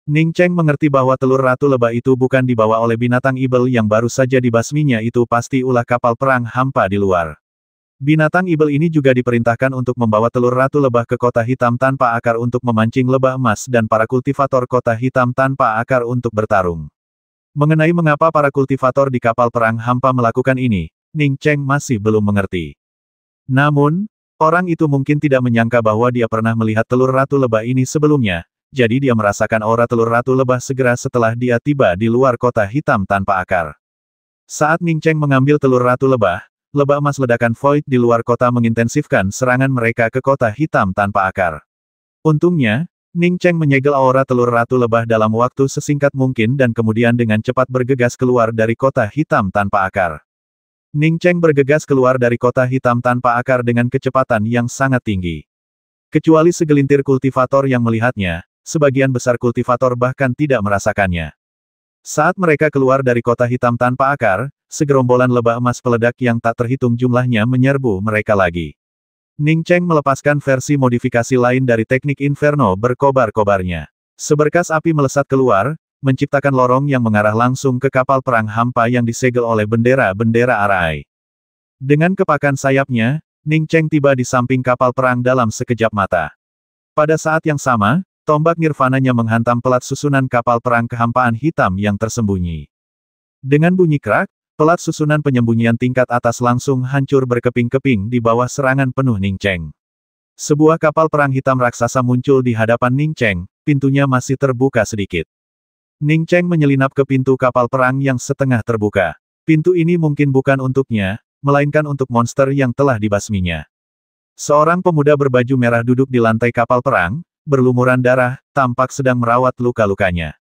Speaker 1: Ning Cheng mengerti bahwa telur ratu lebah itu bukan dibawa oleh binatang ibel yang baru saja dibasminya, itu pasti ulah kapal perang hampa di luar. Binatang ibel ini juga diperintahkan untuk membawa telur ratu lebah ke kota hitam tanpa akar untuk memancing lebah emas dan para kultivator kota hitam tanpa akar untuk bertarung. Mengenai mengapa para kultivator di kapal perang hampa melakukan ini, Ning Cheng masih belum mengerti. Namun, orang itu mungkin tidak menyangka bahwa dia pernah melihat telur ratu lebah ini sebelumnya, jadi dia merasakan aura telur ratu lebah segera setelah dia tiba di luar kota hitam tanpa akar. Saat Ning Cheng mengambil telur ratu lebah emas ledakan void di luar kota mengintensifkan serangan mereka ke kota hitam tanpa akar. Untungnya, Ning Cheng menyegel aura telur ratu lebah dalam waktu sesingkat mungkin dan kemudian dengan cepat bergegas keluar dari kota hitam tanpa akar. Ning Cheng bergegas keluar dari kota hitam tanpa akar dengan kecepatan yang sangat tinggi. Kecuali segelintir kultivator yang melihatnya, sebagian besar kultivator bahkan tidak merasakannya. Saat mereka keluar dari kota hitam tanpa akar, segerombolan lebah emas peledak yang tak terhitung jumlahnya menyerbu mereka lagi. Ning Cheng melepaskan versi modifikasi lain dari teknik Inferno berkobar-kobarnya. Seberkas api melesat keluar, menciptakan lorong yang mengarah langsung ke kapal perang hampa yang disegel oleh bendera-bendera Arai. Dengan kepakan sayapnya, Ning Cheng tiba di samping kapal perang dalam sekejap mata. Pada saat yang sama, tombak nirvananya menghantam pelat susunan kapal perang kehampaan hitam yang tersembunyi. Dengan bunyi krak, pelat susunan penyembunyian tingkat atas langsung hancur berkeping-keping di bawah serangan penuh Ning Cheng. Sebuah kapal perang hitam raksasa muncul di hadapan Ning Cheng, pintunya masih terbuka sedikit. Ning Cheng menyelinap ke pintu kapal perang yang setengah terbuka. Pintu ini mungkin bukan untuknya, melainkan untuk monster yang telah dibasminya. Seorang pemuda berbaju merah duduk di lantai kapal perang, berlumuran darah, tampak sedang merawat luka-lukanya.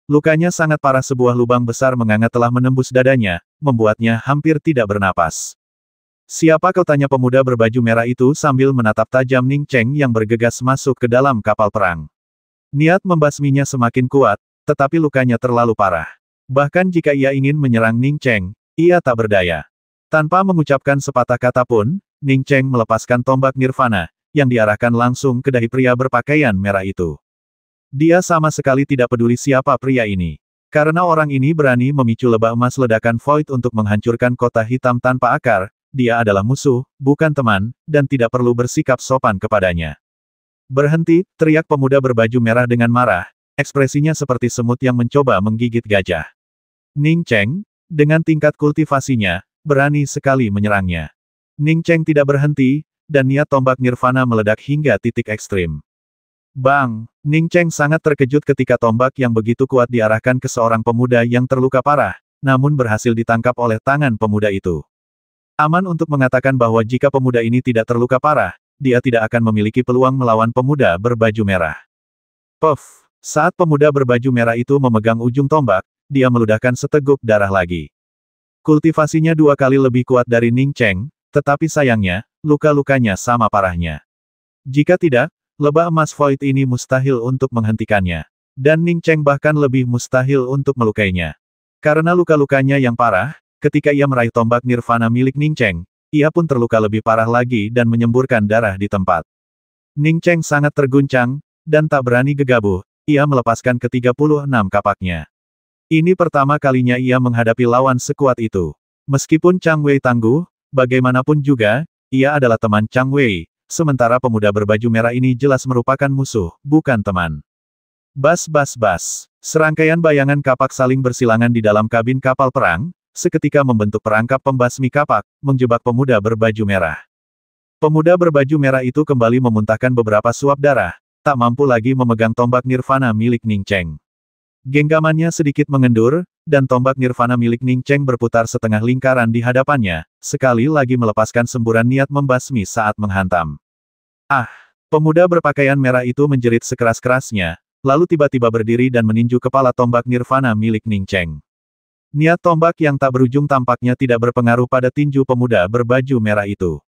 Speaker 1: Lukanya sangat parah, sebuah lubang besar menganga telah menembus dadanya, membuatnya hampir tidak bernapas. "Siapa kau?" tanya pemuda berbaju merah itu sambil menatap tajam Ning Cheng yang bergegas masuk ke dalam kapal perang. Niat membasminya semakin kuat, tetapi lukanya terlalu parah. Bahkan jika ia ingin menyerang Ning Cheng, ia tak berdaya. Tanpa mengucapkan sepatah kata pun, Ning Cheng melepaskan tombak nirvana, yang diarahkan langsung ke dahi pria berpakaian merah itu. Dia sama sekali tidak peduli siapa pria ini. Karena orang ini berani memicu lebah emas ledakan void untuk menghancurkan kota hitam tanpa akar, dia adalah musuh, bukan teman, dan tidak perlu bersikap sopan kepadanya. Berhenti, teriak pemuda berbaju merah dengan marah, ekspresinya seperti semut yang mencoba menggigit gajah. Ning Cheng, dengan tingkat kultivasinya, berani sekali menyerangnya. Ning Cheng tidak berhenti, dan niat tombak nirvana meledak hingga titik ekstrim. Bang! Ning Cheng sangat terkejut ketika tombak yang begitu kuat diarahkan ke seorang pemuda yang terluka parah, namun berhasil ditangkap oleh tangan pemuda itu. Aman untuk mengatakan bahwa jika pemuda ini tidak terluka parah, dia tidak akan memiliki peluang melawan pemuda berbaju merah. Puff! Saat pemuda berbaju merah itu memegang ujung tombak, dia meludahkan seteguk darah lagi. Kultivasinya 2 kali lebih kuat dari Ning Cheng, tetapi sayangnya, luka-lukanya sama parahnya. Jika tidak, lebah emas void ini mustahil untuk menghentikannya. Dan Ning Cheng bahkan lebih mustahil untuk melukainya. Karena luka-lukanya yang parah, ketika ia meraih tombak nirvana milik Ning Cheng, ia pun terluka lebih parah lagi dan menyemburkan darah di tempat. Ning Cheng sangat terguncang, dan tak berani gegabah, ia melepaskan ke-36 kapaknya. Ini pertama kalinya ia menghadapi lawan sekuat itu. Meskipun Chang Wei tangguh, bagaimanapun juga, ia adalah teman Chang Wei, sementara pemuda berbaju merah ini jelas merupakan musuh, bukan teman. Bas bas bas. Serangkaian bayangan kapak saling bersilangan di dalam kabin kapal perang, seketika membentuk perangkap pembasmi kapak, menjebak pemuda berbaju merah. Pemuda berbaju merah itu kembali memuntahkan beberapa suap darah, tak mampu lagi memegang tombak nirvana milik Ning Cheng. Genggamannya sedikit mengendur, dan tombak nirvana milik Ning Cheng berputar setengah lingkaran di hadapannya, sekali lagi melepaskan semburan niat membasmi saat menghantam. Ah! Pemuda berpakaian merah itu menjerit sekeras-kerasnya, lalu tiba-tiba berdiri dan meninju kepala tombak nirvana milik Ning Cheng. Niat tombak yang tak berujung tampaknya tidak berpengaruh pada tinju pemuda berbaju merah itu.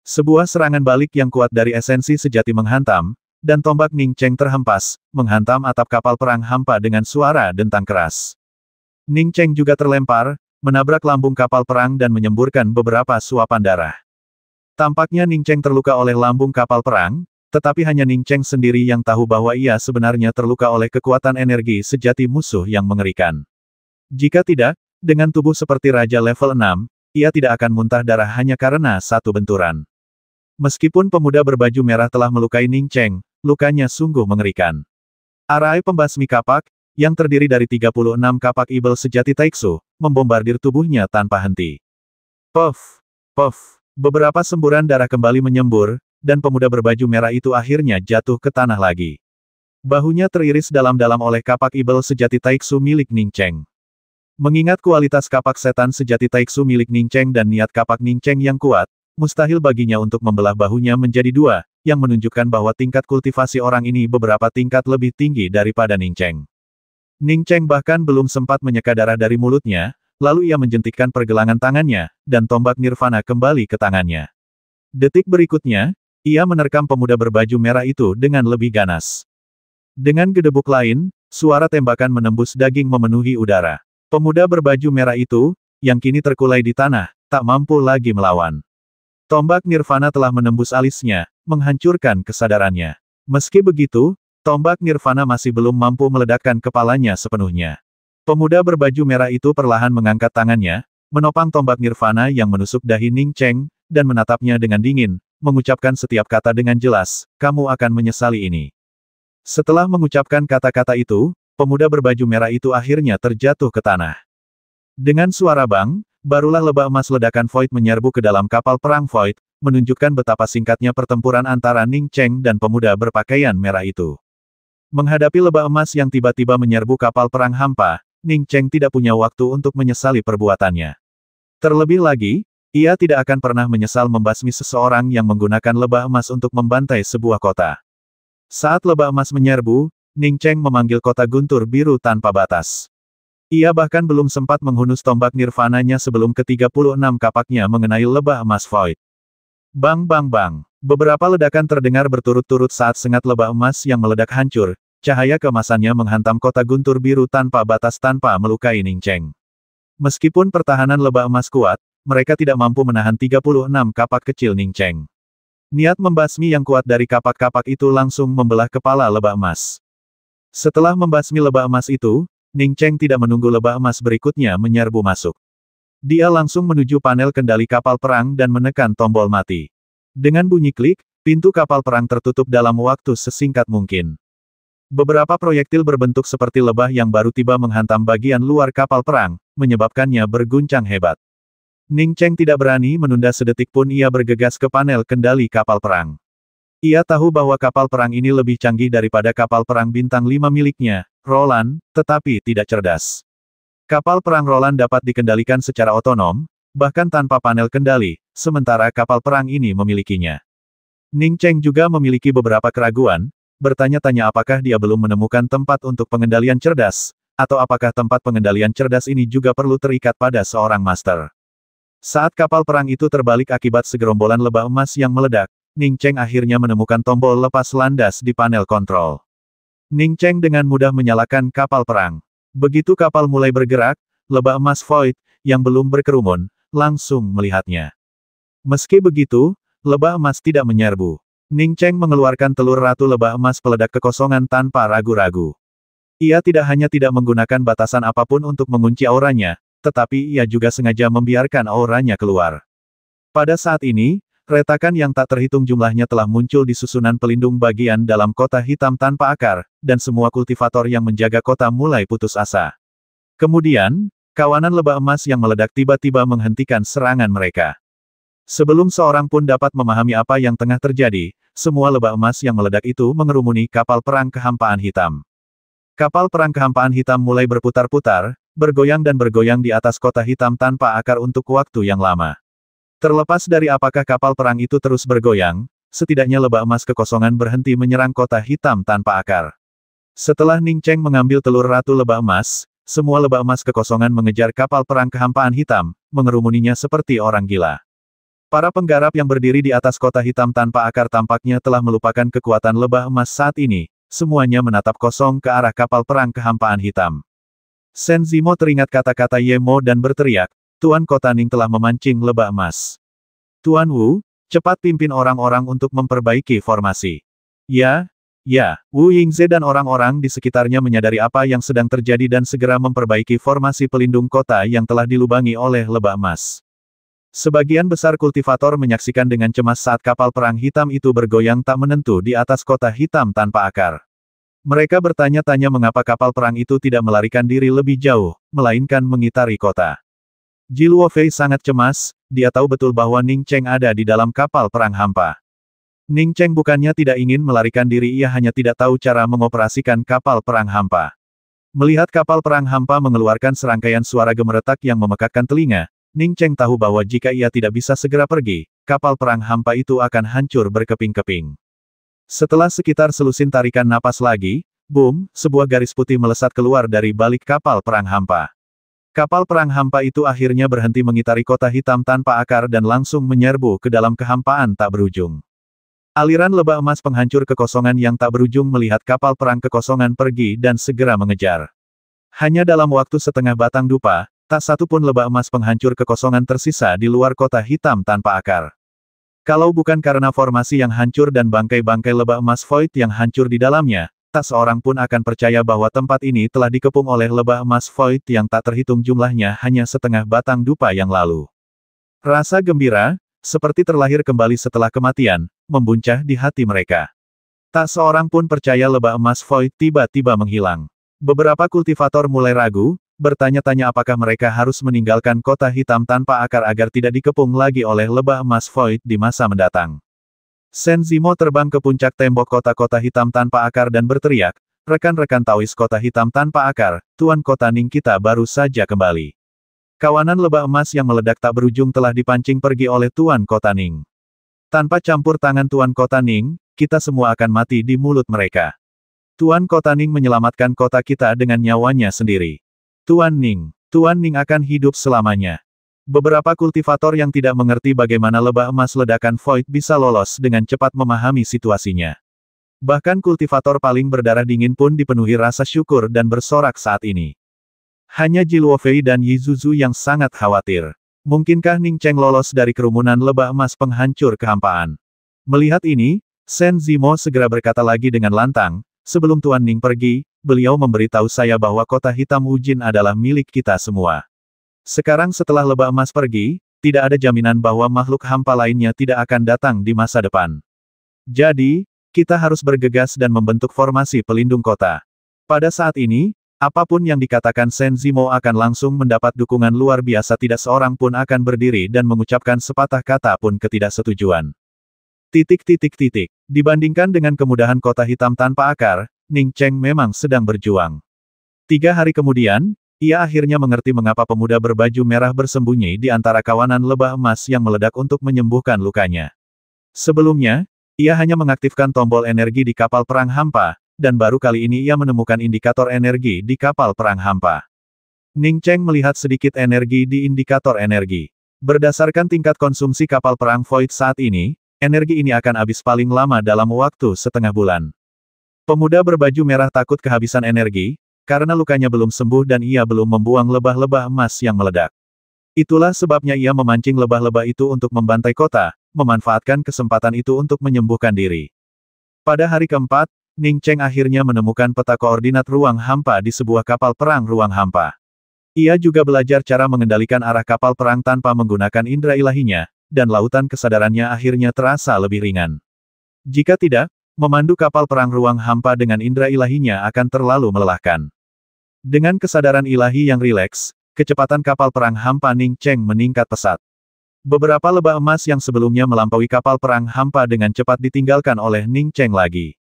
Speaker 1: Sebuah serangan balik yang kuat dari esensi sejati menghantam, dan tombak Ning Cheng terhempas, menghantam atap kapal perang hampa dengan suara dentang keras. Ning Cheng juga terlempar, menabrak lambung kapal perang dan menyemburkan beberapa suapan darah. Tampaknya Ning Cheng terluka oleh lambung kapal perang, tetapi hanya Ning Cheng sendiri yang tahu bahwa ia sebenarnya terluka oleh kekuatan energi sejati musuh yang mengerikan. Jika tidak, dengan tubuh seperti raja level 6, ia tidak akan muntah darah hanya karena satu benturan. Meskipun pemuda berbaju merah telah melukai Ning Cheng, lukanya sungguh mengerikan. Arai pembasmi kapak, yang terdiri dari 36 kapak ibel sejati Taiksu, membombardir tubuhnya tanpa henti. Puff! Puff! Beberapa semburan darah kembali menyembur, dan pemuda berbaju merah itu akhirnya jatuh ke tanah lagi. Bahunya teriris dalam-dalam oleh kapak ibel sejati Taiksu milik Ning Cheng. Mengingat kualitas kapak setan sejati Taiksu milik Ning Cheng dan niat kapak Ning Cheng yang kuat, mustahil baginya untuk membelah bahunya menjadi 2, yang menunjukkan bahwa tingkat kultivasi orang ini beberapa tingkat lebih tinggi daripada Ning Cheng. Ning Cheng bahkan belum sempat menyeka darah dari mulutnya, lalu ia menjentikkan pergelangan tangannya, dan tombak nirvana kembali ke tangannya. Detik berikutnya, ia menerkam pemuda berbaju merah itu dengan lebih ganas. Dengan gedebuk lain, suara tembakan menembus daging memenuhi udara. Pemuda berbaju merah itu, yang kini terkulai di tanah, tak mampu lagi melawan. Tombak nirvana telah menembus alisnya, menghancurkan kesadarannya. Meski begitu, tombak nirvana masih belum mampu meledakkan kepalanya sepenuhnya. Pemuda berbaju merah itu perlahan mengangkat tangannya, menopang tombak nirvana yang menusuk dahi Ning Cheng, dan menatapnya dengan dingin, mengucapkan setiap kata dengan jelas, "Kamu akan menyesali ini." Setelah mengucapkan kata-kata itu, pemuda berbaju merah itu akhirnya terjatuh ke tanah. Dengan suara bang, barulah lebah emas ledakan Void menyerbu ke dalam kapal perang Void, menunjukkan betapa singkatnya pertempuran antara Ning Cheng dan pemuda berpakaian merah itu. Menghadapi lebah emas yang tiba-tiba menyerbu kapal perang hampa, Ning Cheng tidak punya waktu untuk menyesali perbuatannya. Terlebih lagi, ia tidak akan pernah menyesal membasmi seseorang yang menggunakan lebah emas untuk membantai sebuah kota. Saat lebah emas menyerbu, Ning Cheng memanggil kota guntur biru tanpa batas. Ia bahkan belum sempat menghunus tombak nirvananya sebelum ke-36 kapaknya mengenai lebah emas Void. Bang bang bang. Beberapa ledakan terdengar berturut-turut saat sengat lebah emas yang meledak hancur, cahaya keemasannya menghantam kota guntur biru tanpa batas tanpa melukai Ning Cheng. Meskipun pertahanan lebah emas kuat, mereka tidak mampu menahan 36 kapak kecil Ning Cheng. Niat membasmi yang kuat dari kapak-kapak itu langsung membelah kepala lebah emas. Setelah membasmi lebah emas itu, Ning Cheng tidak menunggu lebah emas berikutnya menyerbu masuk. Dia langsung menuju panel kendali kapal perang dan menekan tombol mati. Dengan bunyi klik, pintu kapal perang tertutup dalam waktu sesingkat mungkin. Beberapa proyektil berbentuk seperti lebah yang baru tiba menghantam bagian luar kapal perang, menyebabkannya berguncang hebat. Ning Cheng tidak berani menunda sedetik pun, ia bergegas ke panel kendali kapal perang. Ia tahu bahwa kapal perang ini lebih canggih daripada kapal perang bintang 5 miliknya, Roland, tetapi tidak cerdas. Kapal perang Roland dapat dikendalikan secara otonom, bahkan tanpa panel kendali, sementara kapal perang ini memilikinya. Ning Cheng juga memiliki beberapa keraguan, bertanya-tanya apakah dia belum menemukan tempat untuk pengendalian cerdas, atau apakah tempat pengendalian cerdas ini juga perlu terikat pada seorang master. Saat kapal perang itu terbalik akibat segerombolan lebah emas yang meledak, Ning Cheng akhirnya menemukan tombol lepas landas di panel kontrol. Ning Cheng dengan mudah menyalakan kapal perang. Begitu kapal mulai bergerak, lebah emas Void, yang belum berkerumun, langsung melihatnya. Meski begitu, lebah emas tidak menyerbu. Ning Cheng mengeluarkan telur ratu lebah emas peledak kekosongan tanpa ragu-ragu. Ia tidak hanya tidak menggunakan batasan apapun untuk mengunci auranya, tetapi ia juga sengaja membiarkan auranya keluar. Pada saat ini, retakan yang tak terhitung jumlahnya telah muncul di susunan pelindung bagian dalam kota hitam tanpa akar, dan semua kultivator yang menjaga kota mulai putus asa. Kemudian, kawanan lebah emas yang meledak tiba-tiba menghentikan serangan mereka. Sebelum seorang pun dapat memahami apa yang tengah terjadi, semua lebah emas yang meledak itu mengerumuni kapal perang kehampaan hitam. Kapal perang kehampaan hitam mulai berputar-putar, bergoyang dan bergoyang di atas kota hitam tanpa akar untuk waktu yang lama. Terlepas dari apakah kapal perang itu terus bergoyang, setidaknya lebah emas kekosongan berhenti menyerang kota hitam tanpa akar. Setelah Ning Cheng mengambil telur ratu lebah emas, semua lebah emas kekosongan mengejar kapal perang kehampaan hitam, mengerumuninya seperti orang gila. Para penggarap yang berdiri di atas kota hitam tanpa akar tampaknya telah melupakan kekuatan lebah emas saat ini, semuanya menatap kosong ke arah kapal perang kehampaan hitam. Shen Zimo teringat kata-kata Ye Mo dan berteriak, Tuan Kota Ning telah memancing lebah emas. Tuan Wu, cepat pimpin orang-orang untuk memperbaiki formasi. Ya, Wu Yingze dan orang-orang di sekitarnya menyadari apa yang sedang terjadi dan segera memperbaiki formasi pelindung kota yang telah dilubangi oleh lebah emas. Sebagian besar kultivator menyaksikan dengan cemas saat kapal perang hitam itu bergoyang tak menentu di atas kota hitam tanpa akar. Mereka bertanya-tanya mengapa kapal perang itu tidak melarikan diri lebih jauh, melainkan mengitari kota. Ji Luofei sangat cemas, dia tahu betul bahwa Ning Cheng ada di dalam kapal perang hampa. Ning Cheng bukannya tidak ingin melarikan diri, ia hanya tidak tahu cara mengoperasikan kapal perang hampa. Melihat kapal perang hampa mengeluarkan serangkaian suara gemeretak yang memekakkan telinga, Ning Cheng tahu bahwa jika ia tidak bisa segera pergi, kapal perang hampa itu akan hancur berkeping-keping. Setelah sekitar selusin tarikan napas lagi, boom, sebuah garis putih melesat keluar dari balik kapal perang hampa. Kapal perang hampa itu akhirnya berhenti mengitari kota hitam tanpa akar dan langsung menyerbu ke dalam kehampaan tak berujung. Aliran lebah emas penghancur kekosongan yang tak berujung melihat kapal perang kekosongan pergi dan segera mengejar. Hanya dalam waktu setengah batang dupa, tak satu pun lebah emas penghancur kekosongan tersisa di luar kota hitam tanpa akar. Kalau bukan karena formasi yang hancur dan bangkai-bangkai lebah emas Void yang hancur di dalamnya, tak seorang pun akan percaya bahwa tempat ini telah dikepung oleh lebah emas Void yang tak terhitung jumlahnya hanya setengah batang dupa yang lalu. Rasa gembira, seperti terlahir kembali setelah kematian, membuncah di hati mereka. Tak seorang pun percaya lebah emas Void tiba-tiba menghilang. Beberapa kultivator mulai ragu, bertanya-tanya apakah mereka harus meninggalkan kota hitam tanpa akar agar tidak dikepung lagi oleh lebah emas Void di masa mendatang. Shen Zimo terbang ke puncak tembok kota-kota hitam tanpa akar dan berteriak, rekan-rekan Taois kota hitam tanpa akar, Tuan Kota Ning kita baru saja kembali. Kawanan lebah emas yang meledak tak berujung telah dipancing pergi oleh Tuan Kota Ning. Tanpa campur tangan Tuan Kota Ning, kita semua akan mati di mulut mereka. Tuan Kota Ning menyelamatkan kota kita dengan nyawanya sendiri. Tuan Ning akan hidup selamanya. Beberapa kultivator yang tidak mengerti bagaimana lebah emas ledakan Void bisa lolos dengan cepat memahami situasinya. Bahkan kultivator paling berdarah dingin pun dipenuhi rasa syukur dan bersorak saat ini. Hanya Ji Luofei dan Yi Zuzu yang sangat khawatir. Mungkinkah Ning Cheng lolos dari kerumunan lebah emas penghancur kehampaan? Melihat ini, Shen Zimo segera berkata lagi dengan lantang, sebelum Tuan Ning pergi, beliau memberitahu saya bahwa kota hitam Wu Jin adalah milik kita semua. Sekarang setelah lebah emas pergi, tidak ada jaminan bahwa makhluk hampa lainnya tidak akan datang di masa depan. Jadi, kita harus bergegas dan membentuk formasi pelindung kota. Pada saat ini, apapun yang dikatakan Shen Zimo akan langsung mendapat dukungan luar biasa, tidak seorang pun akan berdiri dan mengucapkan sepatah kata pun ketidaksetujuan. Dibandingkan dengan kemudahan kota hitam tanpa akar, Ning Cheng memang sedang berjuang. 3 hari kemudian, ia akhirnya mengerti mengapa pemuda berbaju merah bersembunyi di antara kawanan lebah emas yang meledak untuk menyembuhkan lukanya. Sebelumnya, ia hanya mengaktifkan tombol energi di kapal perang hampa, dan baru kali ini ia menemukan indikator energi di kapal perang hampa. Ning Cheng melihat sedikit energi di indikator energi. Berdasarkan tingkat konsumsi kapal perang Void saat ini, energi ini akan habis paling lama dalam waktu setengah bulan. Pemuda berbaju merah takut kehabisan energi, karena lukanya belum sembuh dan ia belum membuang lebah-lebah emas yang meledak. Itulah sebabnya ia memancing lebah-lebah itu untuk membantai kota, memanfaatkan kesempatan itu untuk menyembuhkan diri. Pada hari keempat, Ning Cheng akhirnya menemukan peta koordinat ruang hampa di sebuah kapal perang ruang hampa. Ia juga belajar cara mengendalikan arah kapal perang tanpa menggunakan indera ilahinya, dan lautan kesadarannya akhirnya terasa lebih ringan. Jika tidak, memandu kapal perang ruang hampa dengan indera ilahinya akan terlalu melelahkan. Dengan kesadaran ilahi yang rileks, kecepatan kapal perang hampa Ning Cheng meningkat pesat. Beberapa lebah emas yang sebelumnya melampaui kapal perang hampa dengan cepat ditinggalkan oleh Ning Cheng lagi.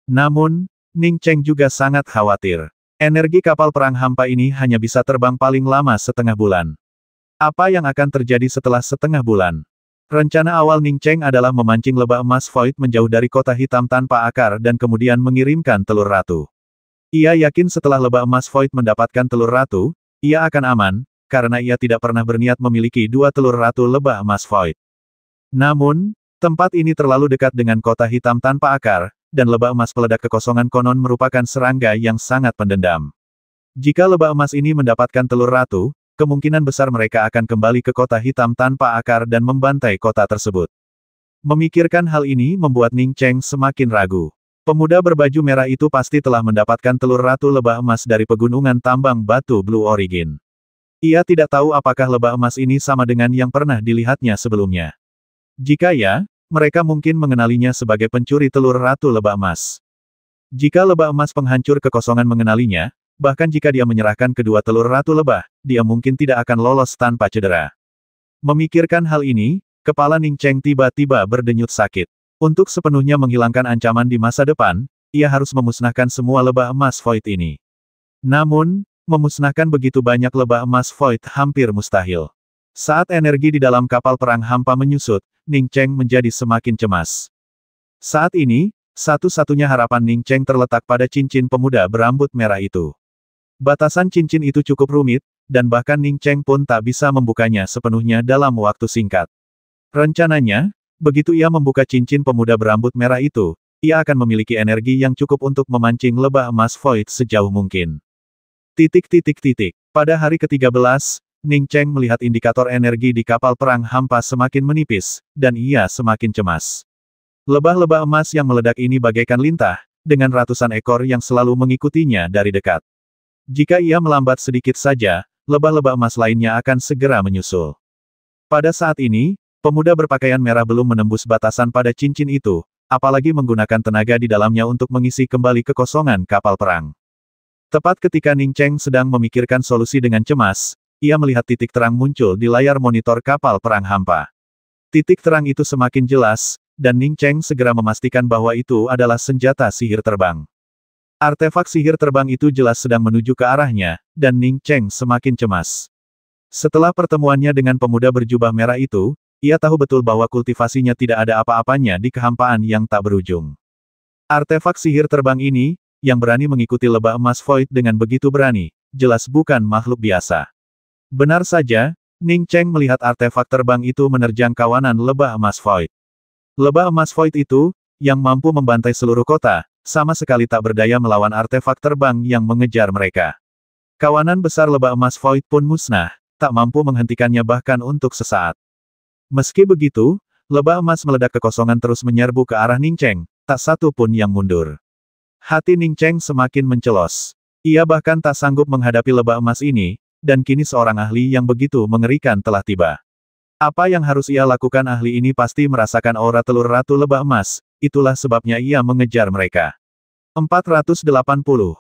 Speaker 1: Namun, Ning Cheng juga sangat khawatir. Energi kapal perang hampa ini hanya bisa terbang paling lama setengah bulan. Apa yang akan terjadi setelah setengah bulan? Rencana awal Ning Cheng adalah memancing lebah emas Void menjauh dari kota hitam tanpa akar dan kemudian mengirimkan telur ratu. Ia yakin setelah lebah emas Void mendapatkan telur ratu, ia akan aman, karena ia tidak pernah berniat memiliki 2 telur ratu lebah emas Void. Namun, tempat ini terlalu dekat dengan kota hitam tanpa akar, dan lebah emas peledak kekosongan konon merupakan serangga yang sangat pendendam. Jika lebah emas ini mendapatkan telur ratu, kemungkinan besar mereka akan kembali ke kota hitam tanpa akar dan membantai kota tersebut. Memikirkan hal ini membuat Ning Cheng semakin ragu. Pemuda berbaju merah itu pasti telah mendapatkan telur ratu lebah emas dari pegunungan tambang batu Blue Origin. Ia tidak tahu apakah lebah emas ini sama dengan yang pernah dilihatnya sebelumnya. Jika ya, mereka mungkin mengenalinya sebagai pencuri telur ratu lebah emas. Jika lebah emas penghancur kekosongan mengenalinya, bahkan jika dia menyerahkan kedua telur ratu lebah, dia mungkin tidak akan lolos tanpa cedera. Memikirkan hal ini, kepala Ning Cheng tiba-tiba berdenyut sakit. Untuk sepenuhnya menghilangkan ancaman di masa depan, ia harus memusnahkan semua lebah emas Void ini. Namun, memusnahkan begitu banyak lebah emas Void hampir mustahil. Saat energi di dalam kapal perang hampa menyusut, Ning Cheng menjadi semakin cemas. Saat ini, satu-satunya harapan Ning Cheng terletak pada cincin pemuda berambut merah itu. Batasan cincin itu cukup rumit, dan bahkan Ning Cheng pun tak bisa membukanya sepenuhnya dalam waktu singkat. Rencananya, begitu ia membuka cincin pemuda berambut merah itu, ia akan memiliki energi yang cukup untuk memancing lebah emas Void sejauh mungkin. Pada hari ke-13, Ning Cheng melihat indikator energi di kapal perang hampa semakin menipis, dan ia semakin cemas. Lebah-lebah emas yang meledak ini bagaikan lintah, dengan ratusan ekor yang selalu mengikutinya dari dekat. Jika ia melambat sedikit saja, lebah-lebah emas lainnya akan segera menyusul. Pada saat ini, pemuda berpakaian merah belum menembus batasan pada cincin itu, apalagi menggunakan tenaga di dalamnya untuk mengisi kembali kekosongan kapal perang. Tepat ketika Ning Cheng sedang memikirkan solusi dengan cemas, ia melihat titik terang muncul di layar monitor kapal perang hampa. Titik terang itu semakin jelas, dan Ning Cheng segera memastikan bahwa itu adalah senjata sihir terbang. Artefak sihir terbang itu jelas sedang menuju ke arahnya, dan Ning Cheng semakin cemas. Setelah pertemuannya dengan pemuda berjubah merah itu, ia tahu betul bahwa kultivasinya tidak ada apa-apanya di kehampaan yang tak berujung. Artefak sihir terbang ini, yang berani mengikuti lebah emas Void dengan begitu berani, jelas bukan makhluk biasa. Benar saja, Ning Cheng melihat artefak terbang itu menerjang kawanan lebah emas Void. Lebah emas Void itu, yang mampu membantai seluruh kota, sama sekali tak berdaya melawan artefak terbang yang mengejar mereka. Kawanan besar lebah emas Void pun musnah, tak mampu menghentikannya bahkan untuk sesaat. Meski begitu, lebah emas meledak kekosongan terus menyerbu ke arah Ning Cheng, tak satu pun yang mundur. Hati Ning Cheng semakin mencelos. Ia bahkan tak sanggup menghadapi lebah emas ini, Dan kini seorang ahli yang begitu mengerikan telah tiba. Apa yang harus ia lakukan? Ahli ini pasti merasakan aura telur ratu lebah emas, itulah sebabnya ia mengejar mereka. 480.